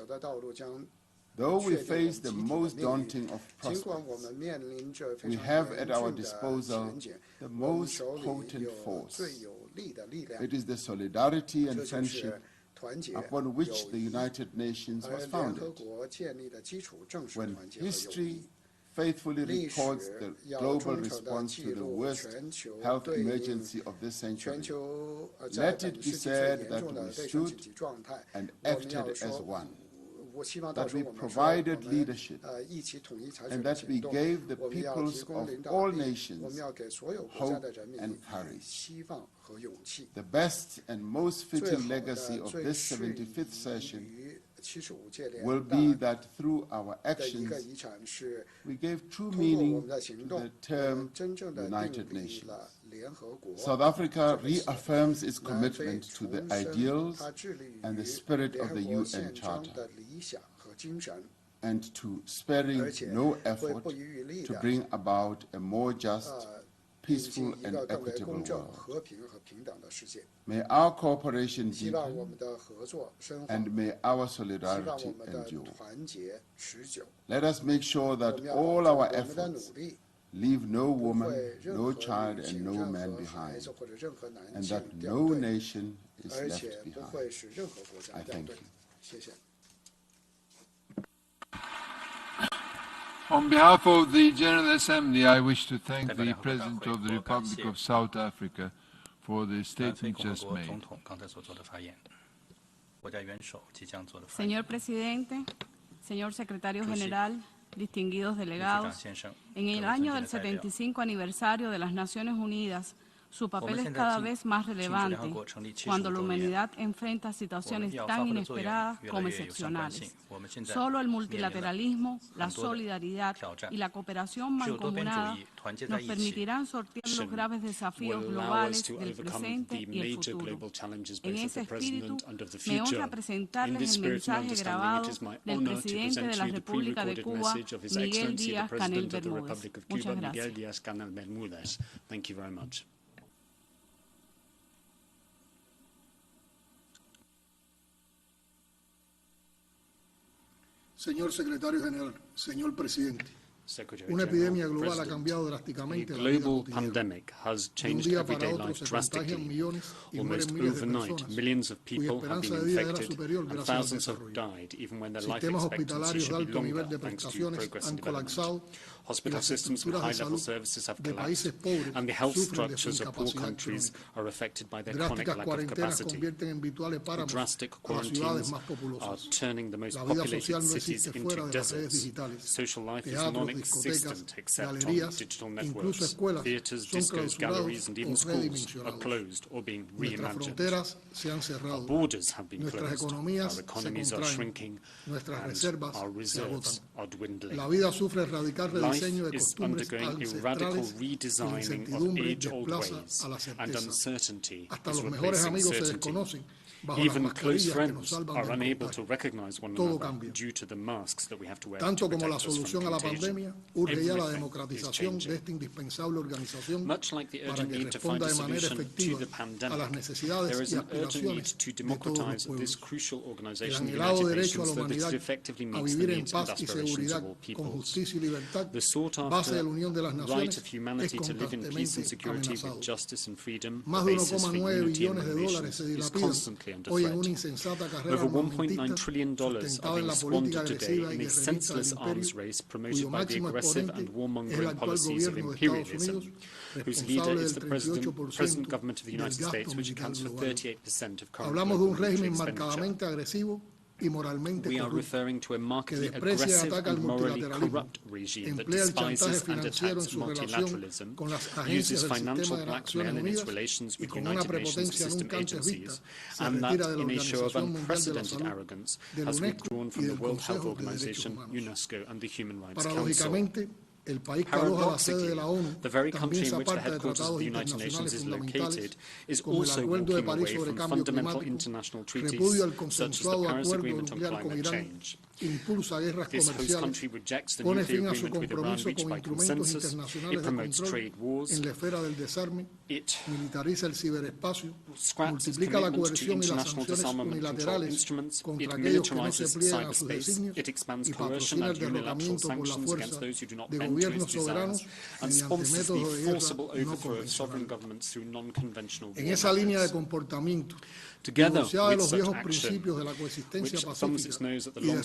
Though we face the most daunting of prospects, we have at our disposal the most potent force. It is the solidarity and friendship upon which the United Nations was founded. When history faithfully records the global response to the worst health emergency of this century, let it be said that we stood and acted as one. that we provided leadership, and that we gave the peoples of all nations hope and courage. The best and most fitting legacy of this 75th session will be that through our actions, we gave true meaning to the term United Nations. South Africa reaffirms its commitment to the ideals and the spirit of the UN Charter, and to sparing no effort to bring about a more just, peaceful and equitable world. May our cooperation deepen, and may our solidarity endure. Let us make sure that all our efforts leave no woman, no child, and no man behind, and that no nation is left behind. I thank you. On behalf of the General Assembly, I wish to thank the President of the Republic of South Africa for the statement just made. Señor Presidente, señor Secretario General, distinguidos delegados, en el año del 75 aniversario de las Naciones Unidas, su papel es cada vez más relevante cuando la humanidad enfrenta situaciones tan inesperadas como excepcionales. Solo el multilateralismo, la solidaridad y la cooperación mancomunada nos permitirán sortear los graves desafíos globales del presente y el futuro. En ese espíritu, me honra presentarles el mensaje grabado del presidente de la República de Cuba, Miguel Díaz-Canel Bermúdez. Muchas gracias. Señor Secretario General, señor Presidente, una epidemia global ha cambiado drásticamente la vida cotidiana. De un día para otro se contagian millones y mueren miles de personas, cuya esperanza de vida era superior gracias al desarrollo. Sistemas hospitalarios de alto nivel de prestaciones han colapsado y las estructuras de salud de países pobres sufren de su incapacidad crónica. Drásticas cuarentenas convierten en virtuales páramos a las ciudades más populosas. La vida social no existe fuera de las redes digitales. Teatros, discotecas, galerías, incluso escuelas son clausurados o redimensionados. Nuestras fronteras se han cerrado, nuestras economías se contraen, nuestras reservas se agotan. La vida sufre radical rediseño de costumbres ancestrales y la incertidumbre desplaza a la certeza. Hasta los mejores amigos se desconocen bajo las mascarillas que nos salvan del contagio. Todo cambia. Tanto como la solución a la pandemia, urge ya la democratización de esta indispensable organización para que responda de manera efectiva a las necesidades y aspiraciones de todos los pueblos. El anhelado derecho a la humanidad a vivir en paz y seguridad, con justicia y libertad, base de la Unión de las Naciones, es constantemente amenazado. Más de 1,9 billones de dólares se dilapidan hoy en una insensata carrera armamentista sustentada en la política agresiva y guerrerista del imperio, cuyo máximo exponente es el actual gobierno de Estados Unidos, responsable del 38% del gasto militar global. Hablamos de un régimen marcadamente agresivo y moralmente corrupto, que desprecia y ataca al multilateralismo, emplea el chantaje financiero en su relación con las agencias del sistema de Naciones Unidas y con una prepotencia nunca antes vista se retira de la Organización Mundial de la Salud, de la UNESCO y del Consejo de Derechos Humanos. Paradójicamente, el país que aloja la sede de la ONU también se aparta de tratados internacionales fundamentales como el Acuerdo de París sobre Cambio Climático, repudia el consensuado acuerdo nuclear con Irán, impulsa guerras comerciales, pone fin a su compromiso con instrumentos internacionales de control en la esfera del desarme, militariza el ciberespacio, multiplica la coerción y las sanciones unilaterales contra aquellos que no se pliegan a sus designios y patrocina el derrocamiento por la fuerza de gobiernos soberanos mediante métodos de guerra no convencionales. En esa línea de comportamiento, divorciada de los viejos principios de la coexistencia pacífica y del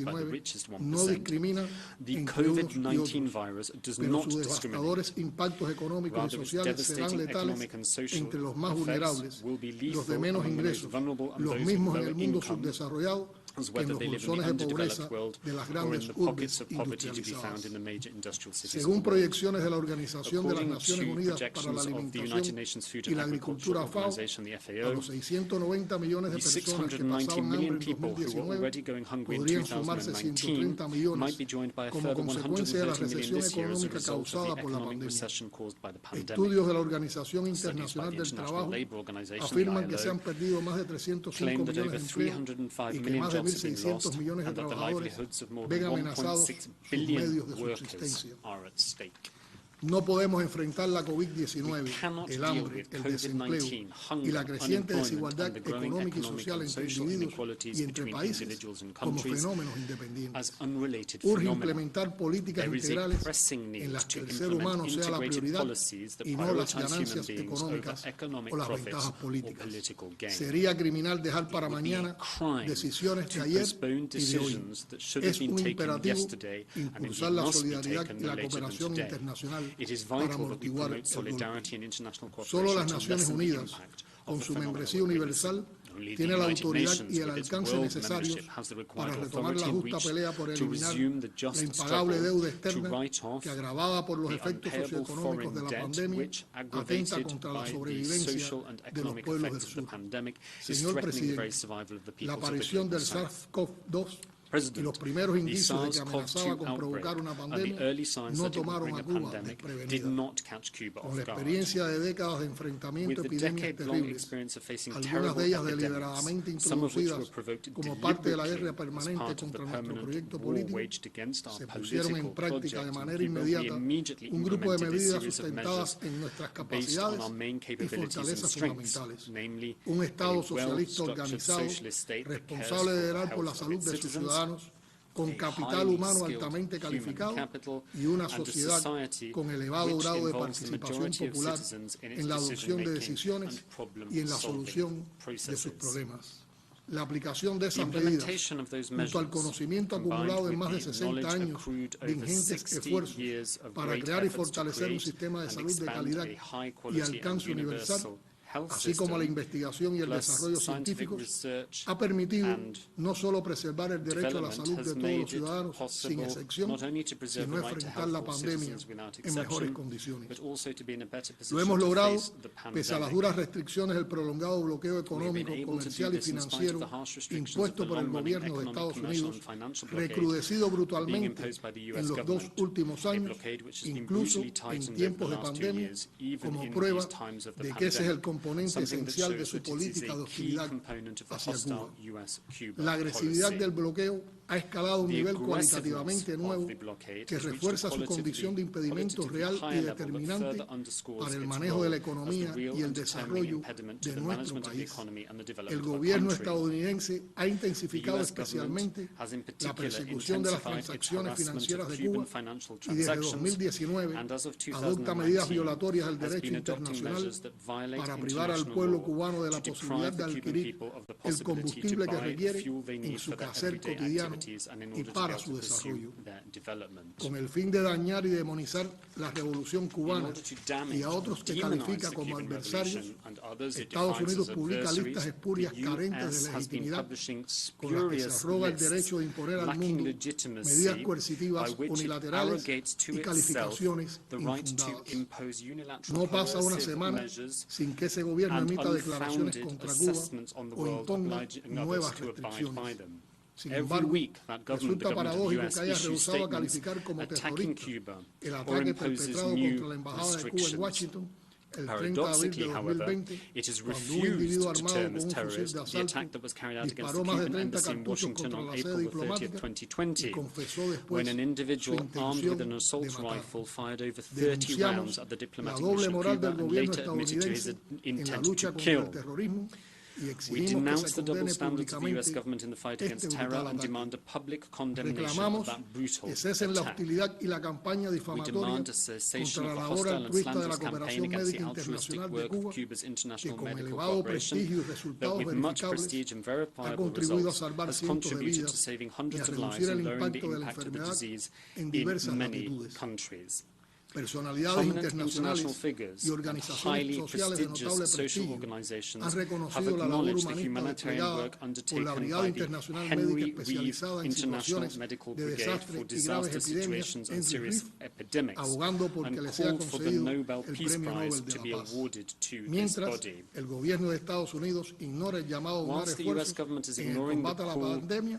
by the richest no 1%. discrimina The entre unos y COVID-19 otros, virus does pero not sus discriminate. devastadores impactos económicos y Rather, its sociales serán devastating letales economic and social entre los más effects vulnerables, will be los lethal de menos among the most ingresos, vulnerable and los those mismos with en el lower mundo income, subdesarrollado as que en whether los they live in the bolsones de pobreza undeveloped world de las or in grandes the urbes pockets of poverty to be found industrializadas. in the major industrial cities. Según proyecciones de la Organización de las According Naciones to Unidas para la projections of the United Alimentación Nations Food y and la Agriculture Agricultura FAO, Organization, the a FAO, los 690 millones de the personas que 690 pasaban hambre million en people who were 2019 already going hungry in podrían sumarse 2019 130 might millones be joined by a como further consecuencia de la 130 million recesión this year as a económica result of causada the por la economic pandemia. recession caused by the pandemic. Estudios de la Organización Studies by Internacional the del International Trabajo Labour Organization, afirman the que se ILO, han perdido más de 305 claimed that millones over de empleos 305 y que million más de jobs have been 1.600 lost millones de and that the trabajadores livelihoods of more ven than amenazados 1.6 sus billion medios de workers subsistencia. are at stake. No podemos enfrentar la COVID-19, el hambre, el desempleo y la creciente desigualdad económica y social entre individuos y entre países como fenómenos independientes. Urge implementar políticas integrales en las que el ser humano sea la prioridad y no las ganancias económicas o las ventajas políticas. Sería criminal dejar para mañana decisiones de ayer y de hoy. Es un imperativo impulsar la solidaridad y la cooperación internacional para amortiguar el golpe. Solo las Naciones Unidas, con su membresía universal, tiene la autoridad y el alcance necesarios para retomar la justa pelea por eliminar la impagable deuda externa que, agravada por los efectos socioeconómicos de la pandemia, atenta contra la sobrevivencia de los pueblos del sur. Señor presidente, la aparición del SARS-CoV-2 y los primeros indicios de que amenazaba con provocar una pandemia no tomaron a Cuba desprevenida. Con la experiencia de décadas de enfrentamiento a epidemias terribles, algunas de ellas deliberadamente introducidas como parte de la guerra permanente contra nuestro proyecto político, se pusieron en práctica de manera inmediata un grupo de medidas sustentadas en nuestras capacidades y fortalezas fundamentales. Un Estado socialista organizado, responsable de velar por la salud de sus ciudadanos, con capital humano altamente calificado y una sociedad con elevado grado de participación popular en la adopción de decisiones y en la solución de sus problemas. La aplicación de esas medidas, junto al conocimiento acumulado en más de 60 años de ingentes esfuerzos para crear y fortalecer un sistema de salud de calidad y alcance universal, así como la investigación y el desarrollo científicos, ha permitido no solo preservar el derecho a la salud de todos los ciudadanos, sin excepción, sino enfrentar la pandemia en mejores condiciones. Lo hemos logrado pese a las duras restricciones del prolongado bloqueo económico, comercial y financiero impuesto por el gobierno de Estados Unidos, recrudecido brutalmente en los 2 últimos años, incluso en tiempos de pandemia, como prueba de que ese es el componente esencial de su política de hostilidad hacia Cuba. La agresividad del bloqueo ha escalado a un nivel cualitativamente nuevo que refuerza su condición de impedimento real y determinante para el manejo de la economía y el desarrollo de nuestro país. El gobierno estadounidense ha intensificado especialmente la persecución de las transacciones financieras de Cuba y desde 2019 adopta medidas violatorias del derecho internacional para privar al pueblo cubano de la posibilidad de adquirir el combustible que requiere en su quehacer cotidiano y para su desarrollo. Con el fin de dañar y demonizar la revolución cubana y a otros que califica como adversarios, Estados Unidos publica listas espurias carentes de legitimidad con las que se arroga el derecho de imponer al mundo medidas coercitivas unilaterales y calificaciones infundadas. No pasa una semana sin que ese gobierno emita declaraciones contra Cuba o imponga nuevas restricciones. Sin embargo, resulta paradójico que haya rehusado calificar como terrorista el ataque perpetrado contra la Embajada de Cuba en Washington el 30 de abril de 2020, cuando un individuo armado con un fusil de asalto disparó más de 30 cartuchos contra la sede diplomática y confesó después su intención de matar. Denunciamos la doble moral del gobierno estadounidense en la lucha contra el terrorismo y exigimos que se condene públicamente este brutal ataque. Reclamamos que cesen la hostilidad y la campaña difamatoria contra la labor altruista de la cooperación médica internacional de Cuba, que con elevado prestigio y resultados verificables ha contribuido a salvar cientos de vidas y a reducir el impacto de la enfermedad en diversas latitudes. Personalidades internacionales y organizaciones sociales de notable prestigio han reconocido la labor humanista desplegada por la Brigada Internacional Médica especializada en situaciones de desastre y graves epidemias en RIF, abogando por que le sea concedido el Premio Nobel de la Paz. Mientras, el gobierno de Estados Unidos ignora el llamado a unar esfuerzos en el combate a la pandemia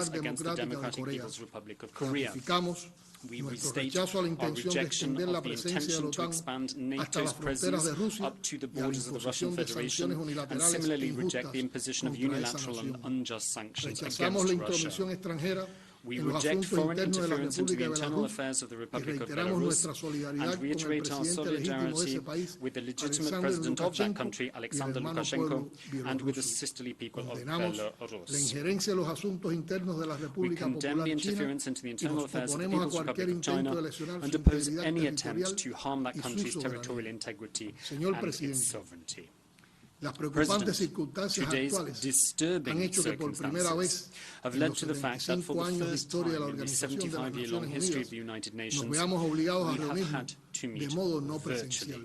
Popular against the Democrática de Democratic Corea. People's Republic of Korea. Ratificamos We nuestro restate rechazo a la our intención de rejection extender la of the presencia de la intention to OTAN expand hasta NATO's las fronteras presence de Rusia up to the y a la borders of the Russian imposición de Federation, sanciones and unilaterales e similarly reject the injustas imposition of contra esa unilateral and nación. unjust sanctions Rechazamos la against Russia. intromisión extranjera We en los reject asuntos foreign internos de la interference into the República de internal Belarus affairs of the y Republic of reiteramos Belarus nuestra solidaridad and con el reiterate our presidente legítimo de solidarity ese país, with the legitimate Alexander president of that Lukashenko, country, y el Alexander hermano Lukashenko, pueblo and with the bielorruso. sisterly people of Condenamos la Belarus. injerencia en los asuntos internos de la We República condemn the Popular China interference into the y internal nos affairs of the oponemos a People's cualquier Republic of China intento de lesionar and su oppose integridad any territorial attempt to harm that y su country's soberanía. territorial integrity Señor and its presidente, sovereignty. las preocupantes President, circunstancias today's actuales disturbing han hecho que por primera vez have en led los to the fact that for 75 the años de first historia de la time in the Organización de las 75-year-long Naciones history of Unidas the United nos Nations, veamos obligados a we have reunirnos had to de meet modo no virtually. presencial.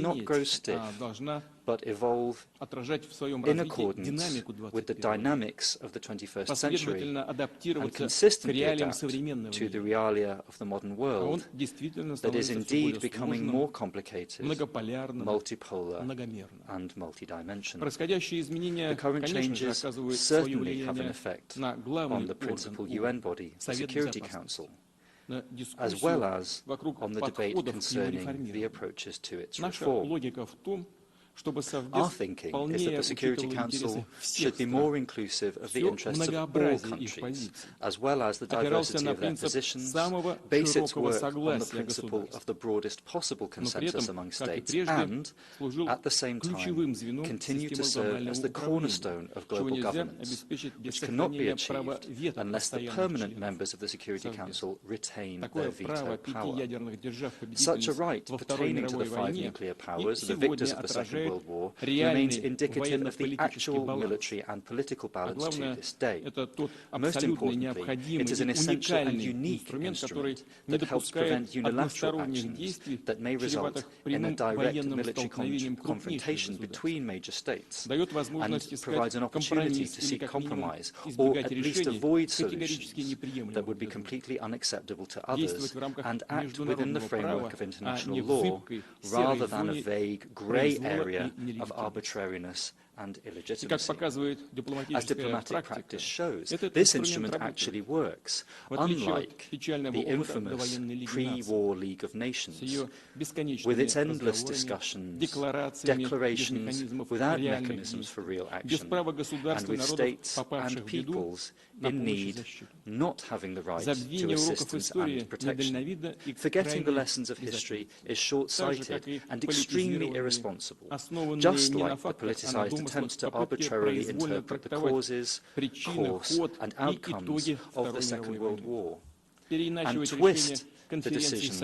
not grow stiff. but evolve in accordance with the dynamics of the 21st century and consistently adapt to the realia of the modern world that is indeed becoming more complicated, multipolar, and multidimensional. The current changes certainly have an effect on the principal UN body, the Security Council, as well as on the debate concerning the approaches to its reform. Our thinking is that the Security Council should be more inclusive of the interests of all countries, as well as the diversity of their positions, base its work on the principle of the broadest possible consensus among states, and, at the same time, continue to serve as the cornerstone of global governance, which cannot be achieved unless the permanent members of the Security Council retain their veto power. Such a right pertaining to the 5 nuclear powers, the victors of the Second World War, remains indicative of the actual military and political balance to this day. Most importantly, it is an essential and unique instrument that helps prevent unilateral actions that may result in a direct military confrontation between major states, and provides an opportunity to seek compromise or at least avoid solutions that would be completely unacceptable to others and act within the framework of international law rather than a vague grey area of arbitrariness and illegitimacy. As diplomatic practice shows, this instrument actually works, unlike the infamous pre-war League of Nations, with its endless discussions, declarations without mechanisms for real action, and with states and peoples in need not having the right to assistance and protection. Forgetting the lessons of history is short-sighted and extremely irresponsible, just like the politicized attempts to arbitrarily interpret the causes, course, and outcomes of the Second World War, and twist the decisions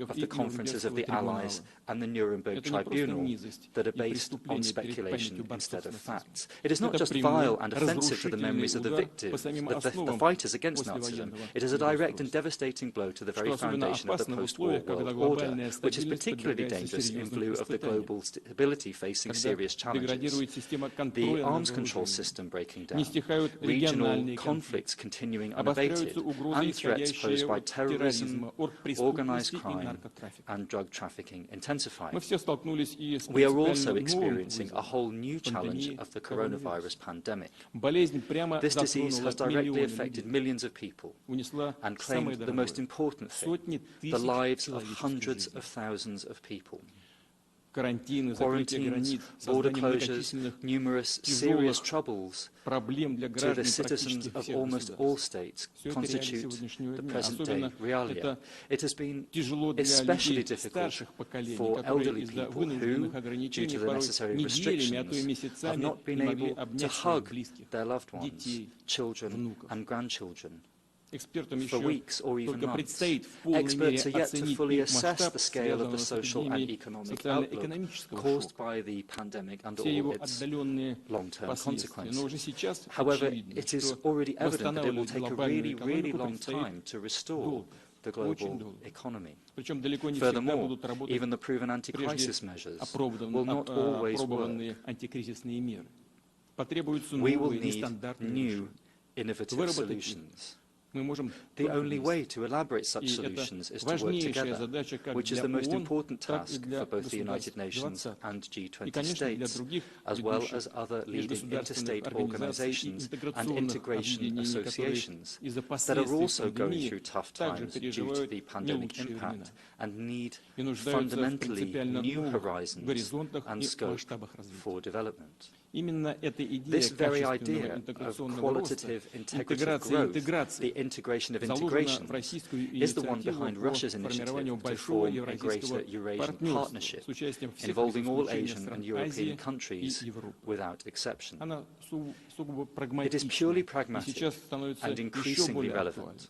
of the conferences of the Allies and the Nuremberg Tribunal that are based on speculation instead of facts. It is not just vile and offensive to the memories of the victims, the fighters against Nazism. It is a direct and devastating blow to the very foundation of the post-war world order, which is particularly dangerous in view of the global stability facing serious challenges. The arms control system breaking down, regional conflicts continuing unabated, and threats posed by terrorism, organised crime and drug trafficking intensifying. We are also experiencing a whole new challenge of the coronavirus pandemic. This disease has directly affected millions of people and claimed the most important thing, the lives of hundreds of thousands of people. Quarantines, border closures, numerous serious troubles to the citizens of almost all states constitute the present-day realia. It has been especially difficult for elderly people who, due to the necessary restrictions, have not been able to hug their loved ones, children and grandchildren, for weeks or even months. Experts are yet to fully assess the scale of the social and economic outlook caused by the pandemic and all its long-term consequences. However, it is already evident that it will take a really, really long time to restore the global economy. Furthermore, even the proven anti-crisis measures will not always work. We will need new, innovative solutions. The only way to elaborate such solutions is to work together, which is the most important task for both the United Nations and G20 states, as well as other leading interstate organizations and integration associations that are also going through tough times due to the pandemic impact and need fundamentally new horizons and scope for development. This very idea of qualitative integrative growth, the integration of integrations, is the one behind Russia's initiative to form a greater Eurasian partnership involving all Asian and European countries without exception. It is purely pragmatic and increasingly relevant.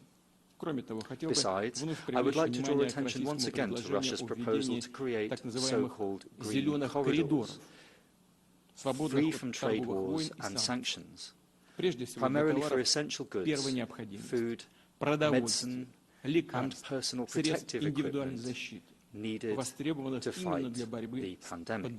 Besides, I would like to draw attention once again to Russia's proposal to create so-called green corridors, free from trade wars and sanctions, primarily for essential goods, food, medicine, and personal protective equipment needed to fight the pandemic.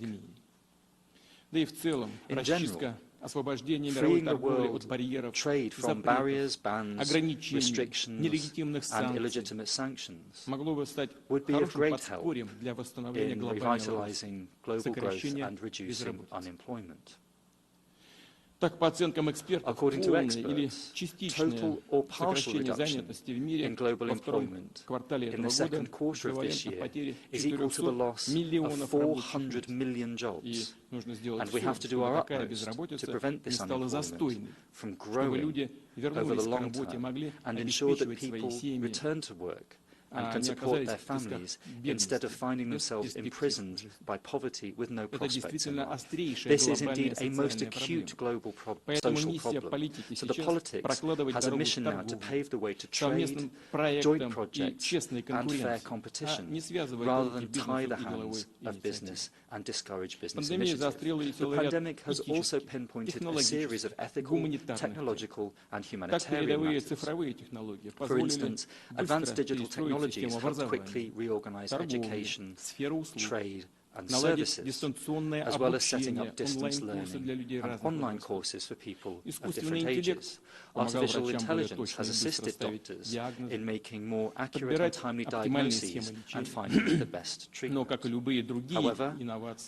In general, freeing the world trade from barriers, bans, restrictions, and illegitimate sanctions would be of great help in revitalizing global growth and reducing unemployment. According to experts, total or partial reduction in global employment in the second quarter of this year is equal to the loss of 400 million jobs, and we have to do our utmost to prevent this unemployment from growing over the long term and ensure that people return to work and can support their families instead of finding themselves imprisoned by poverty with no prospects in life. This is indeed a most acute global social problem. So the politics has a mission now to pave the way to trade, joint projects and fair competition, rather than tie the hands of business and discourage business initiative. The pandemic has also pinpointed a series of ethical, technological and humanitarian matters. For instance, advanced digital technologies help quickly reorganize education, trade and services, as well as setting up distance learning and online courses for people of different ages. Artificial intelligence has assisted doctors in making more accurate and timely diagnoses and finding the best treatment. However,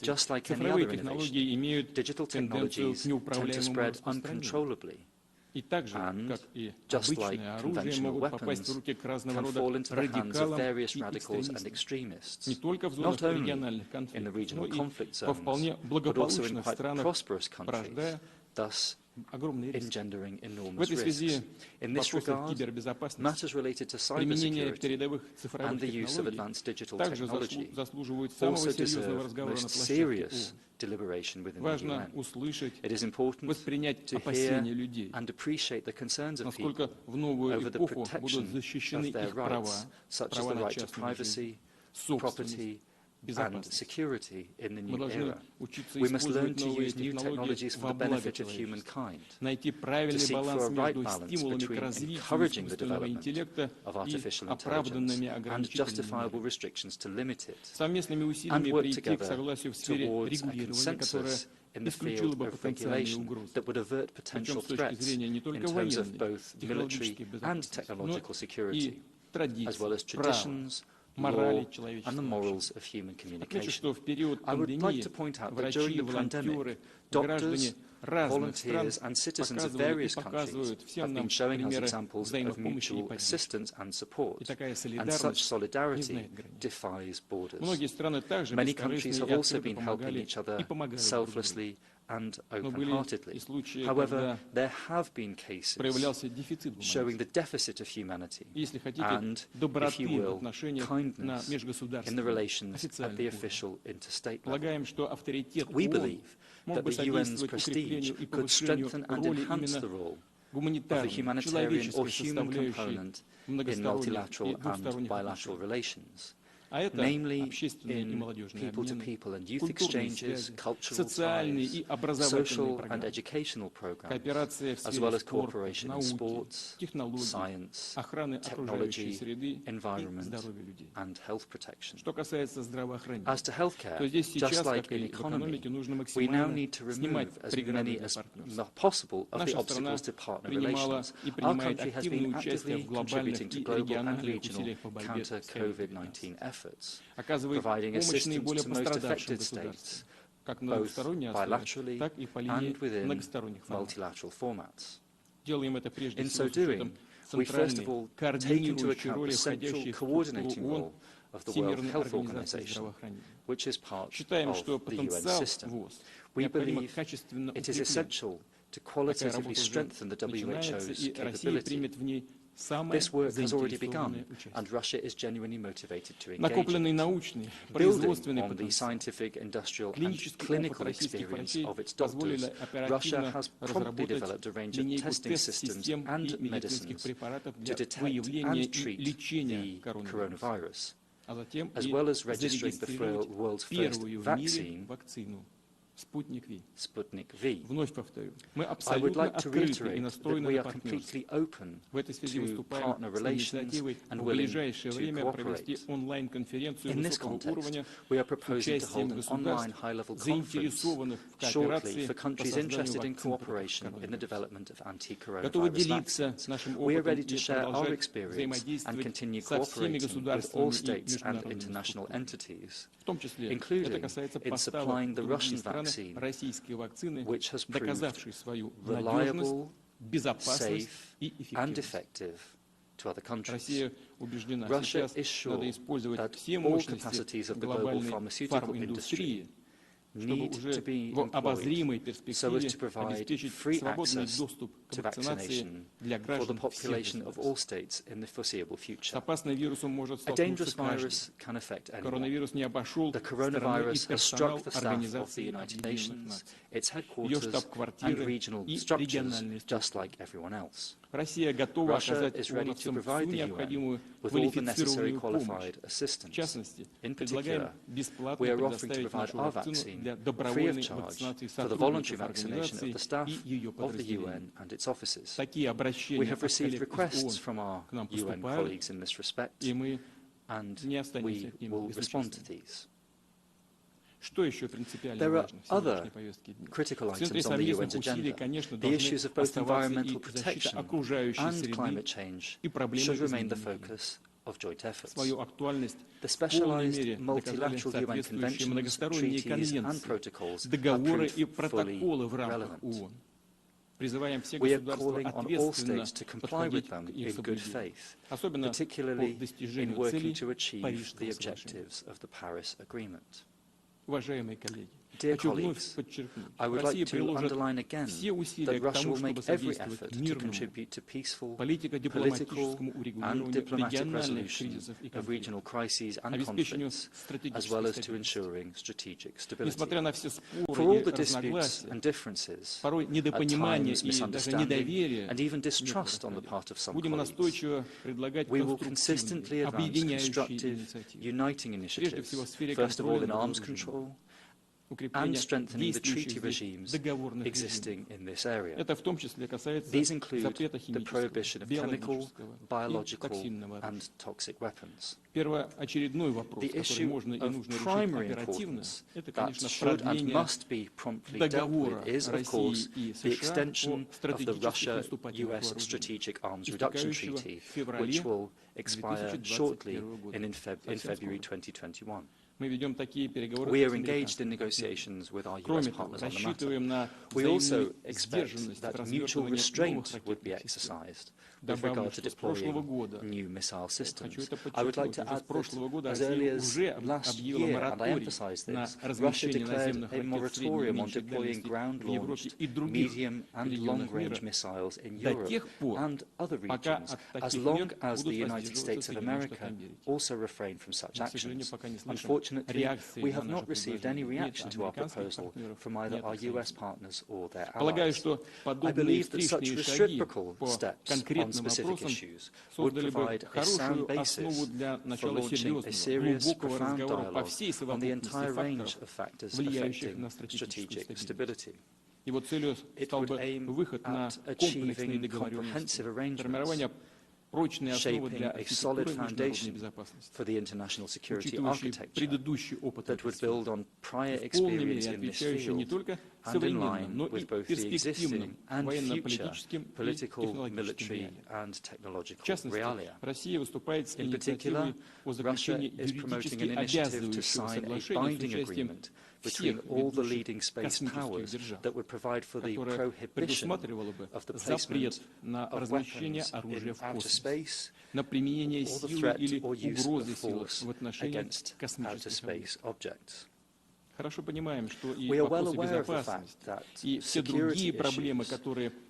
just like any other innovation, digital technologies tend to spread uncontrollably. And, just like conventional weapons, can fall into the hands of various radicals and extremists, not only in the regional conflict zones, but also in quite prosperous countries, thus engendering enormous risks. In this regard, matters related to cybersecurity and the use of advanced digital technology also deserve most serious deliberation within the UN. It is important to hear and appreciate the concerns of people over the protection of their rights, such as the right to privacy, property, and security in the new era. We must learn to use new technologies for the benefit of humankind, to seek for a right balance between encouraging the development of artificial intelligence and justifiable restrictions to limit it, and work together towards a consensus in the field of regulation that would avert potential threats in terms of both military and technological security, as well as traditions, law, and the morals of human communication. I would like to point out that during the pandemic, doctors, volunteers and citizens of various countries have been showing us examples of mutual assistance and support, and such solidarity defies borders. Many countries have also been helping each other selflessly and open-heartedly. However, there have been cases showing the deficit of humanity and, if you will, kindness in the relations at the official interstate level. We believe that the UN's prestige could strengthen and enhance the role of the humanitarian or human component in multilateral and bilateral relations, namely in people-to-people and youth exchanges, cultural ties, social and educational programs, as well as cooperation in sports, science, technology, environment, and health protection. As to healthcare, just like in economy, we now need to remove as many as possible of the obstacles to partner relations. Our country has been actively contributing to global and regional counter-COVID-19 efforts, providing assistance to most affected states, both bilaterally and within multilateral formats. In so doing, we first of all take into account the central coordinating role of the World Health Organization, which is part of the UN system. We believe it is essential to qualitatively strengthen the WHO's capability. This work has already begun, and Russia is genuinely motivated to engage in it. Building on the scientific, industrial and clinical experience of its doctors, Russia has promptly developed a range of testing systems and medicines to detect and treat the coronavirus, as well as registering the world's first vaccine Sputnik V. I would like to reiterate that we are completely open to partner relations and willing to cooperate. In this context, we are proposing to hold an online high-level conference shortly for countries interested in cooperation in the development of anti-coronavirus vaccines. We are ready to share our experience and continue cooperating with all states and international entities, including in supplying the Russian vaccine, which has proved reliable, safe, and effective to other countries. Russia is sure that all capacities of the global pharmaceutical industry need to be employed so as to provide free access to vaccination for the population of all states in the foreseeable future. A dangerous virus can affect anyone. The coronavirus has struck the staff of the United Nations, its headquarters and regional structures, just like everyone else. Russia is ready to provide the UN with all the necessary qualified assistance. In particular, we are offering to provide our vaccine free of charge for the voluntary vaccination of the staff of the UN and its offices. We have received requests from our UN colleagues in this respect, and we will respond to these. There are other critical items on the UN's agenda. The issues of both environmental protection and climate change should remain the focus of joint efforts. The specialized multilateral UN conventions, treaties and protocols have proved fully relevant. We are calling on all states to comply with them in good faith, particularly in working to achieve the objectives of the Paris Agreement. Dear colleagues, I would like to underline again that Russia will make every effort to contribute to peaceful, political and diplomatic resolution of regional crises and conflicts, as well as to ensuring strategic stability. For all the disputes and differences, at times misunderstanding and even distrust on the part of some colleagues, we will consistently advance constructive, uniting initiatives, first of all in arms control, and strengthening the treaty regimes existing in this area. These include the prohibition of chemical, biological, and toxic weapons. The issue of primary importance that should and must be promptly dealt with is, of course, the extension of the Russia-US Strategic Arms Reduction Treaty, which will expire shortly in February 2021. We are engaged in negotiations with our US partners on the matter. We also expect that mutual restraint would be exercised with regard to deploying new missile systems. I would like to add that as early as last year, and I emphasize this, Russia declared a moratorium on deploying ground-launched, medium and long-range missiles in Europe and other regions, as long as the United States of America also refrain from such actions. Unfortunately, we have not received any reaction to our proposal from either our US partners or their allies. I believe that such reciprocal steps on specific issues would provide a sound basis for launching a serious, profound dialogue on the entire range of factors affecting strategic stability. It would aim at achieving comprehensive arrangements, shaping a solid foundation for the international security architecture that would build on prior experience in this field and in line with both the existing and future political, military and technological realia. In particular, Russia is promoting an initiative to sign a binding agreement between all the leading space powers that would provide for the prohibition of the placement of weapons in outer space or the threat or use of force against outer space objects. We are well aware of the fact that security issues,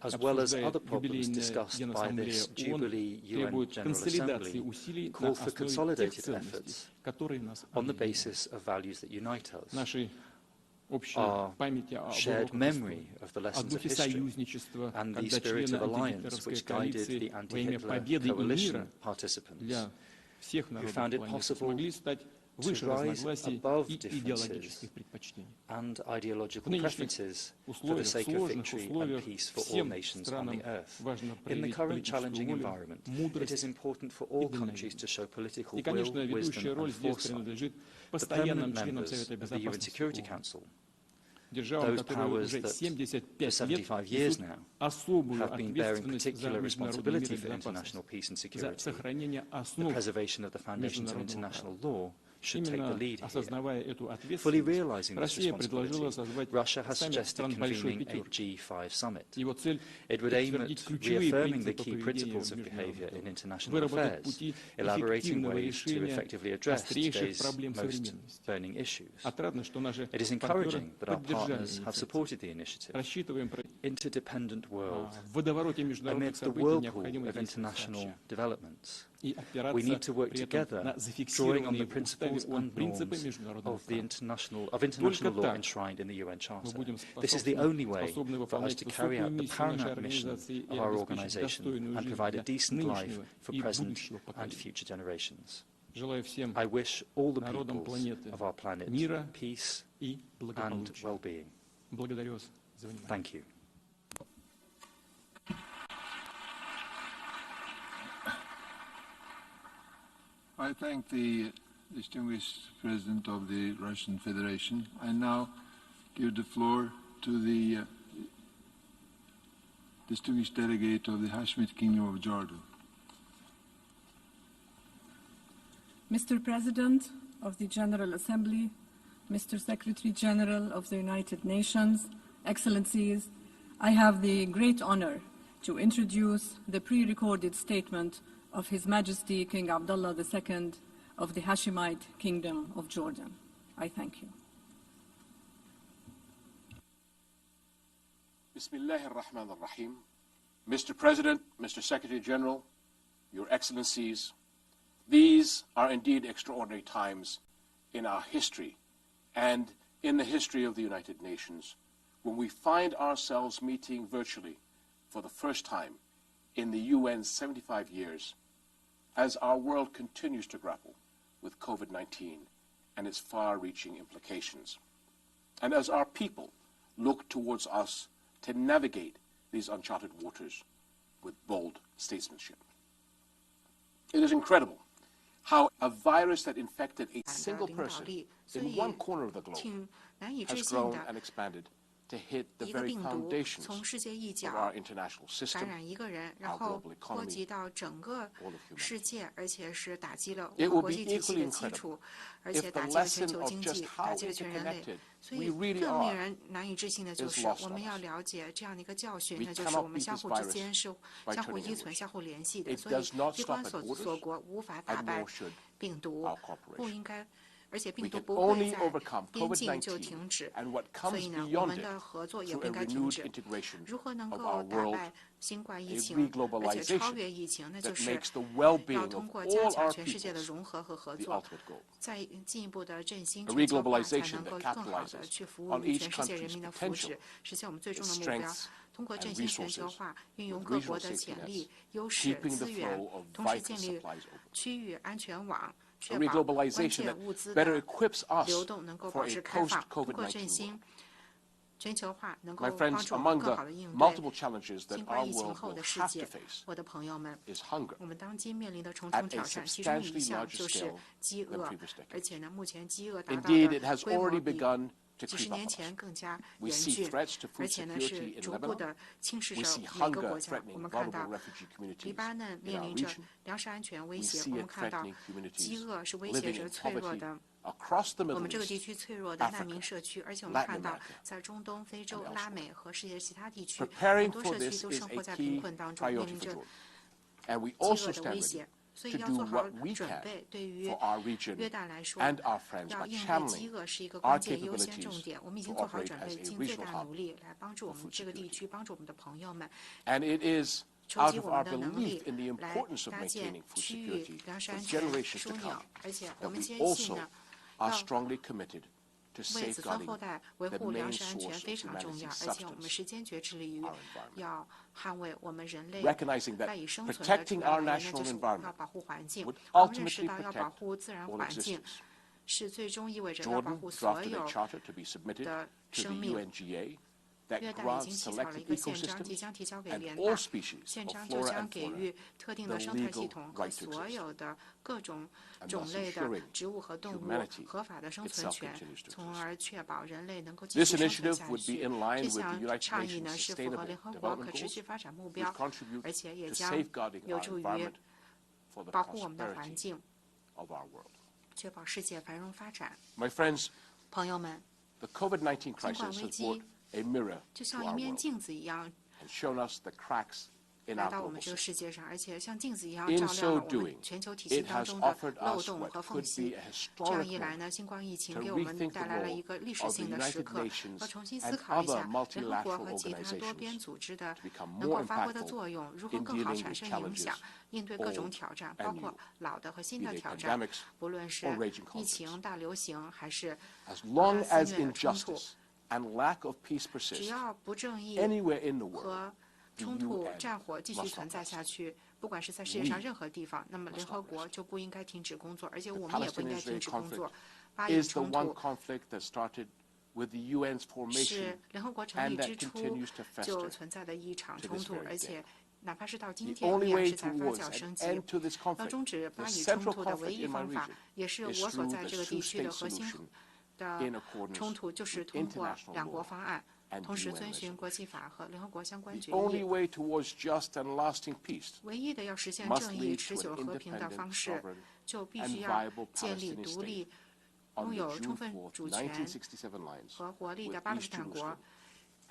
as well as other problems discussed by this Jubilee UN General Assembly, call for consolidated efforts on the basis of values that unite us. Our shared memory of the lessons of history and the spirit of alliance which guided the anti-Hitler coalition participants, who found it possible to rise above differences and ideological preferences for the sake of victory and peace for all nations on the earth. In the current challenging environment, it is important for all countries to show political will, wisdom and foresight. The permanent members of the UN Security Council, those powers that for 75 years now have been bearing particular responsibility for international peace and security, the preservation of the foundations of international law, should take the lead here. Fully realizing this responsibility, Russia has suggested convening a G5 summit. It would aim at reaffirming the key principles of behavior in international affairs, elaborating ways to effectively address today's most burning issues. It is encouraging that our partners have supported the initiative. Interdependent world. Amidst the whirlpool of international developments, we need to work together, drawing on the principles and norms of international law enshrined in the UN Charter. This is the only way for us to carry out the paramount mission of our organization and provide a decent life for present and future generations. I wish all the peoples of our planet peace and well-being. Thank you. I thank the distinguished President of the Russian Federation. I now give the floor to the distinguished delegate of the Hashemite Kingdom of Jordan. Mr. President of the General Assembly, Mr. Secretary General of the United Nations, Excellencies, I have the great honor to introduce the pre-recorded statement of His Majesty King Abdullah II of the Hashemite Kingdom of Jordan. I thank you. Bismillah ar-Rahman ar-Rahim. Mr. President, Mr. Secretary General, Your Excellencies, these are indeed extraordinary times in our history and in the history of the United Nations, when we find ourselves meeting virtually for the first time in the UN's 75 years, as our world continues to grapple with COVID-19 and its far-reaching implications, and as our people look towards us to navigate these uncharted waters with bold statesmanship. It is incredible how a virus that infected a single person in one corner of the globe has grown and expanded to hit the very foundations of our international system, our global economy, all of humanity. It will be equally incredible if the lesson of just how interconnected we really are is lost on us. We cannot beat this virus by turning inwards. It does not stop at borders, and nor should our cooperation. We can only overcome COVID-19 and what comes beyond it through a renewed integration of our world, a reglobalization that makes the well-being of all our peoples the ultimate goal. A reglobalization that capitalizes on each country's potential, its strengths, and resources, with regional safety nets, keeping the flow of vital supplies open. A reglobalization that better equips us for a post-COVID-19 world. My friends, among the multiple challenges that our world will have to face is hunger at a substantially larger scale than previous decades. Indeed, it has already begun to creep up on us. We see threats to food security in Lebanon. We see hunger threatening vulnerable refugee communities in our region. We see it threatening communities living in poverty across the Middle East, Africa, Latin America, and elsewhere. Preparing for this is a key priority for Jordan. And we also stand ready to do what we can for our region and our friends by channeling our capabilities to operate as a regional hub for food security. And it is out of our belief in the importance of maintaining food security for generations to come that we also are strongly committed to safeguarding the main source of humanity's substance, our environment. Recognizing that protecting our national environment would ultimately protect all existence. 是最终意味着要保护所有的生命。约旦已经起草了一个宪章，即将提交给联大。宪章就将给予特定的生态系统和所有的各种种类的植物和动物合法的生存权，从而确保人类能够继续生存下去。这项倡议呢是符合联合国可持续发展目标，而且也将有助于保护我们的环境，确保世界繁荣发展。朋友们，新冠危机就像一面镜子一样，来到我们这个世界上，而且像镜子一样照亮了我们全球体系当中的漏洞和缝隙。这样一来呢，新冠疫情给我们带来了一个历史性的时刻，要重新思考一下联合国和其他多边组织的能够发挥的作用，如何更好产生影响，应对各种挑战，包括老的和新的挑战，不论是疫情、大流行还是肆虐的冲突。只要不正义和冲突、战火继续存在下去，不管是在世界上任何地方，那么联合国就不应该停止工作，而且我们也不应该停止工作。巴以冲突是联合国成立之初就存在的一场冲突，而且哪怕是到今天依然是在发酵升级。要终止巴以冲突的唯一方法，也是我所在这个地区的核心的冲突，就是通过两国方案，同时遵循国际法和联合国相关决议。唯一的要实现正义、持久和平的方式，就必须要建立独立、拥有充分主权和活力的巴勒斯坦国。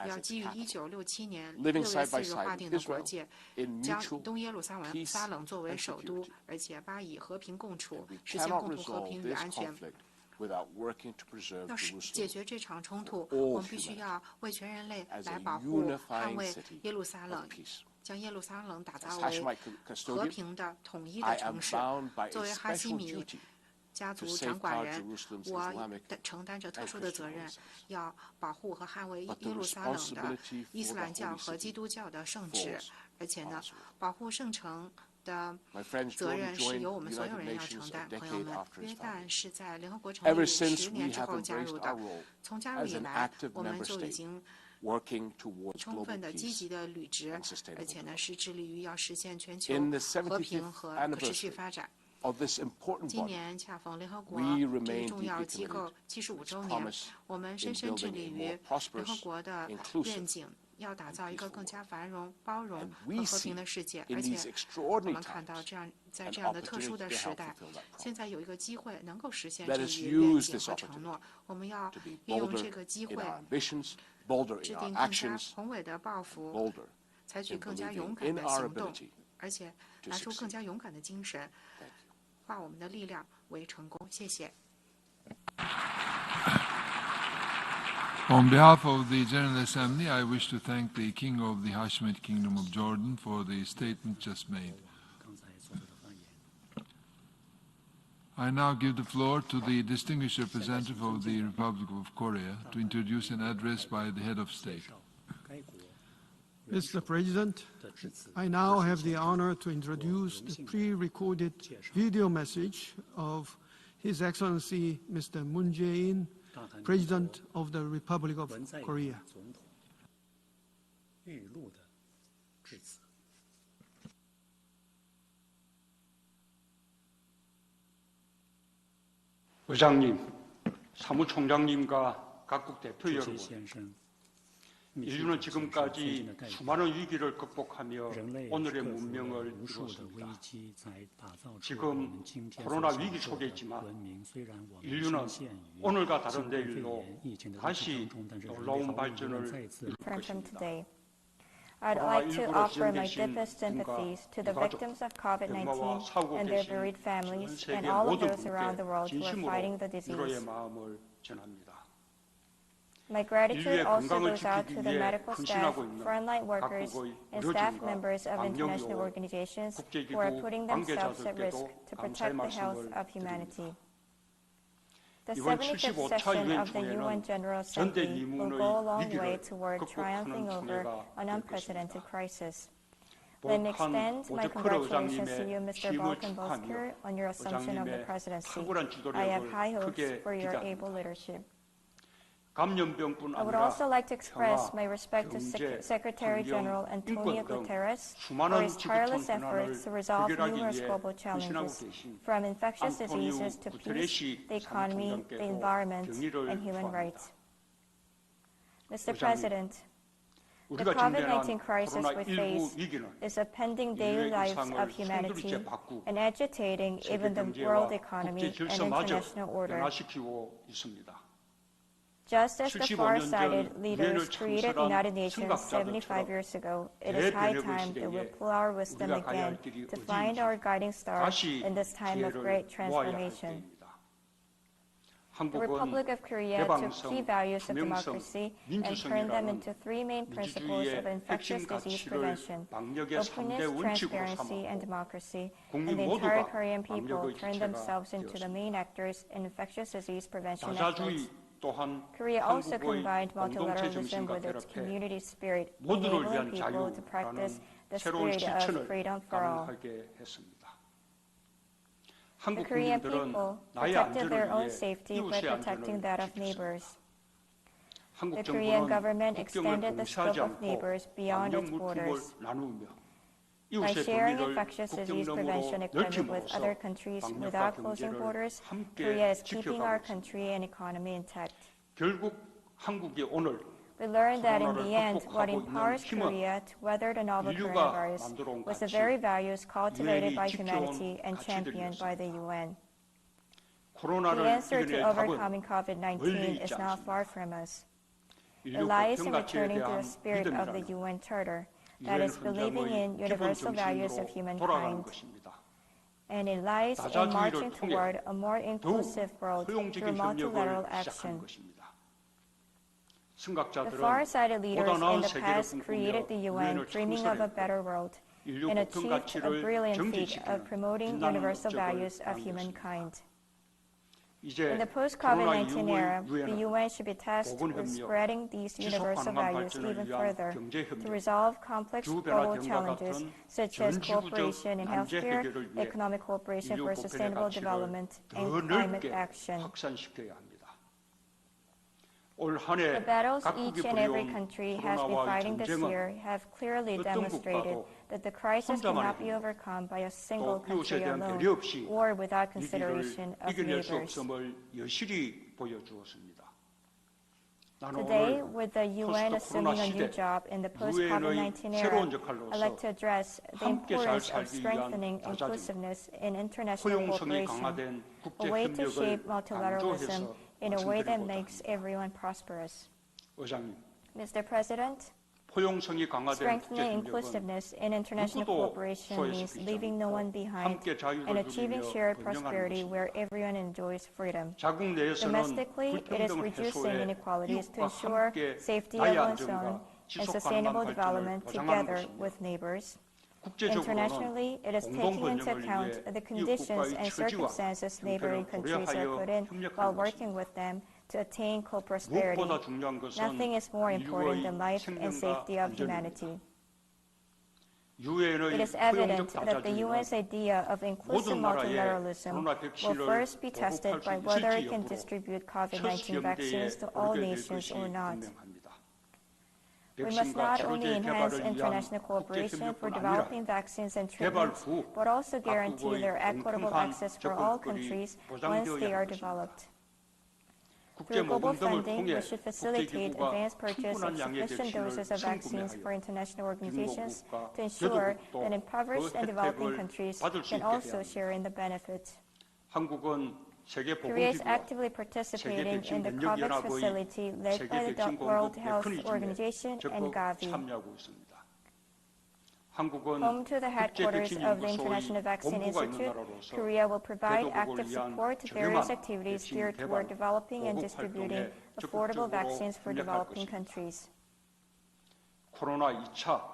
要基于1967年6月4日划定的国界，将东耶路撒冷作为首都，而且巴以和平共处，实现共同和平与安全。要解决这场冲突，我们必须要为全人类来保护、捍卫耶路撒冷，将耶路撒冷打造为和平的、统一的城市。作为哈希米家族掌管人，我承担着特殊的责任，要保护和捍卫耶路撒冷的伊斯兰教和基督教的圣旨，而且呢，保护圣城的责任是由我们所有人要承担。朋友们，约旦是在联合国成立10年之后加入的，从加入以来，我们就已经充分的、积极的履职，而且呢是致力于要实现全球和平和可持续发展。今年恰逢联合国这一重要机构75周年，我们深深致力于联合国的愿景，要打造一个更加繁荣、包容和和平的世界。而且我们看到在这样的特殊的时代，现在有一个机会能够实现这一愿景和承诺。我们要利用这个机会，制定更加宏伟的抱负，采取更加勇敢的行动，而且拿出更加勇敢的精神，化我们的力量为成功。谢谢。On behalf of the General Assembly, I wish to thank the King of the Hashemite Kingdom of Jordan for the statement just made. I now give the floor to the distinguished representative of the Republic of Korea to introduce an address by the head of state. Mr. President, I now have the honor to introduce the pre-recorded video message of His Excellency Mr. Moon Jae-in, President of the Republic of Korea. 의장님, 사무총장님과 각국 대표 여러분, 인류는 지금까지 수많은 위기를 극복하며 오늘의 문명을 이루었습니다. 지금 코로나 위기 속에 있지만 인류는 오늘과 다른 내일로 다시 놀라운 발전을 이룰 것입니다. I'd like to offer my deepest sympathies to the victims of COVID-19 and their bereaved families and all of those around the world who are fighting the disease. My gratitude also goes out to the medical staff, frontline workers, and staff members of international organizations who are putting themselves at risk to protect the health of humanity. The 75th session of the UN General Assembly will go a long way toward triumphing over an unprecedented crisis. Let me extend my congratulations to you, Mr. Balkan-Bozkır, on your assumption of the presidency. I have high hopes for your able leadership. I would also like to express my respect to Secretary General Antonio Guterres for his tireless efforts to resolve numerous global challenges, from infectious diseases to peace, the economy, the environment, and human rights. Mr. President, the COVID-19 crisis we face is upending daily lives of humanity and agitating even the world economy and international order. Just as the far-sighted leaders created the United Nations 75 years ago, it is high time that we pull our wisdom again to find our guiding star in this time of great transformation. The Republic of Korea took key values of democracy and turned them into three main principles of infectious disease prevention: openness, transparency, and democracy, and the entire Korean people turned themselves into the main actors in infectious disease prevention efforts. Korea also combined multilateralism with its community spirit, enabling people to practice the spirit of freedom for all. The Korean people protected their own safety by protecting that of neighbors. The Korean government extended the scope of neighbors beyond its borders. By sharing infectious disease prevention equipment with other countries without closing borders, Korea is keeping our country and economy intact. We learned that in the end, what empowers Korea to weather the novel coronavirus was the very values cultivated by humanity and championed by the UN. The answer to overcoming COVID-19 is not far from us. It lies in returning to the spirit of the UN Charter, that is, believing in universal values of humankind. And it lies in marching toward a more inclusive world through multilateral action. The far-sighted leaders in the past created the UN dreaming of a better world and achieved a brilliant feat of promoting universal values of humankind. In the post-COVID-19 era, the UN should be tasked with spreading these universal values even further to resolve complex global challenges such as cooperation in healthcare, economic cooperation for sustainable development, and climate action. The battles each and every country has been fighting this year have clearly demonstrated that the crisis cannot be overcome by a single country alone or without consideration of neighbors. Today, with the UN assuming a new job in the post-COVID-19 era, I'd like to address the importance of strengthening inclusiveness in international cooperation, a way to shape multilateralism in a way that makes everyone prosperous. Mr. President, strengthening inclusiveness in international cooperation means leaving no one behind and achieving shared prosperity where everyone enjoys freedom. Domestically, it is reducing inequalities to ensure safety of one's own and sustainable development together with neighbors. Internationally, it is taking into account the conditions and circumstances neighboring countries are put in while working with them to attain co-prosperity. Nothing is more important than life and safety of humanity. It is evident that the UN's idea of inclusive multilateralism will first be tested by whether it can distribute COVID-19 vaccines to all nations or not. We must not only enhance international cooperation for developing vaccines and treatments, but also guarantee their equitable access for all countries once they are developed. Through global funding, we should facilitate advanced purchase of sufficient doses of vaccines for international organizations to ensure that impoverished and developing countries can also share in the benefits. Korea is actively participating in the COVAX facility led by the World Health Organization and Gavi. Home to the headquarters of the International Vaccine Institute, Korea will provide active support to various activities geared toward developing and distributing affordable vaccines for developing countries.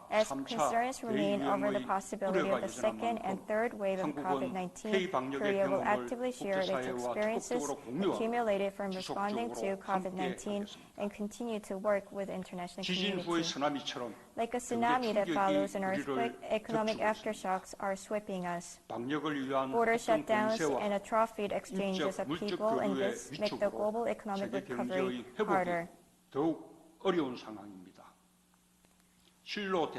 As concerns remain over the possibility of the second and third wave of COVID-19, Korea will actively share its experiences accumulated from responding to COVID-19 and continue to work with the international community. Like a tsunami that follows an earthquake, economic aftershocks are sweeping us. Border shutdowns and atrophied exchanges of people and goods make the global economic recovery harder.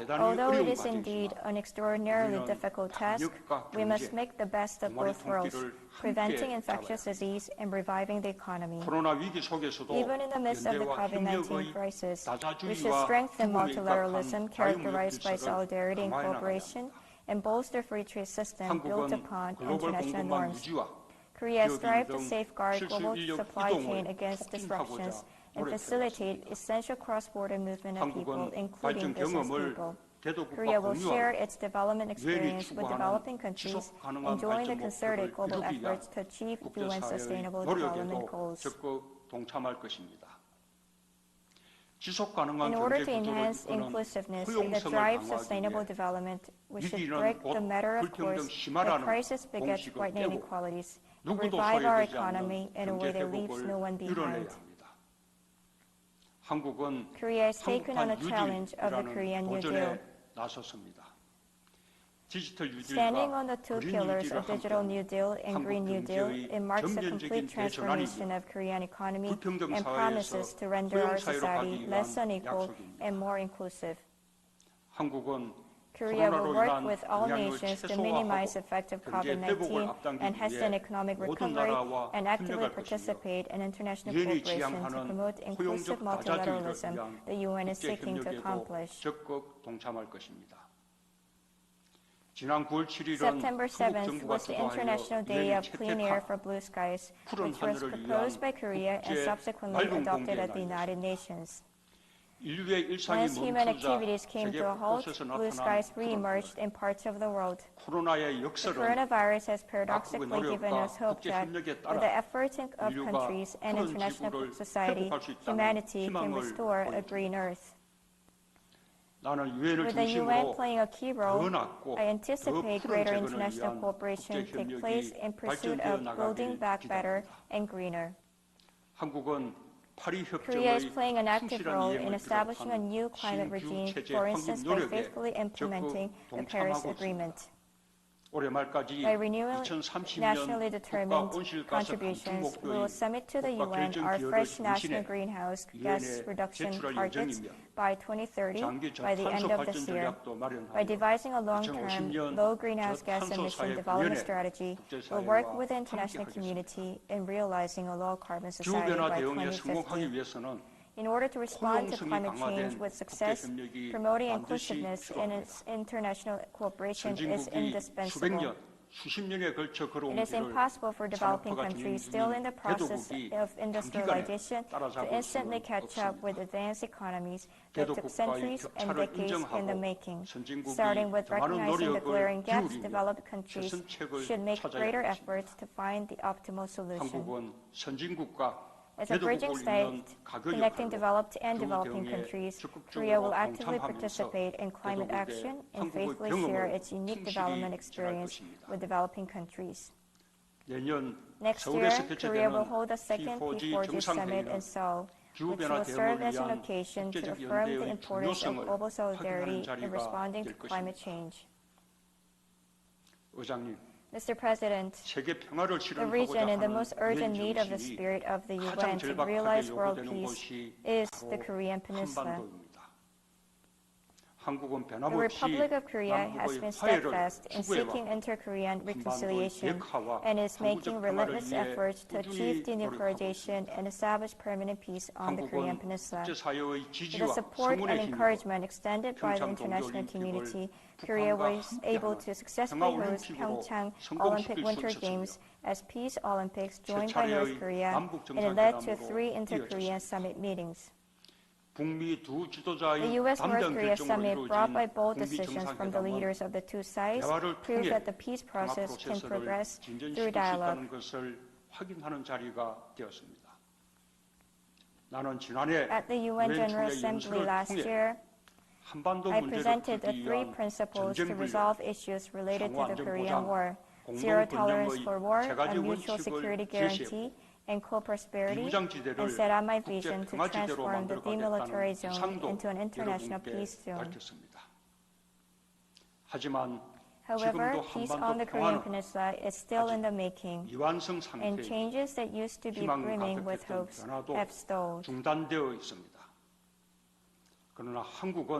Although it is indeed an extraordinarily difficult task, we must make the best of both worlds, preventing infectious disease and reviving the economy. Even in the midst of the COVID-19 crisis, we should strengthen multilateralism characterized by solidarity and cooperation and bolster free trade system built upon international norms. Korea strives to safeguard global supply chain against disruptions and facilitate essential cross-border movement of people, including business people. Korea will share its development experience with developing countries and join the concerted global efforts to achieve UN Sustainable Development Goals. In order to enhance inclusiveness that drives sustainable development, we should break the matter of course that crisis begets frightening inequalities and revive our economy in a way that leaves no one behind. Korea has taken on a challenge of the Korean New Deal. Standing on the two pillars of Digital New Deal and Green New Deal, it marks a complete transformation of Korean economy and promises to render our society less unequal and more inclusive. Korea will work with all nations to minimize the effect of COVID-19 and hasten economic recovery and actively participate in international cooperation to promote inclusive multilateralism the UN is seeking to accomplish. September 7th was the International Day of Clean Air for Blue Skies, which was proposed by Korea and subsequently adopted at the United Nations. Once human activities came to a halt, blue skies re-emerged in parts of the world. The coronavirus has paradoxically given us hope that, with the efforts of countries and international society, humanity can restore a green Earth. With the UN playing a key role, I anticipate greater international cooperation to take place in pursuit of building back better and greener. Korea is playing an active role in establishing a new climate regime, for instance, by faithfully implementing the Paris Agreement. By renewing nationally determined contributions, we will submit to the UN our fresh national greenhouse gas reduction targets by 2030 by the end of this year. By devising a long-term, low greenhouse gas emission development strategy, we'll work with the international community in realizing a low-carbon society by 2050. In order to respond to climate change with success, promoting inclusiveness in its international cooperation is indispensable. It is impossible for developing countries still in the process of industrialization to instantly catch up with advanced economies that took centuries and decades in the making. Starting with recognizing the glaring gaps, developed countries should make greater efforts to find the optimal solution. As a bridging state connecting developed and developing countries, Korea will actively participate in climate action and faithfully share its unique development experience with developing countries. Next year, Korea will hold the second P4G summit in Seoul, which will serve as an occasion to affirm the importance of global solidarity in responding to climate change. Mr. President, the region in the most urgent need of the spirit of the UN to realize world peace is the Korean Peninsula. The Republic of Korea has been steadfast in seeking inter-Korean reconciliation and is making relentless efforts to achieve denuclearization and establish permanent peace on the Korean Peninsula. With the support and encouragement extended by the international community, Korea was able to successfully host Pyeongchang Olympic Winter Games as Peace Olympics joined by North Korea, and it led to 3 inter-Korean summit meetings. The U.S.-North Korea summit, brought by bold decisions from the leaders of the two sides, proves that the peace process can progress through dialogue. At the UN General Assembly last year, I presented the three principles to resolve issues related to the Korean War: zero tolerance for war, a mutual security guarantee, and co-prosperity, and set out my vision to transform the demilitarized zone into an international peace zone. However, peace on the Korean Peninsula is still in the making, and changes that used to be brimming with hopes have stalled.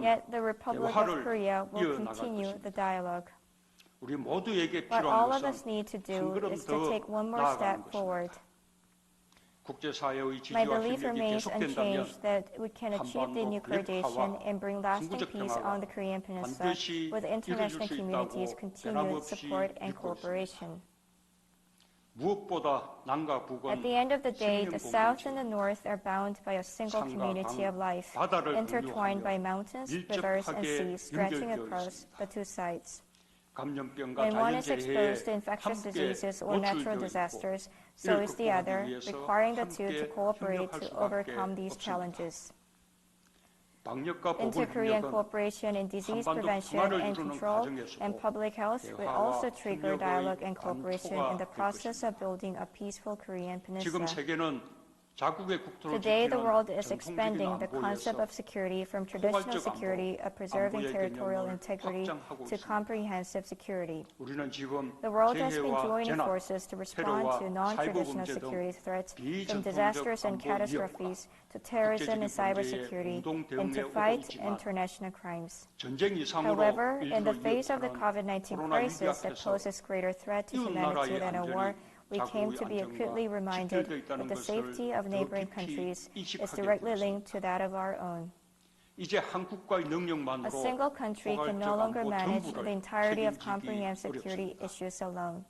Yet the Republic of Korea will continue the dialogue. What all of us need to do is to take one more step forward. My belief remains unchanged that we can achieve denuclearization and bring lasting peace on the Korean Peninsula with the international community's continued support and cooperation. At the end of the day, the South and the North are bound by a single community of life, intertwined by mountains, rivers, and seas stretching across the two sides. When one is exposed to infectious diseases or natural disasters, so is the other, requiring the two to cooperate to overcome these challenges. Inter-Korean cooperation in disease prevention and control and public health will also trigger dialogue and cooperation in the process of building a peaceful Korean peninsula. Today, the world is expanding the concept of security from traditional security of preserving territorial integrity to comprehensive security. The world has been joining forces to respond to non-traditional security threats, from disasters and catastrophes to terrorism and cybersecurity, and to fight international crimes. However, in the face of the COVID-19 crisis that poses greater threat to humanity than a war, we came to be acutely reminded that the safety of neighboring countries is directly linked to that of our own. A single country can no longer manage the entirety of comprehensive security issues alone.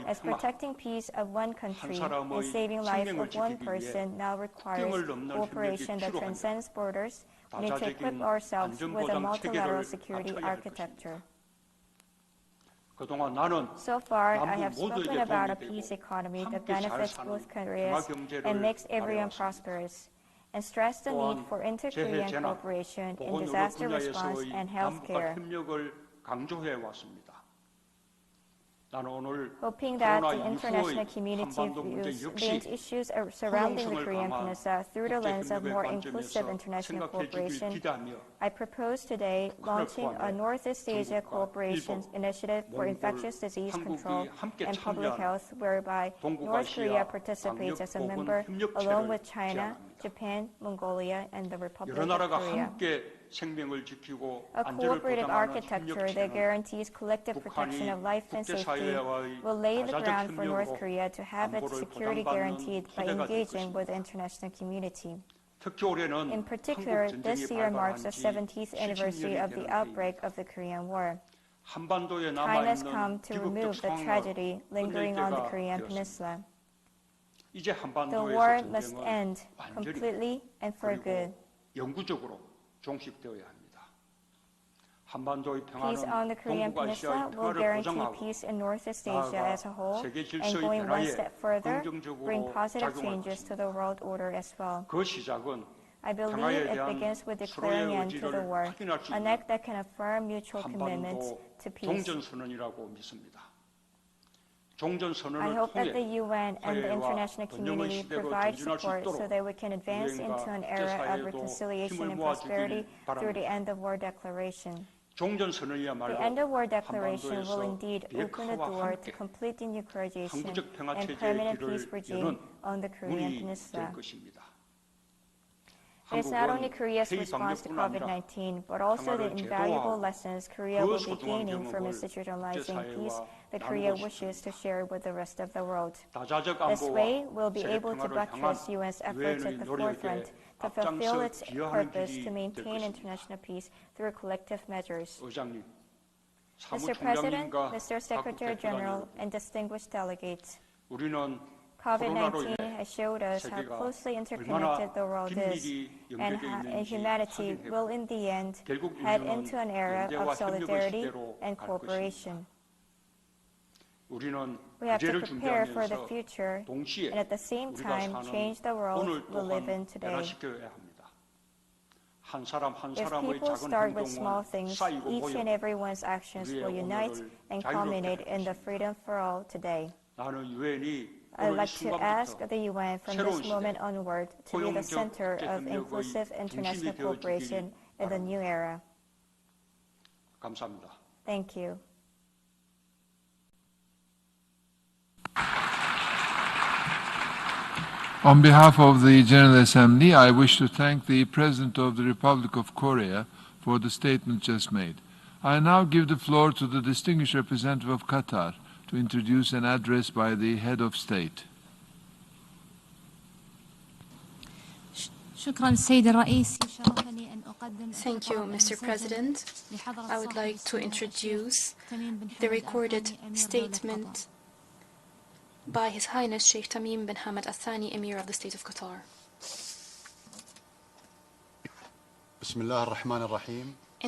As protecting peace of one country and saving life of one person now requires cooperation that transcends borders, we need to equip ourselves with a multilateral security architecture. So far, I have spoken about a peace economy that benefits both Koreas and makes everyone prosperous, and stressed the need for inter-Korean cooperation in disaster response and health care. Hoping that the international community views the issues surrounding the Korean Peninsula through the lens of more inclusive international cooperation, I propose today launching a Northeast Asia Cooperation Initiative for Infectious Disease Control and Public Health, whereby North Korea participates as a member along with China, Japan, Mongolia, and the Republic of Korea. A cooperative architecture that guarantees collective protection of life and safety will lay the ground for North Korea to have its security guaranteed by engaging with the international community. In particular, this year marks the 70th anniversary of the outbreak of the Korean War. Time has come to remove the tragedy lingering on the Korean Peninsula. The war must end completely and for good. Peace on the Korean Peninsula will guarantee peace in Northeast Asia as a whole, and going one step further, bring positive changes to the world order as well. I believe it begins with declaring an end to the war, an act that can affirm mutual commitments to peace. I hope that the UN and the international community provide support so that we can advance into an era of reconciliation and prosperity through the End of War Declaration. The End of War Declaration will indeed open the door to complete denuclearization and permanent peace regime on the Korean Peninsula. It is not only Korea's response to COVID-19, but also the invaluable lessons Korea will be gaining from institutionalizing peace that Korea wishes to share with the rest of the world. This way, we'll be able to buttress UN's efforts at the forefront to fulfill its purpose to maintain international peace through collective measures. Mr. President, Mr. Secretary General, and distinguished delegates, COVID-19 has showed us how closely interconnected the world is, and humanity will in the end head into an era of solidarity and cooperation. We have to prepare for the future and at the same time change the world we live in today. If people start with small things, each and everyone's actions will unite and culminate in the freedom for all today. I'd like to ask the UN from this moment onward to be the center of inclusive international cooperation in the new era. Thank you. On behalf of the General Assembly, I wish to thank the President of the Republic of Korea for the statement just made. I now give the floor to the distinguished representative of Qatar to introduce an address by the head of state. Thank you, Mr. President. I would like to introduce the recorded statement by His Highness Sheikh Tamim bin Hamad Al Thani, Emir of the State of Qatar. بسم الله الرحمن الرحيم